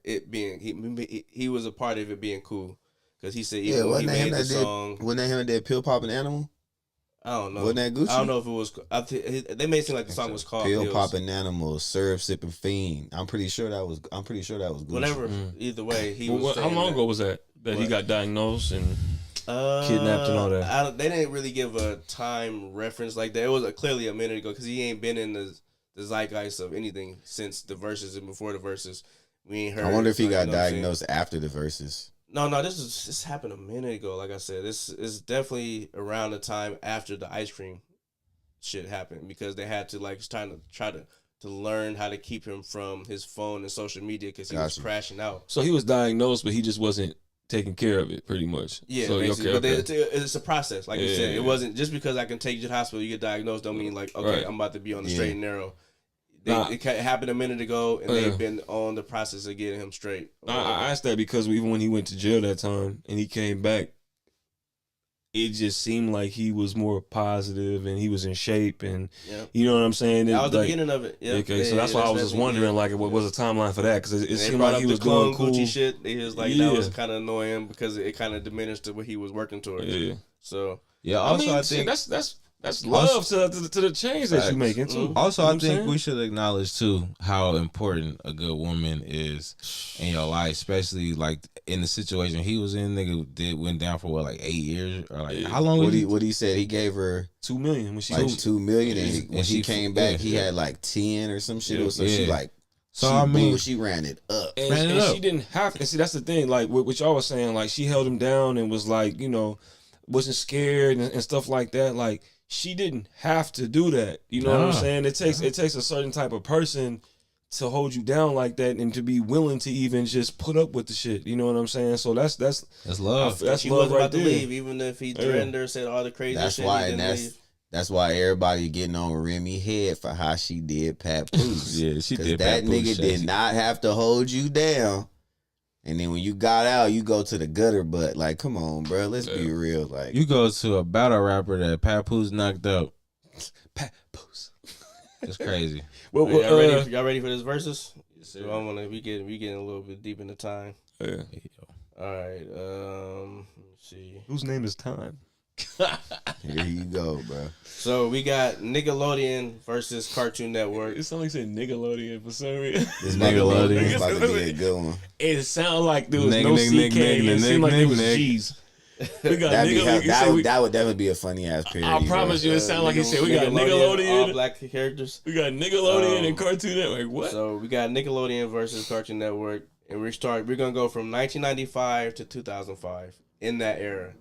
[SPEAKER 1] it being he was a part of it being cool because he said even when he made the song.
[SPEAKER 2] Wasn't that him that did Pill Poppin' Animal?
[SPEAKER 1] I don't know.
[SPEAKER 2] Wasn't that Gucci?
[SPEAKER 1] I don't know if it was. They made it seem like the song was called
[SPEAKER 2] Pill Poppin' Animal, Syrup Sipping Fiend. I'm pretty sure that was Gucci.
[SPEAKER 1] Whatever. Either way, he was.
[SPEAKER 5] How long ago was that he got diagnosed and kidnapped and all that?
[SPEAKER 1] They didn't really give a time reference like that. It was clearly a minute ago because he ain't been in the zeitgeist of anything since the verses and before the verses. We ain't heard.
[SPEAKER 2] I wonder if he got diagnosed after the verses.
[SPEAKER 1] No, this happened a minute ago. Like I said, this is definitely around the time after the ice cream shit happened because they had to try to learn how to keep him from his phone and social media because he was crashing out.
[SPEAKER 5] So he was diagnosed, but he just wasn't taking care of it, pretty much.
[SPEAKER 1] Yeah,
[SPEAKER 5] so,
[SPEAKER 1] basically. But it's a process. Like you said, it wasn't just because I can take you to the hospital, you get diagnosed, don't mean like, okay, I'm about to be on the straight and narrow. It happened a minute ago, and they've been on the process of getting him straight.
[SPEAKER 5] I asked that because even when he went to jail that time and he came back, it just seemed like he was more positive and he was in shape, and you know what I'm saying.
[SPEAKER 1] That was the beginning of it. Yeah.
[SPEAKER 5] Okay, so that's why I was just wondering, like, what was the timeline for that? Because it seemed like he was doing cool
[SPEAKER 1] Gucci shit. He was like, that was kind of annoying because it kind of diminished what he was working towards. Yeah. So
[SPEAKER 4] Also, I think
[SPEAKER 5] that's love to the change that you're making too.
[SPEAKER 4] Also, I think we should acknowledge too how important a good woman is in your life, especially like in the situation he was in. Nigga went down for what, like 8 years or like how long?
[SPEAKER 2] What he said he gave her
[SPEAKER 5] $2 million when she
[SPEAKER 2] like $2 million, and when she came back he had like 10 or some shit. So she like. So she ran it up,
[SPEAKER 5] and she didn't have. And see, that's the thing. Like what y'all was saying, like she held him down and was like, you know, wasn't scared and stuff like that. Like she didn't have to do that. You know what I'm saying? It takes a certain type of person to hold you down like that and to be willing to even just put up with the shit. You know what I'm saying? So that's
[SPEAKER 4] love.
[SPEAKER 1] That's love wasn't about to leave, even if he threatened her, said all the crazy shit.
[SPEAKER 2] That's why everybody getting on Remy head for how she did Pat Poose.
[SPEAKER 4] Yeah, she did.
[SPEAKER 2] That nigga did not have to hold you down. And then when you got out, you go to the gutter. But like, come on, bro, let's be real. Like,
[SPEAKER 4] you go to a battle rapper that Pat Poose knocked out.
[SPEAKER 5] Pat Poose,
[SPEAKER 4] it's crazy.
[SPEAKER 1] Well, y'all ready for this versus? Yes, sir. So we getting a little bit deep into time.
[SPEAKER 5] Yeah.
[SPEAKER 1] All right. Let's see.
[SPEAKER 5] Whose name is Time?
[SPEAKER 2] Here you go, bro.
[SPEAKER 1] So we got Nickelodeon versus Cartoon Network.
[SPEAKER 5] It sounds like said Nickelodeon for some reason.
[SPEAKER 2] This Nickelodeon is about to be a good one.
[SPEAKER 5] It sounded like there was no CK. It seemed like there was G's. We got Nickelodeon.
[SPEAKER 2] That would definitely be a funny ass period.
[SPEAKER 5] I promise you, it sounded like he said we got Nickelodeon,
[SPEAKER 1] all black characters.
[SPEAKER 5] We got Nickelodeon and Cartoon Network. What?
[SPEAKER 1] So we got Nickelodeon versus Cartoon Network, and we're gonna go from 1995 to 2005 in that era.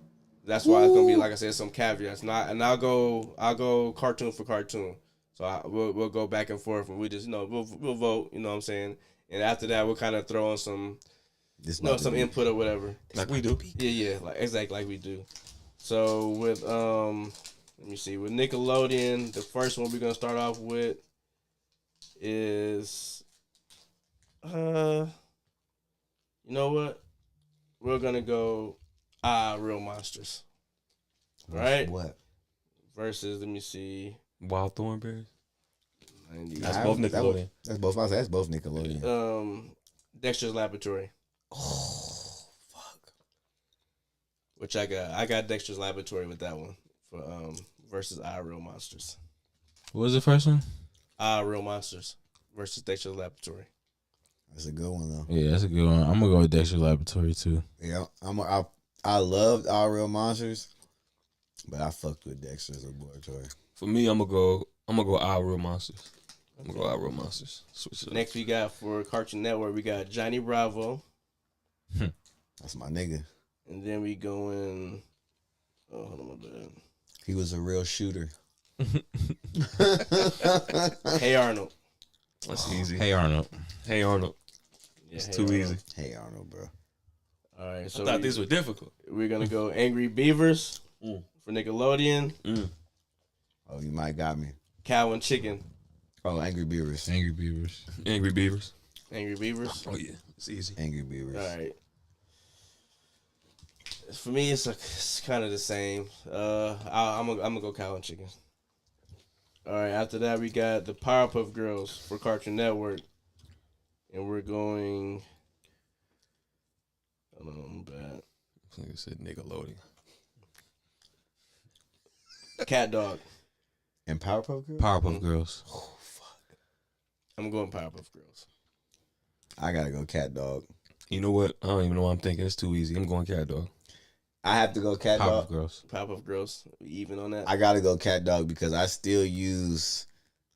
[SPEAKER 1] That's why it's gonna be, like I said, some caveats. I'll go cartoon for cartoon. So we'll go back and forth, and we just we'll vote. You know what I'm saying? And after that, we'll kind of throw in some some input or whatever,
[SPEAKER 5] like we do.
[SPEAKER 1] Yeah, like exactly like we do. So with let me see, with Nickelodeon, the first one we're gonna start off with is you know what? We're gonna go Real Monsters. Right?
[SPEAKER 2] What?
[SPEAKER 1] Versus, let me see,
[SPEAKER 5] Wild Thornberrys.
[SPEAKER 2] That's both Nickelodeon. That's both Nickelodeon.
[SPEAKER 1] Dexter's Laboratory.
[SPEAKER 2] Oh, fuck.
[SPEAKER 1] Which I got Dexter's Laboratory with that one for versus Real Monsters.
[SPEAKER 4] What was the first one?
[SPEAKER 1] Real Monsters versus Dexter's Laboratory.
[SPEAKER 2] That's a good one though.
[SPEAKER 4] Yeah, that's a good one. I'm gonna go with Dexter's Laboratory too.
[SPEAKER 2] Yeah, I loved All Real Monsters, but I fucked with Dexter's Laboratory.
[SPEAKER 5] For me, I'm gonna go Our Real Monsters. I'm gonna go Our Real Monsters. Switch it up.
[SPEAKER 1] Next we got for Cartoon Network, we got Johnny Bravo.
[SPEAKER 2] That's my nigga.
[SPEAKER 1] And then we going. Oh, hold on, my bad.
[SPEAKER 2] He was a real shooter.
[SPEAKER 1] Hey Arnold.
[SPEAKER 5] That's easy.
[SPEAKER 4] Hey Arnold.
[SPEAKER 5] Hey Arnold.
[SPEAKER 1] Yeah,
[SPEAKER 5] It's
[SPEAKER 1] Hey
[SPEAKER 5] too
[SPEAKER 1] Arnold.
[SPEAKER 5] easy.
[SPEAKER 2] Hey Arnold, bro.
[SPEAKER 1] All right, so
[SPEAKER 5] I thought these were difficult.
[SPEAKER 1] we're gonna go Angry Beavers for Nickelodeon.
[SPEAKER 2] Oh, you might got me.
[SPEAKER 1] Cow and Chicken.
[SPEAKER 2] Oh, Angry Beavers.
[SPEAKER 4] Angry Beavers.
[SPEAKER 5] Angry Beavers.
[SPEAKER 1] Angry Beavers.
[SPEAKER 5] Oh yeah, it's easy.
[SPEAKER 2] Angry Beavers.
[SPEAKER 1] All right. For me, it's kind of the same. I'm gonna go Cow and Chicken. All right. After that, we got the Powerpuff Girls for Cartoon Network, and we're going. Hold on, I'm bad.
[SPEAKER 5] I think I said Nickelodeon.
[SPEAKER 1] Cat Dog.
[SPEAKER 2] And Powerpuff Girls?
[SPEAKER 4] Powerpuff Girls.
[SPEAKER 2] Oh, fuck.
[SPEAKER 1] I'm going Powerpuff Girls.
[SPEAKER 2] I gotta go Cat Dog.
[SPEAKER 5] You know what? I don't even know what I'm thinking. It's too easy. I'm going Cat Dog.
[SPEAKER 2] I have to go Cat Dog.
[SPEAKER 4] Powerpuff Girls.
[SPEAKER 1] Powerpuff Girls. We even on that?
[SPEAKER 2] I gotta go Cat Dog because I still use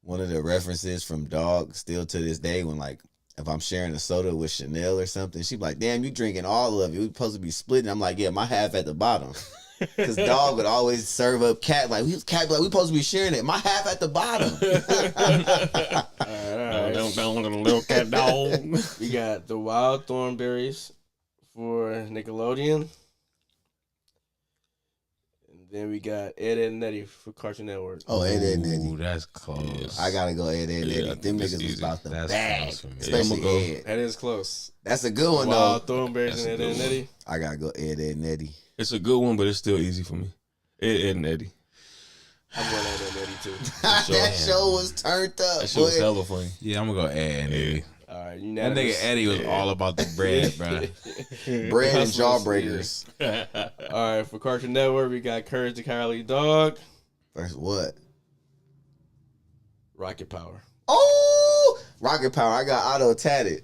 [SPEAKER 2] one of the references from Dog still to this day when, like, if I'm sharing a soda with Chanel or something, she be like, damn, you drinking all of it. We supposed to be splitting. I'm like, yeah, my half at the bottom. Because Dog would always serve up Cat. Like, we supposed to be sharing it. My half at the bottom.
[SPEAKER 1] All right.
[SPEAKER 5] Little cat dog.
[SPEAKER 1] We got the Wild Thornberries for Nickelodeon. And then we got Ed, Edd n Eddy for Cartoon Network.
[SPEAKER 2] Oh, Ed, Edd n Eddy.
[SPEAKER 4] Ooh, that's close.
[SPEAKER 2] I gotta go Ed, Edd n
[SPEAKER 5] Yeah,
[SPEAKER 2] Eddy.
[SPEAKER 5] I think
[SPEAKER 2] Them
[SPEAKER 5] that's
[SPEAKER 2] niggas was
[SPEAKER 5] easy.
[SPEAKER 2] about the
[SPEAKER 4] That's
[SPEAKER 2] bag.
[SPEAKER 4] close for me.
[SPEAKER 2] Especially
[SPEAKER 5] Yeah, I'ma
[SPEAKER 2] Ed.
[SPEAKER 1] That is close.
[SPEAKER 2] That's a good one,
[SPEAKER 1] Wild
[SPEAKER 2] though.
[SPEAKER 1] Thornberries
[SPEAKER 5] That's
[SPEAKER 1] and
[SPEAKER 5] a
[SPEAKER 1] Ed,
[SPEAKER 5] good
[SPEAKER 1] Edd n
[SPEAKER 5] one.
[SPEAKER 1] Eddy.
[SPEAKER 2] I gotta go Ed, Edd n Eddy.
[SPEAKER 5] It's a good one, but it's still easy for me. Ed, Edd n Eddy.
[SPEAKER 1] I'm going Ed, Edd n Eddy too.
[SPEAKER 2] That show was turned up,
[SPEAKER 5] That shit was
[SPEAKER 2] boy.
[SPEAKER 5] hella funny.
[SPEAKER 4] Yeah, I'm gonna go Ed and Eddie.
[SPEAKER 1] All right,
[SPEAKER 4] That
[SPEAKER 1] unanimous.
[SPEAKER 4] nigga Eddie was all about the bread, bro.
[SPEAKER 2] Bread and
[SPEAKER 1] Hustlers,
[SPEAKER 2] jawbreakers.
[SPEAKER 1] All right, for Cartoon Network, we got Courage the Cowardly Dog,
[SPEAKER 2] First, what?
[SPEAKER 1] Rocket Power.
[SPEAKER 2] Oh, Rocket Power. I got auto tatted.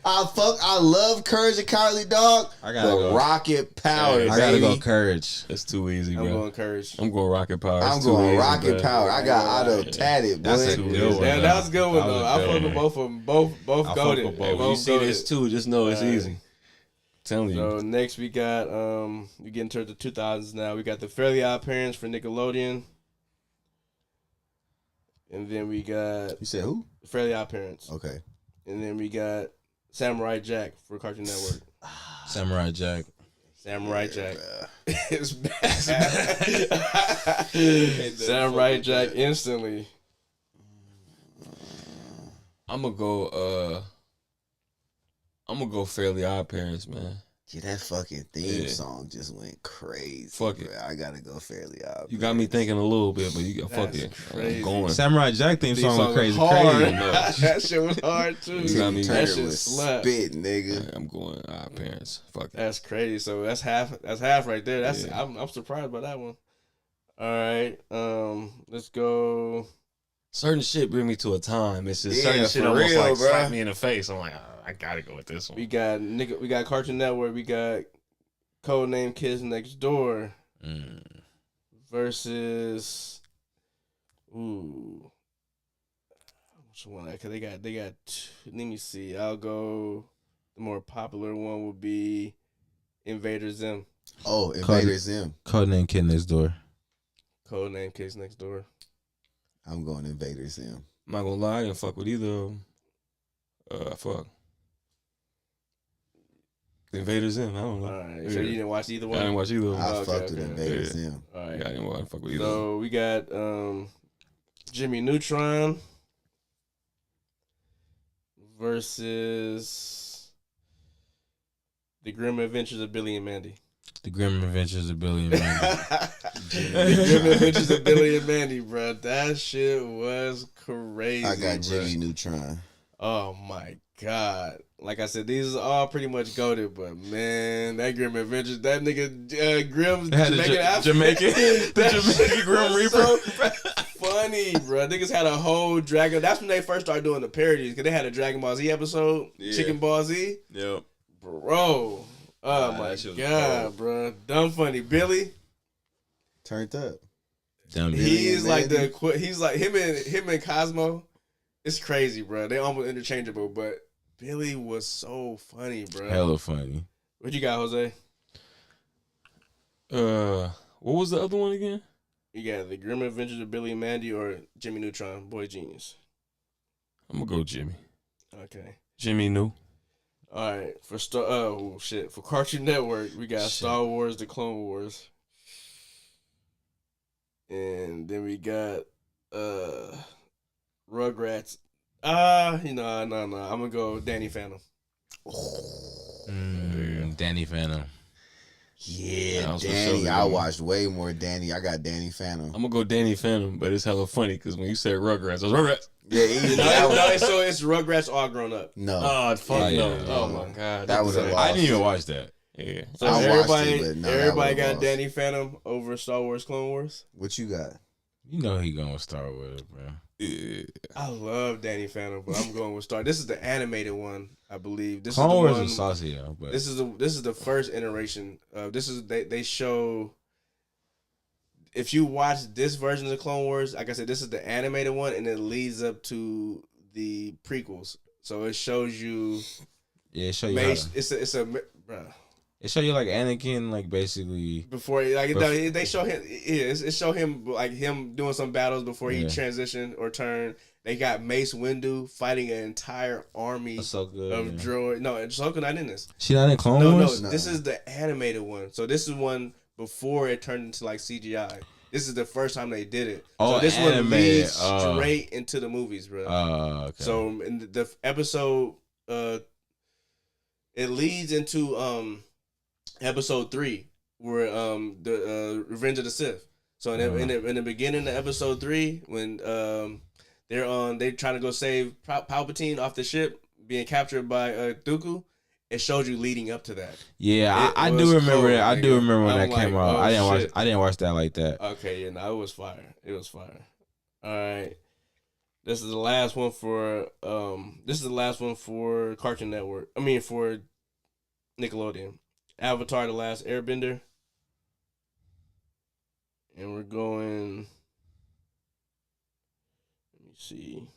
[SPEAKER 2] I love Courage the Cowardly Dog.
[SPEAKER 4] I gotta
[SPEAKER 2] but
[SPEAKER 4] go.
[SPEAKER 2] Rocket Power,
[SPEAKER 5] I
[SPEAKER 2] baby.
[SPEAKER 4] I gotta go Courage.
[SPEAKER 5] That's too easy,
[SPEAKER 1] I'm
[SPEAKER 5] bro.
[SPEAKER 1] going Courage.
[SPEAKER 5] I'm going Rocket Power.
[SPEAKER 2] I'm
[SPEAKER 5] It's too
[SPEAKER 2] going
[SPEAKER 5] easy,
[SPEAKER 2] Rocket
[SPEAKER 5] bro.
[SPEAKER 2] Power. I got auto tatted, boy.
[SPEAKER 4] That's a good one.
[SPEAKER 1] Yeah, that was a good one
[SPEAKER 4] That was
[SPEAKER 1] though.
[SPEAKER 4] a
[SPEAKER 1] I
[SPEAKER 4] good
[SPEAKER 1] fuck with
[SPEAKER 4] one.
[SPEAKER 1] both of them. Both
[SPEAKER 4] I fuck
[SPEAKER 1] goated.
[SPEAKER 4] with both.
[SPEAKER 1] They
[SPEAKER 5] When you
[SPEAKER 1] both
[SPEAKER 5] see this
[SPEAKER 1] goated.
[SPEAKER 5] too, just know it's
[SPEAKER 1] Alright.
[SPEAKER 5] easy. Telling you.
[SPEAKER 1] So next we got we get into the 2000s now. We got the Fairly Odd Parents for Nickelodeon, and then we got
[SPEAKER 2] You said who?
[SPEAKER 1] Fairly Odd Parents,
[SPEAKER 2] Okay.
[SPEAKER 1] and then we got Samurai Jack for Cartoon Network.
[SPEAKER 4] Samurai Jack.
[SPEAKER 1] Samurai Jack. It's bad. Samurai Jack instantly.
[SPEAKER 5] I'm gonna go Fairly Odd Parents, man.
[SPEAKER 2] Yeah, that fucking theme
[SPEAKER 5] Yeah.
[SPEAKER 2] song just went crazy.
[SPEAKER 5] Fuck it.
[SPEAKER 2] bro. I gotta go Fairly Odd.
[SPEAKER 5] You got me thinking a little bit, but you got fuck
[SPEAKER 1] That's
[SPEAKER 5] it.
[SPEAKER 1] crazy.
[SPEAKER 5] I'm going.
[SPEAKER 4] Samurai Jack theme song was crazy,
[SPEAKER 1] hard.
[SPEAKER 4] crazy.
[SPEAKER 1] That shit was hard too.
[SPEAKER 5] You got me.
[SPEAKER 2] Turner
[SPEAKER 1] That shit
[SPEAKER 2] was
[SPEAKER 1] slapped.
[SPEAKER 2] spit, nigga.
[SPEAKER 5] I'm going Odd Parents. Fuck it.
[SPEAKER 1] That's crazy. So that's half. That's half right there. That's
[SPEAKER 5] Yeah.
[SPEAKER 1] I'm surprised by that one. All right. Let's go.
[SPEAKER 5] Certain shit bring me to a time. It's just
[SPEAKER 2] Yeah,
[SPEAKER 5] certain shit
[SPEAKER 2] for
[SPEAKER 5] almost
[SPEAKER 2] real,
[SPEAKER 5] like
[SPEAKER 2] bruh.
[SPEAKER 5] slap me in the face. I'm like, I gotta go with this one.
[SPEAKER 1] We got We got Cartoon Network. We got Codename Kids Next Door versus. Ooh. Which one? Cause they got. Let me see. I'll go. The more popular one would be Invader Zim.
[SPEAKER 2] Oh, Invader Zim.
[SPEAKER 4] Codename Kid Next Door.
[SPEAKER 1] Codename Kids Next Door.
[SPEAKER 2] I'm going Invader Zim.
[SPEAKER 5] I'm not gonna lie, I didn't fuck with either of them. Fuck. Invaders in. I don't know.
[SPEAKER 1] All right. So you didn't watch either
[SPEAKER 5] I
[SPEAKER 1] one?
[SPEAKER 5] didn't watch either of them.
[SPEAKER 2] I
[SPEAKER 1] Okay,
[SPEAKER 2] fucked with
[SPEAKER 1] okay.
[SPEAKER 2] Invader
[SPEAKER 5] Yeah.
[SPEAKER 2] Zim.
[SPEAKER 1] All
[SPEAKER 5] Yeah,
[SPEAKER 1] right.
[SPEAKER 5] I didn't want to fuck with either.
[SPEAKER 1] So we got Jimmy Neutron versus The Grim Adventures of Billy and Mandy.
[SPEAKER 4] The Grim Adventures of Billy and Mandy.
[SPEAKER 1] The Grim Adventures of Billy and Mandy, bro. That shit was crazy.
[SPEAKER 2] I got
[SPEAKER 1] bruh.
[SPEAKER 2] Jimmy Neutron.
[SPEAKER 1] Oh my god! Like I said, these are all pretty much goated, but man, that Grim Adventures, that nigga Grim
[SPEAKER 4] Had the
[SPEAKER 1] Jamaican,
[SPEAKER 4] Jamaican, the
[SPEAKER 1] that
[SPEAKER 4] Jamaican
[SPEAKER 1] shit
[SPEAKER 4] Grim
[SPEAKER 1] was
[SPEAKER 4] Reaper.
[SPEAKER 1] so funny, bro. Niggas had a whole Dragon. That's when they first started doing the parodies because they had a Dragon Ball Z episode, Chicken Ball Z.
[SPEAKER 4] Yep.
[SPEAKER 1] Bro. Oh my god, bro. Dumb funny. Billy.
[SPEAKER 2] Turned up.
[SPEAKER 4] Dumb Billy.
[SPEAKER 1] He's like him and Cosmo. It's crazy, bro. They almost interchangeable, but Billy was so funny, bro.
[SPEAKER 4] Hella funny.
[SPEAKER 1] What you got, Jose?
[SPEAKER 3] What was the other one again?
[SPEAKER 1] You got The Grim Adventures of Billy and Mandy or Jimmy Neutron, Boy Genius.
[SPEAKER 3] I'm gonna go Jimmy.
[SPEAKER 1] Okay.
[SPEAKER 3] Jimmy New.
[SPEAKER 1] All right. For Cartoon Network, we got Star Wars: The Clone Wars, and then we got Rugrats. No. I'm gonna go Danny Phantom.
[SPEAKER 4] Danny Phantom.
[SPEAKER 2] Yeah, Danny. I watched way more Danny. I got Danny Phantom.
[SPEAKER 3] I'm gonna go Danny Phantom, but it's hella funny because when you said Rugrats, I was Rugrats.
[SPEAKER 2] Yeah,
[SPEAKER 1] so it's Rugrats all grown up.
[SPEAKER 2] No.
[SPEAKER 3] Oh, fuck no.
[SPEAKER 4] Yeah.
[SPEAKER 3] Oh my god.
[SPEAKER 2] That was a loss.
[SPEAKER 4] I didn't even watch that.
[SPEAKER 3] Yeah.
[SPEAKER 1] So everybody got Danny Phantom over Star Wars Clone Wars.
[SPEAKER 2] What you got?
[SPEAKER 4] You know he gonna start with it, bro.
[SPEAKER 3] Yeah.
[SPEAKER 1] I love Danny Phantom, but I'm going with Star. This is the animated one, I believe. This
[SPEAKER 4] Clone
[SPEAKER 1] is the
[SPEAKER 4] Wars
[SPEAKER 1] one.
[SPEAKER 4] was saucy though, but
[SPEAKER 1] This is the first iteration. They show. If you watch this version of the Clone Wars, like I said, this is the animated one, and it leads up to the prequels. So it shows you.
[SPEAKER 4] Yeah, it show you.
[SPEAKER 1] It's a bro.
[SPEAKER 4] It show you like Anakin, like basically
[SPEAKER 1] Before they show him, it show him like him doing some battles before he transitioned or turned. They got Mace Windu fighting an entire army of droid. No, Ahsoka not in this.
[SPEAKER 4] She not in Clone Wars.
[SPEAKER 1] No, this is the animated one. So this is one before it turned into like CGI. This is the first time they did it.
[SPEAKER 4] Oh,
[SPEAKER 1] so this
[SPEAKER 4] animated.
[SPEAKER 1] one leads straight into the movies, bro.
[SPEAKER 4] Okay.
[SPEAKER 1] So in the episode, it leads into episode 3, where the Revenge of the Sith. So in the beginning of episode 3, when they're trying to go save Palpatine off the ship being captured by Dooku. It showed you leading up to that.
[SPEAKER 4] Yeah, I do remember that. I do remember when that came out.
[SPEAKER 1] Oh,
[SPEAKER 4] I didn't watch that like that.
[SPEAKER 1] Okay, yeah, no, it was fire. It was fire. All right, this is the last one for Cartoon Network. I mean for Nickelodeon. Avatar: The Last Airbender, and we're going. Let me see.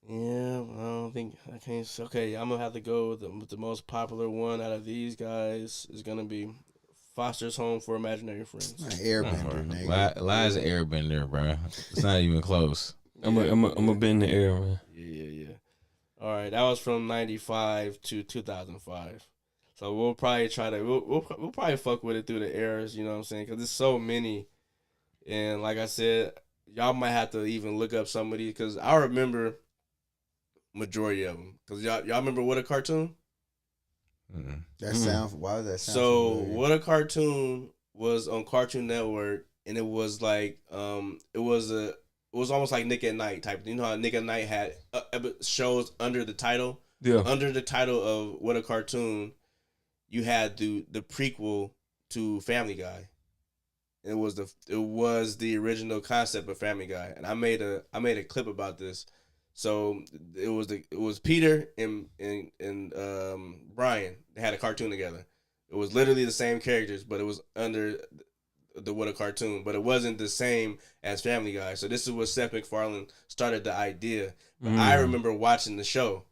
[SPEAKER 1] Yeah, I don't think I can't. Okay, I'm gonna have to go with the most popular one out of these guys is gonna be Foster's Home for Imaginary Friends.
[SPEAKER 2] Airbender, nigga.
[SPEAKER 4] Last Airbender, bro. It's not even close.
[SPEAKER 3] I'm a bend the air, man.
[SPEAKER 1] Yeah. All right, that was from 95 to 2005. So we'll probably we'll probably fuck with it through the eras, you know what I'm saying? Because there's so many, and like I said, y'all might have to even look up some of these because I remember majority of them. Because y'all remember What a Cartoon?
[SPEAKER 2] That sound. Why does that sound?
[SPEAKER 1] So
[SPEAKER 2] familiar?
[SPEAKER 1] What a Cartoon was on Cartoon Network, and it was like it was almost like Nick at Night type. You know how Nick at Night had shows under the title.
[SPEAKER 3] Yeah.
[SPEAKER 1] Under the title of What a Cartoon, you had the prequel to Family Guy. It was the original concept of Family Guy, and I made a clip about this. So it was Peter and Brian. They had a cartoon together. It was literally the same characters, but it was under the What a Cartoon. But it wasn't the same as Family Guy. So this is what Seth MacFarlane started the idea. But I remember watching the show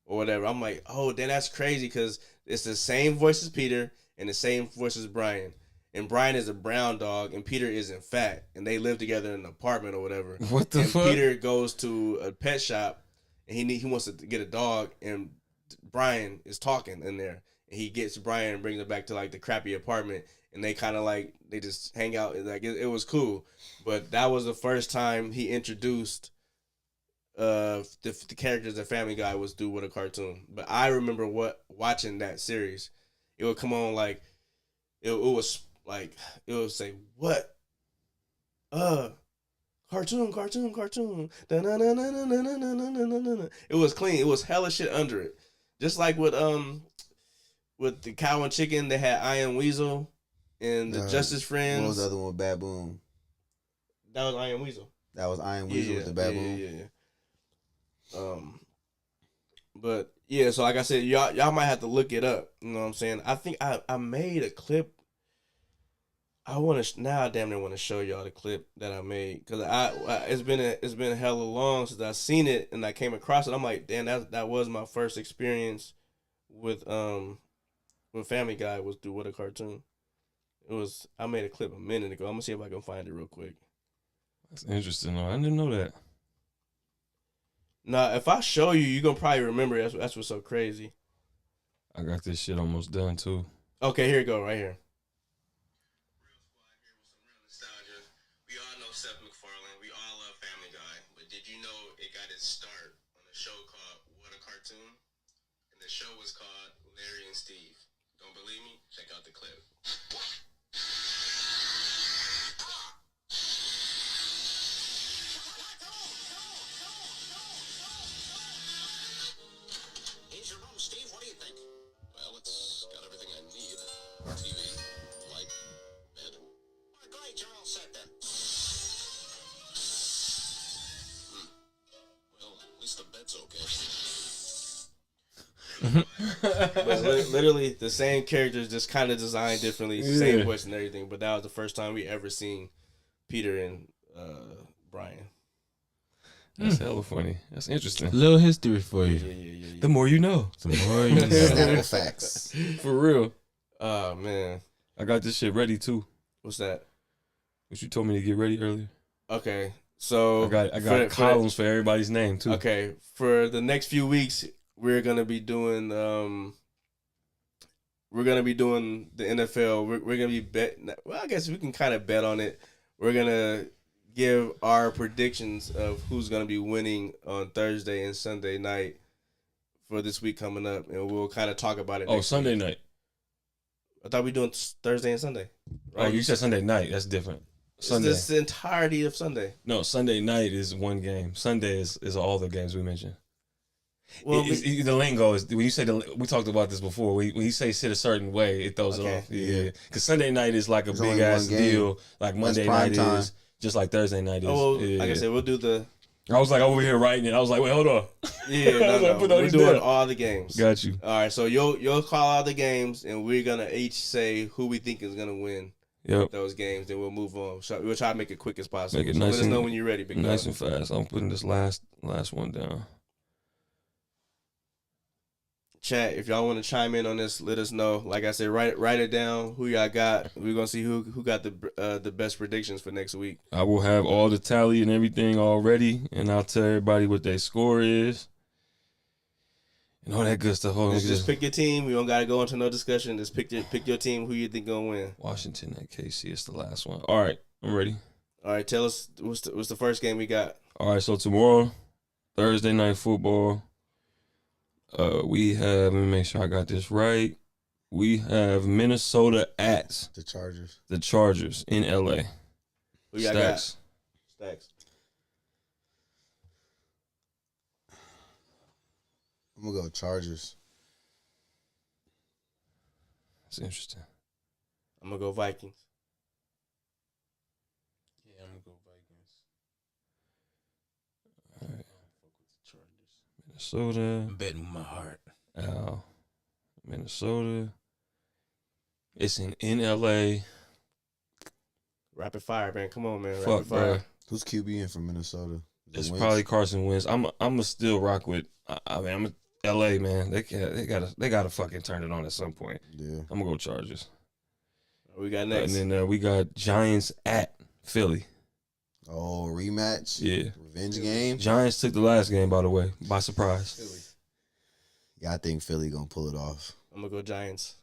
[SPEAKER 1] or whatever. I'm like, oh, then that's crazy because it's the same voice as Peter and the same voice as Brian. And Brian is a brown dog, and Peter isn't fat, and they live together in an apartment or whatever.
[SPEAKER 3] What the fuck?
[SPEAKER 1] Peter goes to a pet shop, and he wants to get a dog, and Brian is talking in there, and he gets Brian and brings him back to like the crappy apartment, and they kind of like they just hang out. Like it was cool, but that was the first time he introduced the characters that Family Guy was through What a Cartoon. But I remember watching that series. It would come on like it was. Like it would say what? Cartoon. It was clean. It was hella shit under it. Just like with the Cow and Chicken, they had I Am Weasel and the Justice Friends.
[SPEAKER 2] What was the other one? Baboon.
[SPEAKER 1] That was Iron Weasel.
[SPEAKER 2] That was Iron Weasel with the baboon.
[SPEAKER 1] Yeah. But yeah, so like I said, y'all might have to look it up. You know what I'm saying? I think I made a clip. I want to now. I damn near want to show y'all the clip that I made because it's been hella long since I seen it and I came across it. I'm like, damn, that was my first experience with Family Guy was through What a Cartoon. I made a clip a minute ago. I'm gonna see if I can find it real quick.
[SPEAKER 6] That's interesting. I didn't know that.
[SPEAKER 1] Now, if I show you, you're gonna probably remember. That's what's so crazy.
[SPEAKER 6] I got this shit almost done too.
[SPEAKER 1] Okay, here you go, right here.
[SPEAKER 7] We all know Seth MacFarlane. We all love Family Guy. But did you know it got its start on a show called What a Cartoon? And the show was called Larry and Steve. Don't believe me? Check out the clip. Here's your room, Steve. What do you think? Well, it's got everything I need. TV, light, bed. Oh, great, you're all set then. Well, at least the bed's okay.
[SPEAKER 1] But literally the same characters, just kind of designed differently, same voice and everything. But that was the first time we ever seen Peter and Brian.
[SPEAKER 6] That's hella funny. That's interesting.
[SPEAKER 4] Little history for you.
[SPEAKER 1] Yeah.
[SPEAKER 6] The more you know.
[SPEAKER 4] The more you know.
[SPEAKER 2] Snapple facts.
[SPEAKER 6] For real.
[SPEAKER 1] Oh man,
[SPEAKER 6] I got this shit ready too.
[SPEAKER 1] what's that?
[SPEAKER 6] What you told me to get ready earlier.
[SPEAKER 1] Okay, so
[SPEAKER 6] I got columns for everybody's name too.
[SPEAKER 1] Okay, for the next few weeks, we're gonna be doing the NFL. We're gonna be Well, I guess we can kind of bet on it. We're gonna give our predictions of who's gonna be winning on Thursday and Sunday night for this week coming up, and we'll kind of talk about it.
[SPEAKER 6] Oh,
[SPEAKER 1] next
[SPEAKER 6] Sunday
[SPEAKER 1] week.
[SPEAKER 6] night.
[SPEAKER 1] I thought we were doing Thursday and Sunday.
[SPEAKER 6] Right? Oh, you said Sunday night. That's different. Sunday.
[SPEAKER 1] It's the entirety of Sunday.
[SPEAKER 6] No, Sunday night is one game. Sunday is all the games we mentioned.
[SPEAKER 1] Well,
[SPEAKER 6] the lingo is when you say we talked about this before. When you say sit a certain way, it throws it off. Yeah, because Sunday night is like a big ass deal. Like Monday night is just like Thursday night is.
[SPEAKER 1] Oh, well, like I said, we'll do the.
[SPEAKER 6] I was like over here writing it. I was like, wait, hold on.
[SPEAKER 1] Yeah, no. We're doing all the games.
[SPEAKER 6] Got you.
[SPEAKER 1] All right, so you'll call out the games, and we're gonna each say who we think is gonna win.
[SPEAKER 6] Yep.
[SPEAKER 1] Those games, then we'll move on. So we'll try to make it quick as possible.
[SPEAKER 6] Make it nice.
[SPEAKER 1] Let us know when you're ready, big dog.
[SPEAKER 6] Nice and fast. I'm putting this last one down.
[SPEAKER 1] Chat, if y'all want to chime in on this, let us know. Like I said, write it down. Who y'all got? We're gonna see who got the best predictions for next week.
[SPEAKER 6] I will have all the tally and everything already, and I'll tell everybody what their score is and all that good stuff. Hold on,
[SPEAKER 1] just pick your team. We don't gotta go into no discussion. Just pick your team. Who you think gonna win?
[SPEAKER 6] Washington at KC is the last one. All right, I'm ready.
[SPEAKER 1] All right, tell us what's the first game we got.
[SPEAKER 6] All right, so tomorrow, Thursday night football. We have, let me make sure I got this right. We have Minnesota at
[SPEAKER 2] The Chargers.
[SPEAKER 6] The Chargers in LA.
[SPEAKER 1] Who y'all
[SPEAKER 6] Stacks.
[SPEAKER 1] got? Stacks.
[SPEAKER 2] I'm gonna go Chargers.
[SPEAKER 6] That's interesting.
[SPEAKER 1] I'm gonna go Vikings.
[SPEAKER 4] Yeah, I'm gonna go Vikings.
[SPEAKER 6] All right. Minnesota.
[SPEAKER 4] I'm betting with my heart.
[SPEAKER 6] Minnesota. It's in LA.
[SPEAKER 1] Rapid fire, man. Come on, man.
[SPEAKER 6] Fuck,
[SPEAKER 1] Rapid fire.
[SPEAKER 6] bro.
[SPEAKER 2] Who's QB in from Minnesota?
[SPEAKER 6] It's probably Carson Wentz. I'm gonna still rock with. I'm LA, man. They gotta fucking turn it on at some point.
[SPEAKER 2] Yeah.
[SPEAKER 6] I'm gonna go Chargers.
[SPEAKER 1] We got next.
[SPEAKER 6] And then we got Giants at Philly.
[SPEAKER 2] Oh, rematch?
[SPEAKER 6] Yeah.
[SPEAKER 2] Revenge game?
[SPEAKER 6] Giants took the last game, by the way, by surprise.
[SPEAKER 1] Philly.
[SPEAKER 2] Yeah, I think Philly gonna pull it off.
[SPEAKER 1] I'm gonna go Giants.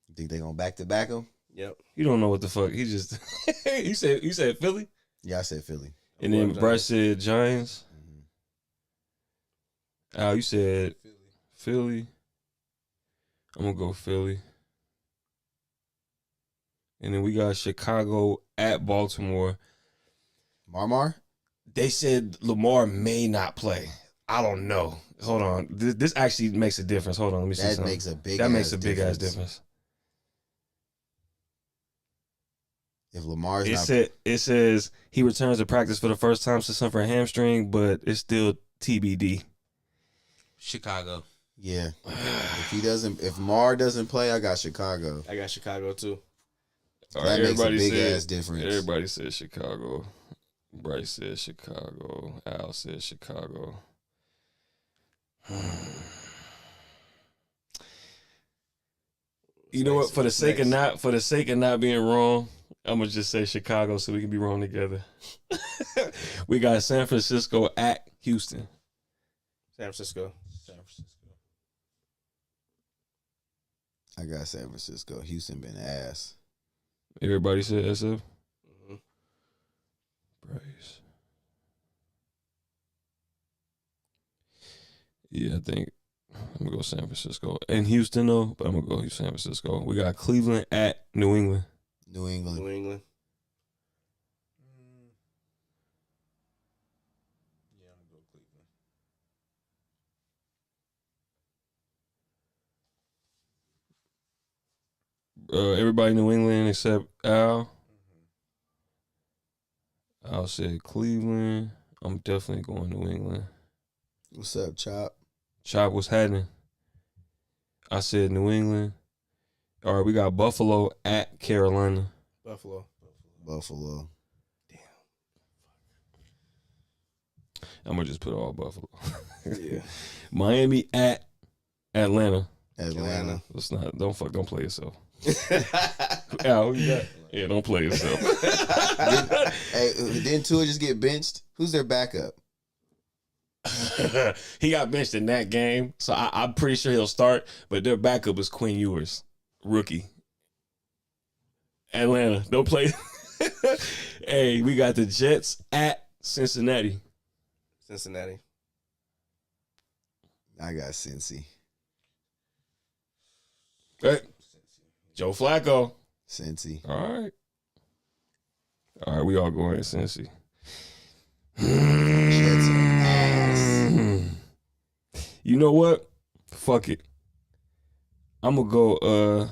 [SPEAKER 2] You think they gonna back them?
[SPEAKER 1] Yep.
[SPEAKER 6] You don't know what the fuck. He just you said Philly?
[SPEAKER 2] Yeah, I said Philly.
[SPEAKER 6] And then Bryce said Giants.
[SPEAKER 2] Mm-hmm.
[SPEAKER 6] Al, you said Philly. I'm gonna go Philly. And then we got Chicago at Baltimore.
[SPEAKER 2] Marmar?
[SPEAKER 5] They said Lamar may not play. I don't know.
[SPEAKER 6] Hold on. This actually makes a difference. Hold on. Let me see
[SPEAKER 2] That
[SPEAKER 6] something.
[SPEAKER 2] makes a big
[SPEAKER 6] That makes a big ass difference.
[SPEAKER 2] If Lamar's
[SPEAKER 5] it says he returns to practice for the first time to suffer a hamstring, but it's still TBD.
[SPEAKER 4] Chicago.
[SPEAKER 2] Yeah. If Mar doesn't play, I got Chicago.
[SPEAKER 1] I got Chicago too.
[SPEAKER 3] All
[SPEAKER 2] That
[SPEAKER 3] right,
[SPEAKER 2] makes a
[SPEAKER 3] everybody
[SPEAKER 2] big
[SPEAKER 3] said,
[SPEAKER 2] ass difference.
[SPEAKER 3] Everybody said Chicago. Bryce said Chicago. Al said Chicago.
[SPEAKER 5] You know what? For the sake of not being wrong, I'm gonna just say Chicago so we can be wrong together. We got San Francisco at Houston.
[SPEAKER 1] San Francisco.
[SPEAKER 2] I got San Francisco. Houston been ass.
[SPEAKER 3] Everybody said SF.
[SPEAKER 1] Mm-hmm.
[SPEAKER 3] Bryce. Yeah, I think I'm gonna go San Francisco and Houston though, but I'm gonna go San Francisco. We got Cleveland at New England.
[SPEAKER 2] New England.
[SPEAKER 1] New England.
[SPEAKER 4] Yeah, I'm gonna go Cleveland.
[SPEAKER 3] Everybody New England except Al. Al said Cleveland. I'm definitely going New England.
[SPEAKER 2] What's up, Chop?
[SPEAKER 3] Chop, what's happening? I said New England. All right, we got Buffalo at Carolina.
[SPEAKER 1] Buffalo.
[SPEAKER 3] I'm gonna just put all Buffalo.
[SPEAKER 1] Yeah.
[SPEAKER 3] Miami at Atlanta.
[SPEAKER 1] Atlanta.
[SPEAKER 3] Don't play yourself. Al, who you got? Yeah, don't play yourself.
[SPEAKER 2] Didn't Tua just get benched? Who's their backup?
[SPEAKER 5] He got benched in that game, so I'm pretty sure he'll start. But their backup is Quinn Ewers, rookie. Atlanta, don't play. Hey, we got the Jets at Cincinnati.
[SPEAKER 1] Cincinnati.
[SPEAKER 2] I got Cincy.
[SPEAKER 5] Hey, Joe Flacco.
[SPEAKER 2] Cincy.
[SPEAKER 3] All right, we all going at Cincy.
[SPEAKER 2] Jets are ass.
[SPEAKER 5] You know what? Fuck it. I'm gonna go.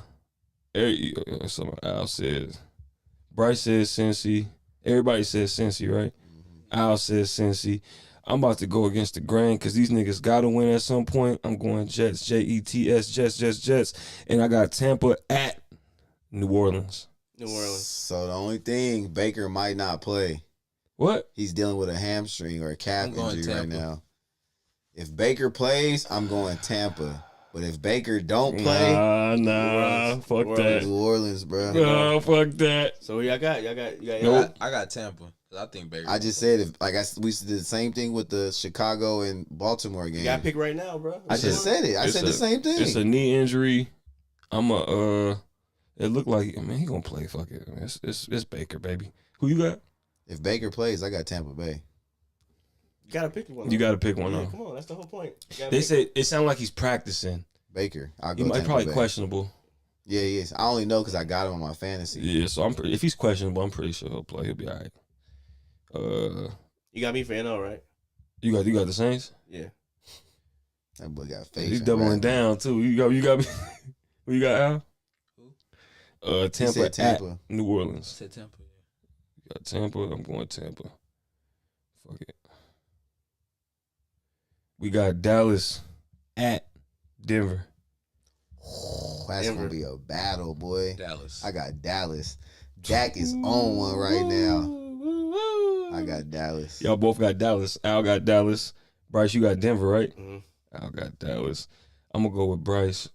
[SPEAKER 5] Some Al says. Bryce says Cincy. Everybody says Cincy, right? Al says Cincy. I'm about to go against the grain because these niggas got to win at some point. I'm going Jets, Jets, Jets. And I got Tampa at New Orleans.
[SPEAKER 1] New Orleans.
[SPEAKER 2] So the only thing, Baker might not play.
[SPEAKER 5] What?
[SPEAKER 2] He's dealing with a hamstring or a calf
[SPEAKER 4] I'm going
[SPEAKER 2] injury right
[SPEAKER 4] Tampa.
[SPEAKER 2] now. If Baker plays, I'm going Tampa. But if Baker don't play,
[SPEAKER 5] Nah, fuck that.
[SPEAKER 2] New Orleans, bro.
[SPEAKER 5] No, fuck that.
[SPEAKER 1] So y'all got.
[SPEAKER 5] Nope.
[SPEAKER 4] I got Tampa. 'Cause I think Baker.
[SPEAKER 2] I just said we did the same thing with the Chicago and Baltimore game.
[SPEAKER 1] You got to pick right now, bro.
[SPEAKER 2] I just said it. I said the same thing.
[SPEAKER 3] It's a knee injury. It looked like, man, he gonna play. Fuck it. It's Baker, baby. Who you got?
[SPEAKER 2] If Baker plays, I got Tampa Bay.
[SPEAKER 1] You got to pick one.
[SPEAKER 3] You got to pick one.
[SPEAKER 1] Yeah,
[SPEAKER 3] Though.
[SPEAKER 1] come on, that's the whole point.
[SPEAKER 5] They said it sounded like he's practicing.
[SPEAKER 2] Baker. I'll
[SPEAKER 5] He
[SPEAKER 2] go
[SPEAKER 5] might
[SPEAKER 2] Tampa
[SPEAKER 5] probably
[SPEAKER 2] Bay.
[SPEAKER 5] questionable.
[SPEAKER 2] Yeah, he is. I only know because I got him on my fantasy.
[SPEAKER 3] Yeah, so if he's questionable, I'm pretty sure he'll play. He'll be all right.
[SPEAKER 1] You got me for NL, right?
[SPEAKER 3] You got the Saints.
[SPEAKER 1] Yeah.
[SPEAKER 2] That boy got faith.
[SPEAKER 3] He's
[SPEAKER 2] in
[SPEAKER 3] doubling
[SPEAKER 2] Rattler.
[SPEAKER 3] down too. You got me. Who you got, Al?
[SPEAKER 2] He
[SPEAKER 3] Tampa
[SPEAKER 2] said
[SPEAKER 3] at
[SPEAKER 2] Tampa.
[SPEAKER 3] New Orleans.
[SPEAKER 4] said Tampa.
[SPEAKER 3] You got Tampa. I'm going Tampa. Fuck it. We got Dallas at Denver.
[SPEAKER 2] That's
[SPEAKER 1] Denver.
[SPEAKER 2] gonna be a battle, boy.
[SPEAKER 4] Dallas.
[SPEAKER 2] I got Dallas. Dak is on one right now. I got Dallas.
[SPEAKER 3] Y'all both got Dallas. Al got Dallas. Bryce, you got Denver, right?
[SPEAKER 1] Mm-hmm.
[SPEAKER 3] Al got Dallas. I'm gonna go with Bryce.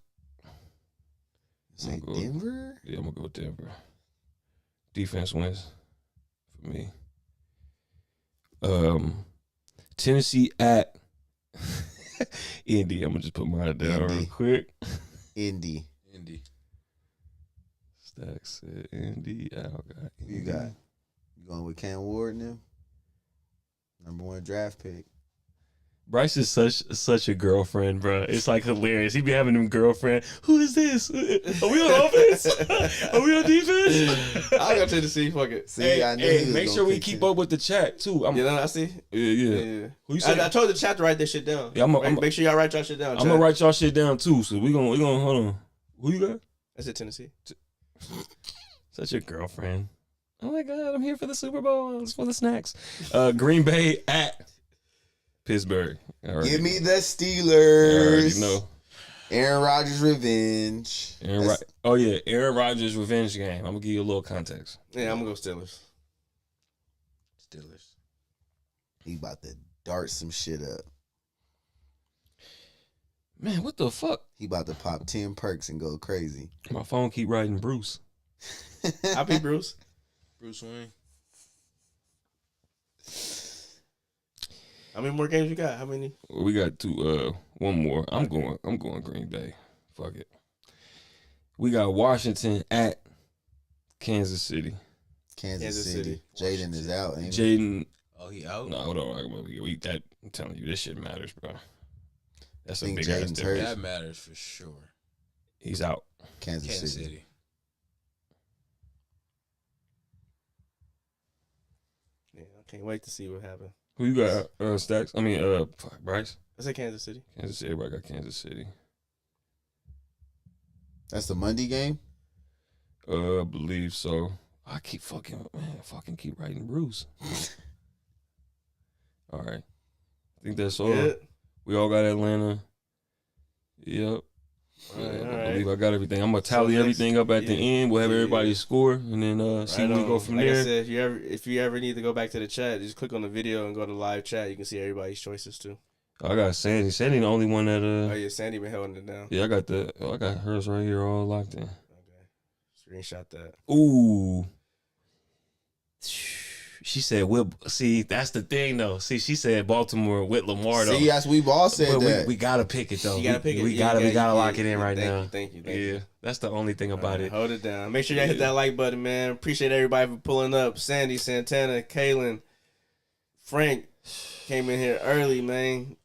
[SPEAKER 2] Say
[SPEAKER 3] go.
[SPEAKER 2] Denver?
[SPEAKER 3] Yeah, I'm gonna go with Denver. Defense wins for me. Tennessee at Indy. I'm gonna just put mine down
[SPEAKER 2] Indy.
[SPEAKER 3] real quick.
[SPEAKER 2] Indy.
[SPEAKER 3] Stacks said Indy. Al got Indy.
[SPEAKER 2] You got? You going with Cam Ward now? #1 draft pick.
[SPEAKER 3] Bryce is such a girlfriend, bro. It's like hilarious. He be having them girlfriend. Who is this? Are we on offense? Are we on defense?
[SPEAKER 1] I'll go Tennessee. Fuck it.
[SPEAKER 2] See, I knew he
[SPEAKER 5] Hey,
[SPEAKER 2] was
[SPEAKER 5] make
[SPEAKER 2] gonna
[SPEAKER 5] sure we
[SPEAKER 2] pick
[SPEAKER 5] keep
[SPEAKER 2] him.
[SPEAKER 5] up with the chat too.
[SPEAKER 1] You know what I see?
[SPEAKER 3] Yeah. Who you say?
[SPEAKER 1] I told the chat to write this shit down.
[SPEAKER 3] Yeah,
[SPEAKER 1] Make sure y'all write y'all shit down.
[SPEAKER 3] I'm gonna write y'all shit down too. So we gonna hold on. Who you got?
[SPEAKER 1] I said Tennessee.
[SPEAKER 3] Such a girlfriend.
[SPEAKER 5] Oh my God, I'm here for the Super Bowl. It's for the snacks. Green Bay at Pittsburgh.
[SPEAKER 2] Give me the Steelers.
[SPEAKER 5] I already know.
[SPEAKER 2] Aaron Rodgers revenge.
[SPEAKER 5] Aaron Rodgers revenge game. I'm gonna give you a little context.
[SPEAKER 1] Yeah, I'm gonna go Steelers.
[SPEAKER 2] Steelers. He about to dart some shit up.
[SPEAKER 5] Man, what the fuck?
[SPEAKER 2] He about to pop 10 perks and go crazy.
[SPEAKER 5] My phone keep writing Bruce.
[SPEAKER 1] Happy Bruce.
[SPEAKER 4] Bruce Wayne.
[SPEAKER 1] How many more games you got? How many?
[SPEAKER 5] We got one more. I'm going Green Bay. Fuck it. We got Washington at Kansas City.
[SPEAKER 2] Kansas City. Jaden is out. Ain't
[SPEAKER 5] Jaden.
[SPEAKER 4] Oh, he out?
[SPEAKER 5] No, hold on. I'm telling you, this shit matters, bro. That's a
[SPEAKER 2] think
[SPEAKER 5] big ass
[SPEAKER 2] Jaden's
[SPEAKER 5] difference.
[SPEAKER 4] That matters for sure.
[SPEAKER 5] He's out.
[SPEAKER 2] Kansas City.
[SPEAKER 1] Yeah, I can't wait to see what happens.
[SPEAKER 5] Who you got? Stacks? I mean, Bryce.
[SPEAKER 1] I said Kansas City.
[SPEAKER 5] Kansas City. Everybody got Kansas City.
[SPEAKER 2] That's the Monday game?
[SPEAKER 5] I believe so. I keep keep writing Bruce. All right. I think that's all.
[SPEAKER 1] Yeah.
[SPEAKER 5] We all got Atlanta. Yep.
[SPEAKER 1] All right.
[SPEAKER 5] I believe I got everything. I'm gonna tally everything up at the end. We'll have everybody's score, and then see where we go from
[SPEAKER 1] like
[SPEAKER 5] there.
[SPEAKER 1] I said, if you ever need to go back to the chat, just click on the video and go to live chat. You can see everybody's choices too.
[SPEAKER 5] I got Sandy. Sandy the only one that
[SPEAKER 1] Oh yeah, Sandy been holding it down.
[SPEAKER 5] Yeah, I got hers right here all locked in.
[SPEAKER 1] Okay. Screenshot that.
[SPEAKER 5] Ooh. She said, see, that's the thing, though. See, she said Baltimore with Lamar, though.
[SPEAKER 2] See, that's we've all said that.
[SPEAKER 5] We got to pick it, though.
[SPEAKER 1] You got to pick it.
[SPEAKER 5] We gotta lock it in right now.
[SPEAKER 1] Thank you.
[SPEAKER 5] Yeah, that's the only thing about it.
[SPEAKER 1] Hold it down. Make sure y'all hit that like button, man. Appreciate everybody for pulling up. Sandy, Santana, Kaylin, Frank came in here early, man.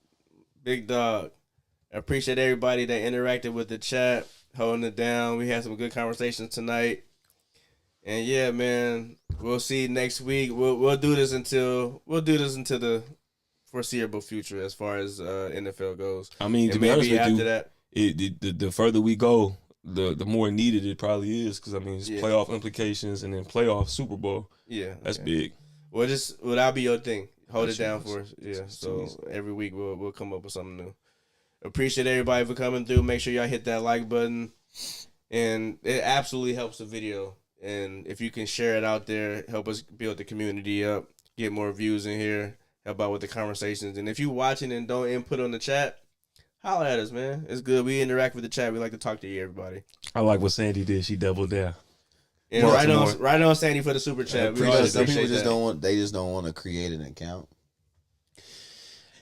[SPEAKER 1] Big dog. I appreciate everybody that interacted with the chat, holding it down. We had some good conversations tonight. And yeah, man, we'll see next week. We'll do this until the foreseeable future as far as NFL goes.
[SPEAKER 5] I mean,
[SPEAKER 1] and
[SPEAKER 5] to be honest with
[SPEAKER 1] after
[SPEAKER 5] you,
[SPEAKER 1] that,
[SPEAKER 5] the further we go, the more needed it probably is, because I mean, it's playoff implications and then playoff Super Bowl.
[SPEAKER 1] Yeah,
[SPEAKER 5] that's big.
[SPEAKER 1] Well, that'll be your thing. Hold it down for us. Yeah. So every week we'll come up with something new. Appreciate everybody for coming through. Make sure y'all hit that like button, and it absolutely helps the video. And if you can share it out there, help us build the community up, get more views in here, help out with the conversations. And if you watching and don't input on the chat, holler at us, man. It's good. We interact with the chat. We like to talk to you, everybody.
[SPEAKER 5] I like what Sandy did. She doubled down.
[SPEAKER 1] And right on Sandy for the super chat.
[SPEAKER 2] Some people just don't want. They just don't want to create an account.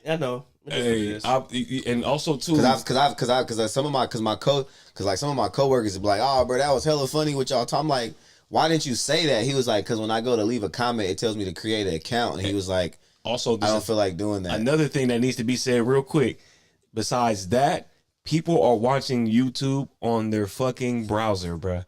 [SPEAKER 1] I know.
[SPEAKER 5] Hey, and also too,
[SPEAKER 2] because some of my coworkers be like, oh, bro, that was hella funny with y'all. I'm like, why didn't you say that? He was like, because when I go to leave a comment, it tells me to create an account, and he was like,
[SPEAKER 5] also,
[SPEAKER 2] I don't feel like doing that.
[SPEAKER 5] Another thing that needs to be said real quick, besides that, people are watching YouTube on their fucking browser, bruh.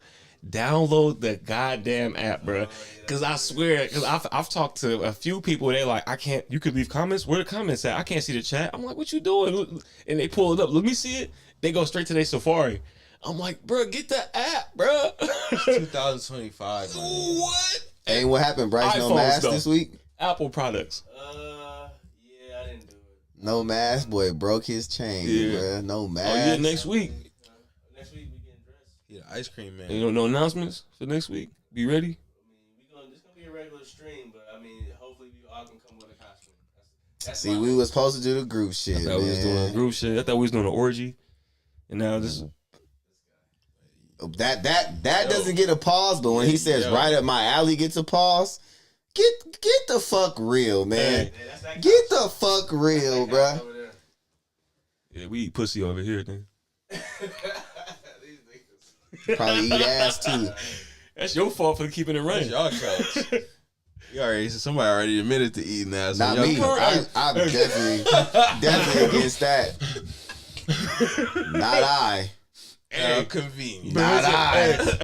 [SPEAKER 5] Download the goddamn app, bro. Because I swear, because I've talked to a few people, they like, I can't, you could leave comments. Where the comments at? I can't see the chat. I'm like, what you doing? And they pull it up. Let me see it. They go straight to their Safari. I'm like, bro, get the app, bro.
[SPEAKER 4] 2025. Man.
[SPEAKER 5] What?
[SPEAKER 2] Hey, what happened, Bryce? No
[SPEAKER 5] iPhones,
[SPEAKER 2] mask
[SPEAKER 5] though.
[SPEAKER 2] this week?
[SPEAKER 5] Apple products.
[SPEAKER 1] Yeah, I didn't do it.
[SPEAKER 2] No mask, boy, broke his chain, bro. No mask.
[SPEAKER 5] Oh, yeah, next week.
[SPEAKER 1] Next week we getting dressed.
[SPEAKER 4] He the ice cream man.
[SPEAKER 5] You know, no announcements for next week? Be ready?
[SPEAKER 1] It's gonna be a regular stream, but I mean, hopefully we all can come with a costume. That's
[SPEAKER 2] See, we was supposed to do the group shit,
[SPEAKER 5] I thought we was doing a group shit. I thought we was doing an orgy. And now this
[SPEAKER 2] That doesn't get a pause, but when he says right up my alley gets a pause, get the fuck real, man.
[SPEAKER 1] Hey,
[SPEAKER 2] get the fuck real, bruh.
[SPEAKER 5] Yeah, we eat pussy over here, then.
[SPEAKER 2] Probably eat ass too.
[SPEAKER 5] That's your fault for keeping it running.
[SPEAKER 4] Y'all couch. Somebody already admitted to eating ass.
[SPEAKER 2] Not me. I'm definitely against that. Not I.
[SPEAKER 4] How convenient.
[SPEAKER 2] Not I.